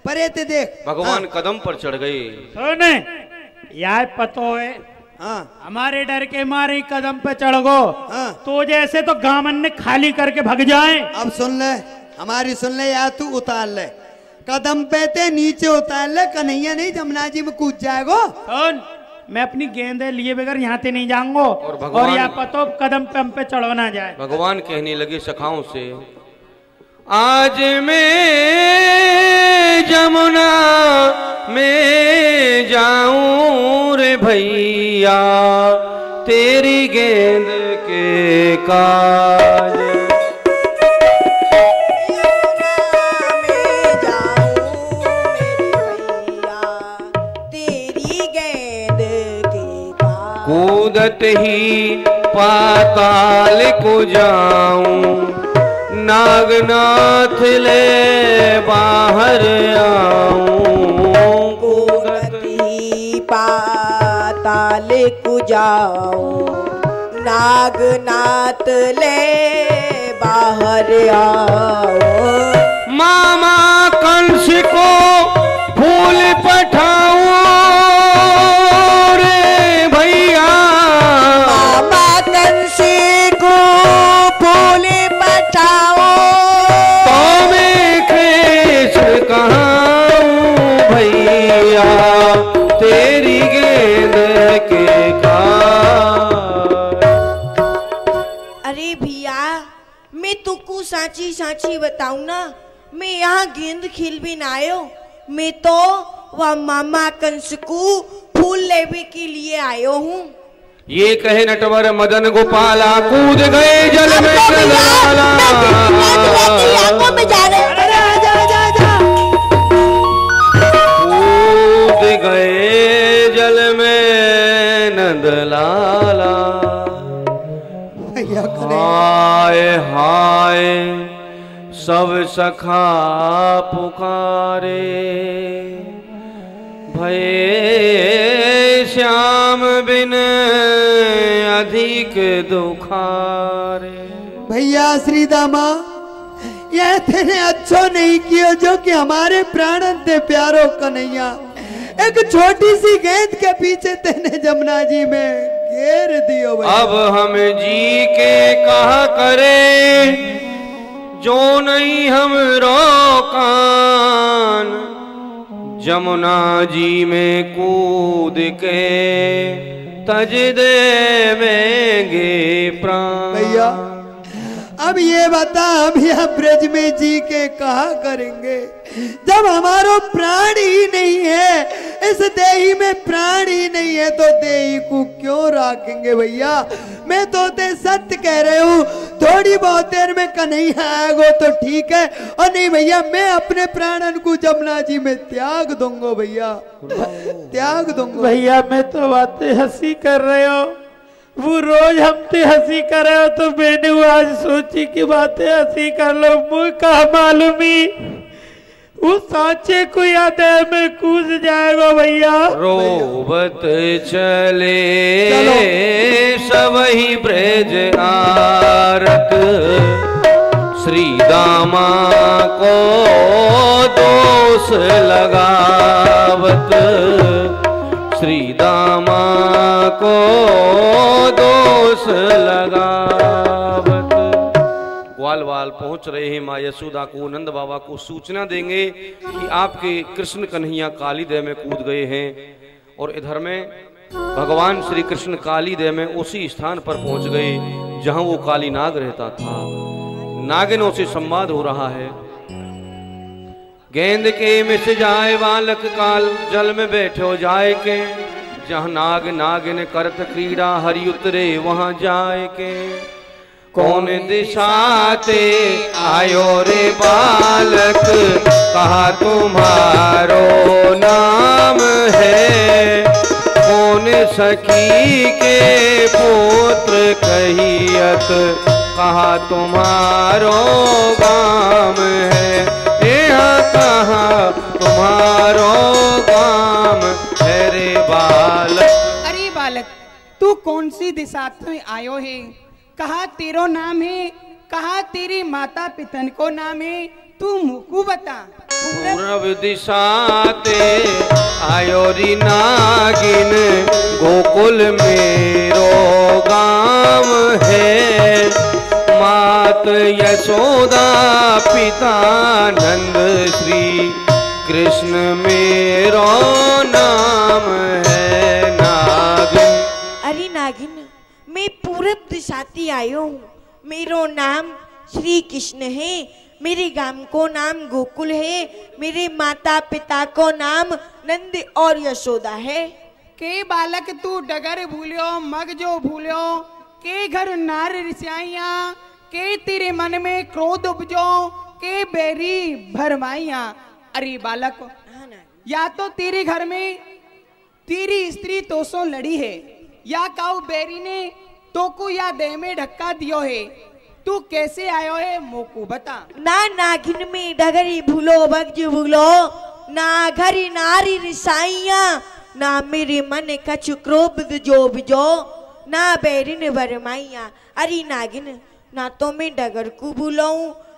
परे ते देख। भगवान कदम पर चढ़ गई। सुन यार पतो है हमारे डर के मारे कदम पे चढ़ गो तो जैसे तो गामन ने खाली करके भग जाए। अब सुन ले हमारी सुन ले यार तू उतार ले कदम पे ते नीचे उतार ले। कन्हैया नहीं जमुना जी में कूद जाएगो। सुन मैं अपनी गेंदे लिए बगैर यहाँ से नहीं जाऊंगो और या पतो कदम पे हम पे चढ़ो ना जाए। भगवान कहने लगे सखाओं से आज मैं जमुना में जाऊं रे भैया तेरी गेंद के काज। कूदत ही पाताल को जाऊं नागनाथ ले बाहर आऊं। कूदत ही पाताल को जाऊं नागनाथ ले बाहर आऊं। मामा कंस को फूल पठाऊं तेरी गेंद के अरे भैया मैं तुमको साची साची बताऊं ना मैं यहाँ गेंद खेल भी ना आयो। मैं तो वह मामा कंस को फूल लेने के लिए आयो हूँ। ये कहे नटवर मदन गोपाला कूद गए जल में कूद गए जल में नंदलाला। हाय हाय सब सखा पुकारे भये श्याम बिन अधिक दुखारे। भैया श्री दामा यह तेने अच्छो नहीं किया जो कि हमारे प्राणन ते प्यारो कन्हैया एक छोटी सी गेंद के पीछे तेने जमुना जी में घेर दियो। अब हम जी के कहा करे जो नहीं हम रोकान जमुना जी में कूद के तज देवेंगे प्राण। भैया अब ये बता हम यहाँ ब्रज में जी के कहा करेंगे जब हमारो प्राण ही नहीं है। इस देही में प्राण ही नहीं है तो देही को क्यों रखेंगे भैया। मैं तो ते सत्य कह रहे हूँ थोड़ी बहुत देर में कन्हैया आएगो तो ठीक है और नहीं भैया मैं अपने प्राणन को जमुना जी में त्याग दूंगा भैया त्याग दूंगा। भैया मैं तो बातें हंसी कर रहे हो वो रोज हमसे हंसी कर रहे हो तो मैंने वो आज सोची कि बातें हंसी कर लो। मुझे कहा मालूम ही उस सांचे को याद है मैं कूद जाएगा भैया। रोबत चले सब ही ब्रज आरत श्री दामा को दोष लगावत श्री दामा को दोष लगावत। ग्वाल वाल पहुंच रहे हैं माँ यशोदा को नंद बाबा को सूचना देंगे कि आपके कृष्ण कन्हैया कालीदेव में कूद गए हैं और इधर में भगवान श्री कृष्ण कालीदेव में उसी स्थान पर पहुंच गए जहां वो काली नाग रहता था। नागिनों से संवाद हो रहा है। गेंद के मिस जाए बालक काल जल में बैठो जाए के जहाँ नाग नागिन करत क्रीड़ा हरि उतरे वहां जाए के कौन दिशाते आयो रे बालक, कहा तुम्हारो नाम है। कौन सखी के पुत्र कहियत, कहा तुम्हारो गाम है। यहाँ कहा तुम्हारो गाम है रे बालक। अरे बालक, तू कौन सी दिशा में आयो है? कहा तेरो नाम है, कहा तेरी माता पितन को नाम है, तू मुकु बता। पूरब दिशा ते आयो री नागिन, गोकुल मेरो गाम है। मात यशोदा पिता नंद, श्री कृष्ण मेरो नाम है नागिन। अरे नागिन, मैं पूरब दिशाती आयो हूँ। मेरो नाम श्री कृष्ण है, मेरे गांव को नाम गोकुल है, मेरे माता पिता को नाम नंद और यशोदा है। के बालक तू डगर भूलियो मग जो भूलियो, के घर नार रिसाइया, के तेरे मन में क्रोध उपजो, के बेरी भरमाइया। अरे बालक, या तो तेरे घर में तेरी स्त्री तोसो लड़ी है, या काऊ बेरी ने तोको या देह में धक्का दियो है। तू कैसे आयो है मोको बता। ना नागिन में डगरी भूलो भगज भूलो, ना घरी नारी रिसाइया, ना मेरे मन कछु क्रोध जो बिजो, ना बैरिन भरमाइया। अरे नागिन, ना तो मैं डगर को भूलो,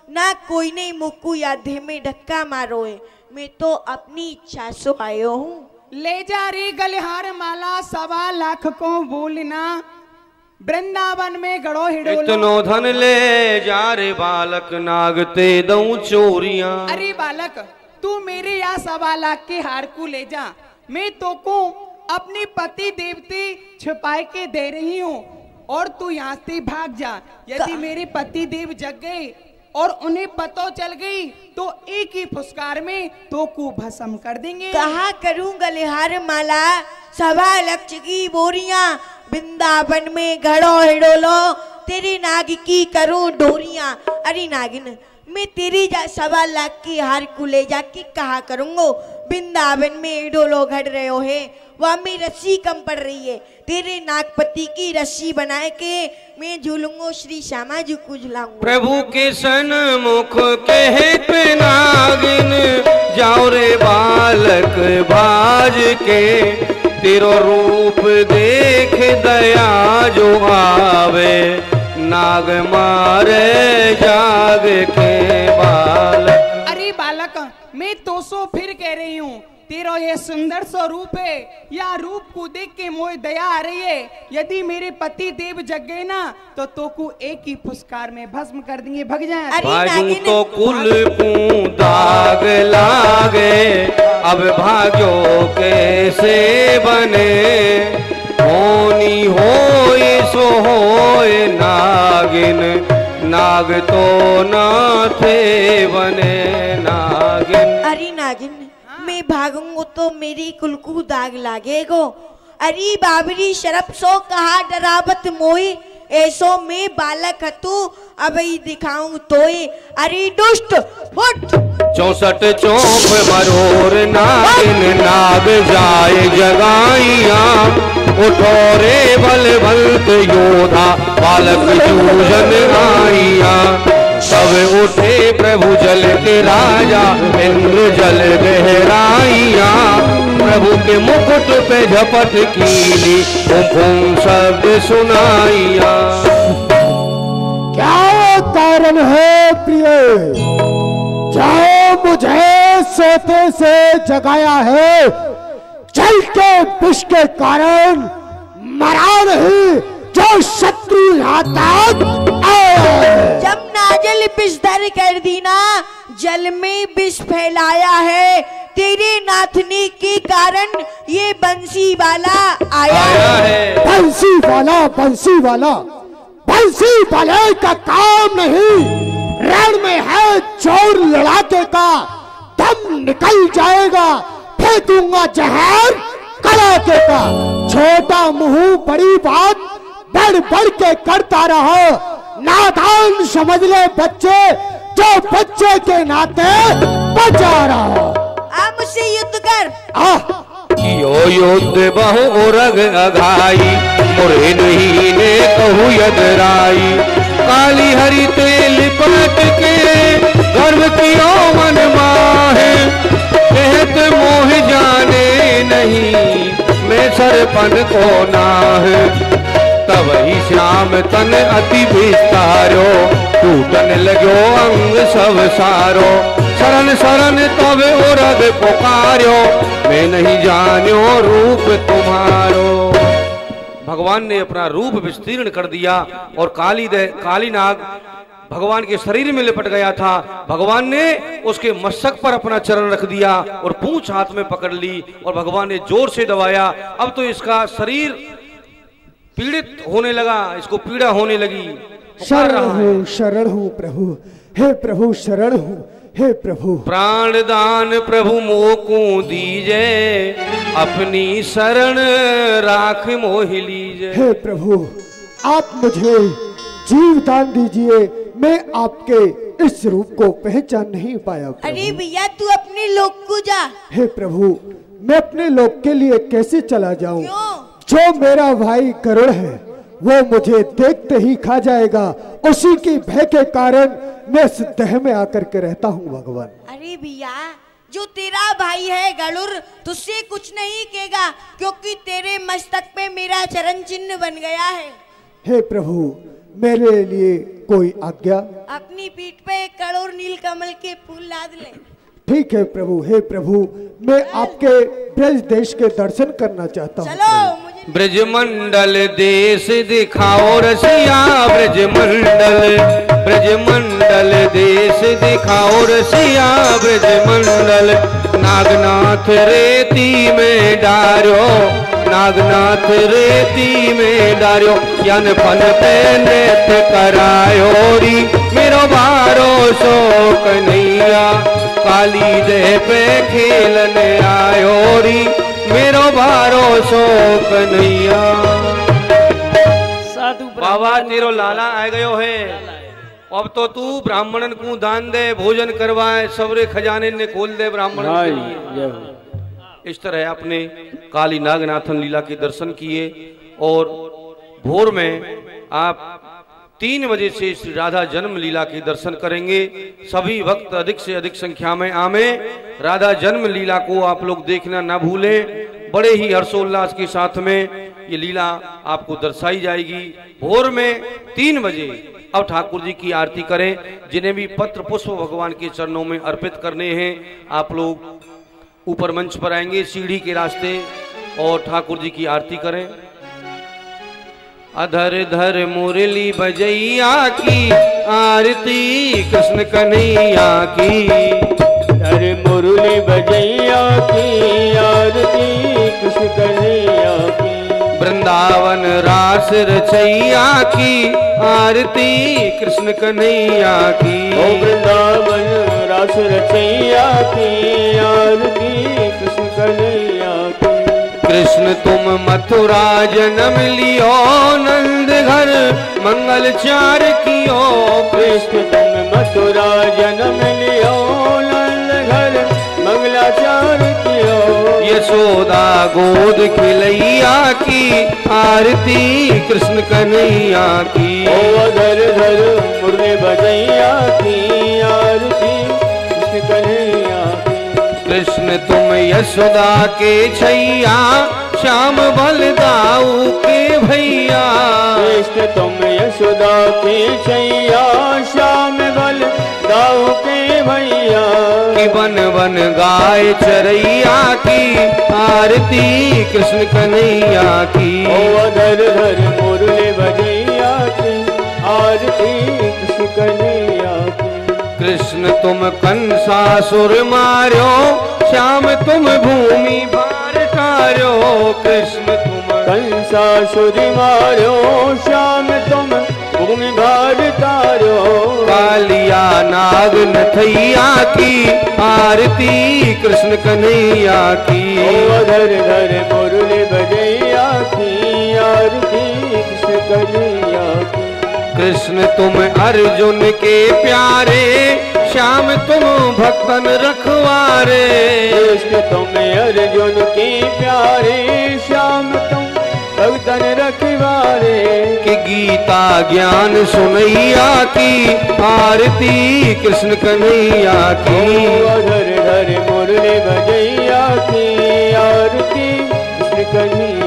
ना कोई नहीं मुक्कू या देह में धक्का मारो है। मैं तो अपनी इच्छा से आयो हूँ। ले जा रे गलहार माला, 1.25 लाख को बोलना, वृंदावन में गड़ो हिडोलो। इतनो धन ले जा रे बालक, नागते दऊं चोरियां। अरे बालक, तू मेरे यहाँ 1.25 लाख के हार को ले जा। मैं तो को अपने पति देवते छुपाए के दे रही हूँ, और तू यहाँ से भाग जा। यदि मेरे पति देव जग गए और उन्हें पतो चल गई, तो एक ही फुसकार में तो को भस्म कर देंगे। कहा करूं गलिहार माला, 1.25 लाख की बोरियां, वृंदावन में घड़ो हिडोलो, तेरी नाग की करूं डोरियां। अरे नागिन, मैं तेरी 1.25 लाख की हार को ले जाके कहा करूंगो। वृंदावन में हिडोलो घड़ रहे हो है, वह में रस्सी कम पड़ रही है, तेरे नागपति की रस्सी बनाए के मैं झूलूंगो, श्री श्यामा जी को झुलाऊंगा। प्रभु के सन्मुख कहत नागिन, जाओ रे बालक भाज के, तेरो रूप देख दया जो आवे, नाग मारे जाग के बालक। अरे बालक, मैं तो सो फिर कह रही हूँ, तेरा ये सुंदर सा रूप है, या रूप को देख के मोह दया आ रही है। यदि मेरे पति देव जग गए ना, तो को एक ही फुसकार में भस्म कर देंगे, भग जाए। भाजू तो कुल पू दाग लागे, अब भाग्यो कैसे बने, होनी होए सो होए नागिन, नाग तो ना थे बने नागिन। अरे नागिन, मैं भागूंगो तो मेरी कुल को दाग लागेगो। अरे बाबरी शरप सो कहा डरावत मोई, ऐसो मैं बालक हतू अब ही दिखाऊं तोय। अरे दुष्ट फुट। 64 चौप मरोर नागिन, नाग जाए जगाइया, उठो रे बलवंत योधा, बालक जूझन आइया। सब उठे प्रभु जल के राजा, इंद्र जल गहराइया, प्रभु के मुकुट पे झपट कीली, भूम शब्द सुनाइया। क्या कारण है प्रिय, जाओ मुझे सोते से जगाया है, जल के विष के कारण मरा नहीं, जो शत्रु यहाँ तक आए। जब नाजल विष धर कर दीना, जल में विष फैलाया है, तेरे नाथनी के कारण ये बंसी वाला आया है। बंसी वाला, बंसी वाला, बंसी वाले का काम नहीं, रण में है चोर लड़ाके का, दम निकल जाएगा, फेंकूंगा जहर कड़ाके का। छोटा मुंह बड़ी बात बढ़ बढ़ के करता रहो, नादान समझ ले बच्चे, जो बच्चे के नाते बचा रहा। आप मुझसे युद्ध कर। यो युद्ध बहु रग अघाई, मुरे नहीं ने कहू यदराई। काली हरि तेल पलट के गर्भ कियो मन माहे, कहत मोह जाने नहीं मैं सरपन को नाहे। तब ही श्याम तन अति विस्तारो, टूटन लगो अंग सब सारो। शरण शरण तब उरग पुकारो, मैं नहीं जान्यो रूप तुम्हारो। भगवान ने अपना रूप विस्तीर्ण कर दिया और काली नाग भगवान के शरीर में लिपट गया था। भगवान ने उसके मस्तक पर अपना चरण रख दिया और पूंछ हाथ में पकड़ ली और भगवान ने जोर से दबाया। अब तो इसका शरीर पीड़ित होने लगा, इसको पीड़ा होने लगी। शरण हूँ प्रभु, हे प्रभु शरण हूँ, हे प्रभु। प्राण दान प्रभु मोको दीजे, अपनी शरण राख मोह लीजे। हे प्रभु आप मुझे जीव दान दीजिए, मैं आपके इस रूप को पहचान नहीं पाया। अरे भैया तू अपने लोक को जा। हे प्रभु मैं अपने लोक के लिए कैसे चला जाऊं? जो मेरा भाई गरुड़ है वो मुझे देखते ही खा जाएगा, उसी की भय के कारण मैं इस देह में आकर के रहता हूँ भगवान। अरे भैया जो तेरा भाई है गरुड़ तुझसे कुछ नहीं कहेगा, क्योंकि तेरे मस्तक पे मेरा चरण चिन्ह बन गया है। हे प्रभु मेरे लिए कोई आज्ञा? अपनी पीठ पे एक करोड़ नील कमल के फूल लाद ले। ठीक है प्रभु। हे प्रभु मैं आपके ब्रज देश के दर्शन करना चाहता हूँ। चलो ब्रजमंडल देश दिखाओ रसिया, ब्रजमंडल देश दिखाओ रसिया। ब्रजमंडल नागनाथ रेती में डारो, नागनाथ रेती में डारो। यन फन पे नृत्य करायोरी, मेरो बारो सो कन्हैया। काली देह पे खेलन आयोरी, मेरो बारो सो कन्हैया। बाबा तेरो लाला आ गयो है, अब तो तू ब्राह्मणन को दान दे, भोजन करवाए, सबरे खजाने ने खोल दे ब्राह्मण। इस तरह आपने काली नागनाथन लीला के दर्शन किए और भोर में आप 3 बजे से श्री राधा जन्म लीला के दर्शन करेंगे। सभी भक्त अधिक से अधिक संख्या में आवे। राधा जन्म लीला को आप लोग देखना ना भूलें। बड़े ही हर्षोल्लास के साथ में ये लीला आपको दर्शाई जाएगी। भोर में 3 बजे अब ठाकुर जी की आरती करें। जिन्हें भी पत्र पुष्प भगवान के चरणों में अर्पित करने हैं, आप लोग ऊपर मंच पर आएंगे सीढ़ी के रास्ते और ठाकुर जी की आरती करें। अधर धर मुरली बजैया की आरती, कृष्ण कन्हैया की। धर मुरली बजैया की आरती, कृष्ण कन्हैया की। वृंदावन रास रचैया की आरती, कृष्ण कन्हैया की। ओ वृंदावन रास रचैया की आरती, कृष्ण कन्हैया की। कृष्ण तुम मथुरा जन्म लियो, नंद घर मंगल चार कियो। कृष्ण तुम मथुरा जन्म लियो, नंद घर मंगलाचार कियो। यशोदा गोद खिलैया की आरती, कृष्ण कन्हैया की। ओ अधर धर मुरली बजैया की आरती, कृष्ण कन्हैया की। कृष्ण तुम यशोदा के छैया, श्याम बलदाऊ के भैया। कृष्ण तुम यशोदा के छैया, श्याम बलदाऊ के भैया। कि बन बन गाय चरैया की आरती, कृष्ण कन्हैया की। ओ अधर धर मुरली बजैया की आरती, कृष्ण कन्हैया की। कृष्ण तुम कंसासुर मार्यो, श्याम तुम भूमि भार टार्यो। कृष्ण तुम कंसासुर मार्यो, श्याम तुम भूमि भार टार्यो। कालिया नाग नथैया की आरती, कृष्ण कन्हैया की। ओ अधर धर मुरली बजैया की आरती, कृष्ण कन्हैया की। कृष्ण तुम अर्जुन के प्यारे, श्याम तुम भक्तन रखवारे। कृष्ण तुम अर्जुन की प्यारे, श्याम तुम भक्तन रखवारे। कि गीता ज्ञान सुनैया की, आरती कृष्ण कन्हैया की। धर धर मुरली बजैया की, आरती कृष्ण कन्हैया।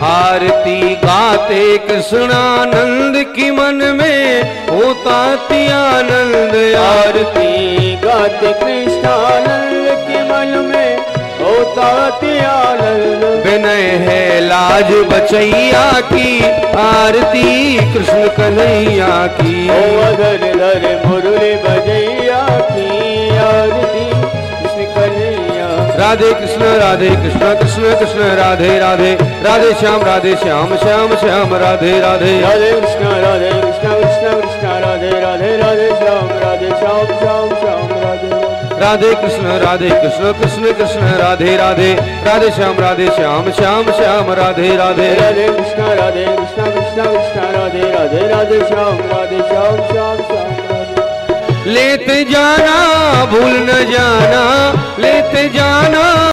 आरती गाते कृष्णानंद की, मन में होता अति आनंद। आरती गाते कृष्णानंद के मन में होता अति आनंद। विनय है लाज बचैया की, आरती कृष्ण कन्हैया की। धर धर मुरली बजैया की, आरती कृष्ण कन्हैया। राधे कृष्ण कृष्ण कृष्ण राधे राधे, राधे श्याम श्याम श्याम राधे राधे। राधे कृष्ण कृष्ण कृष्ण राधे राधे, राधे श्याम श्याम श्याम राधे। राधे कृष्ण कृष्ण कृष्ण राधे राधे, राधे श्याम श्याम श्याम राधे राधे। राधे कृष्ण कृष्ण कृष्ण राधे राधे, राधे श्याम श्याम श्याम राधे। लेते जाना भूल न जाना, लेते जाना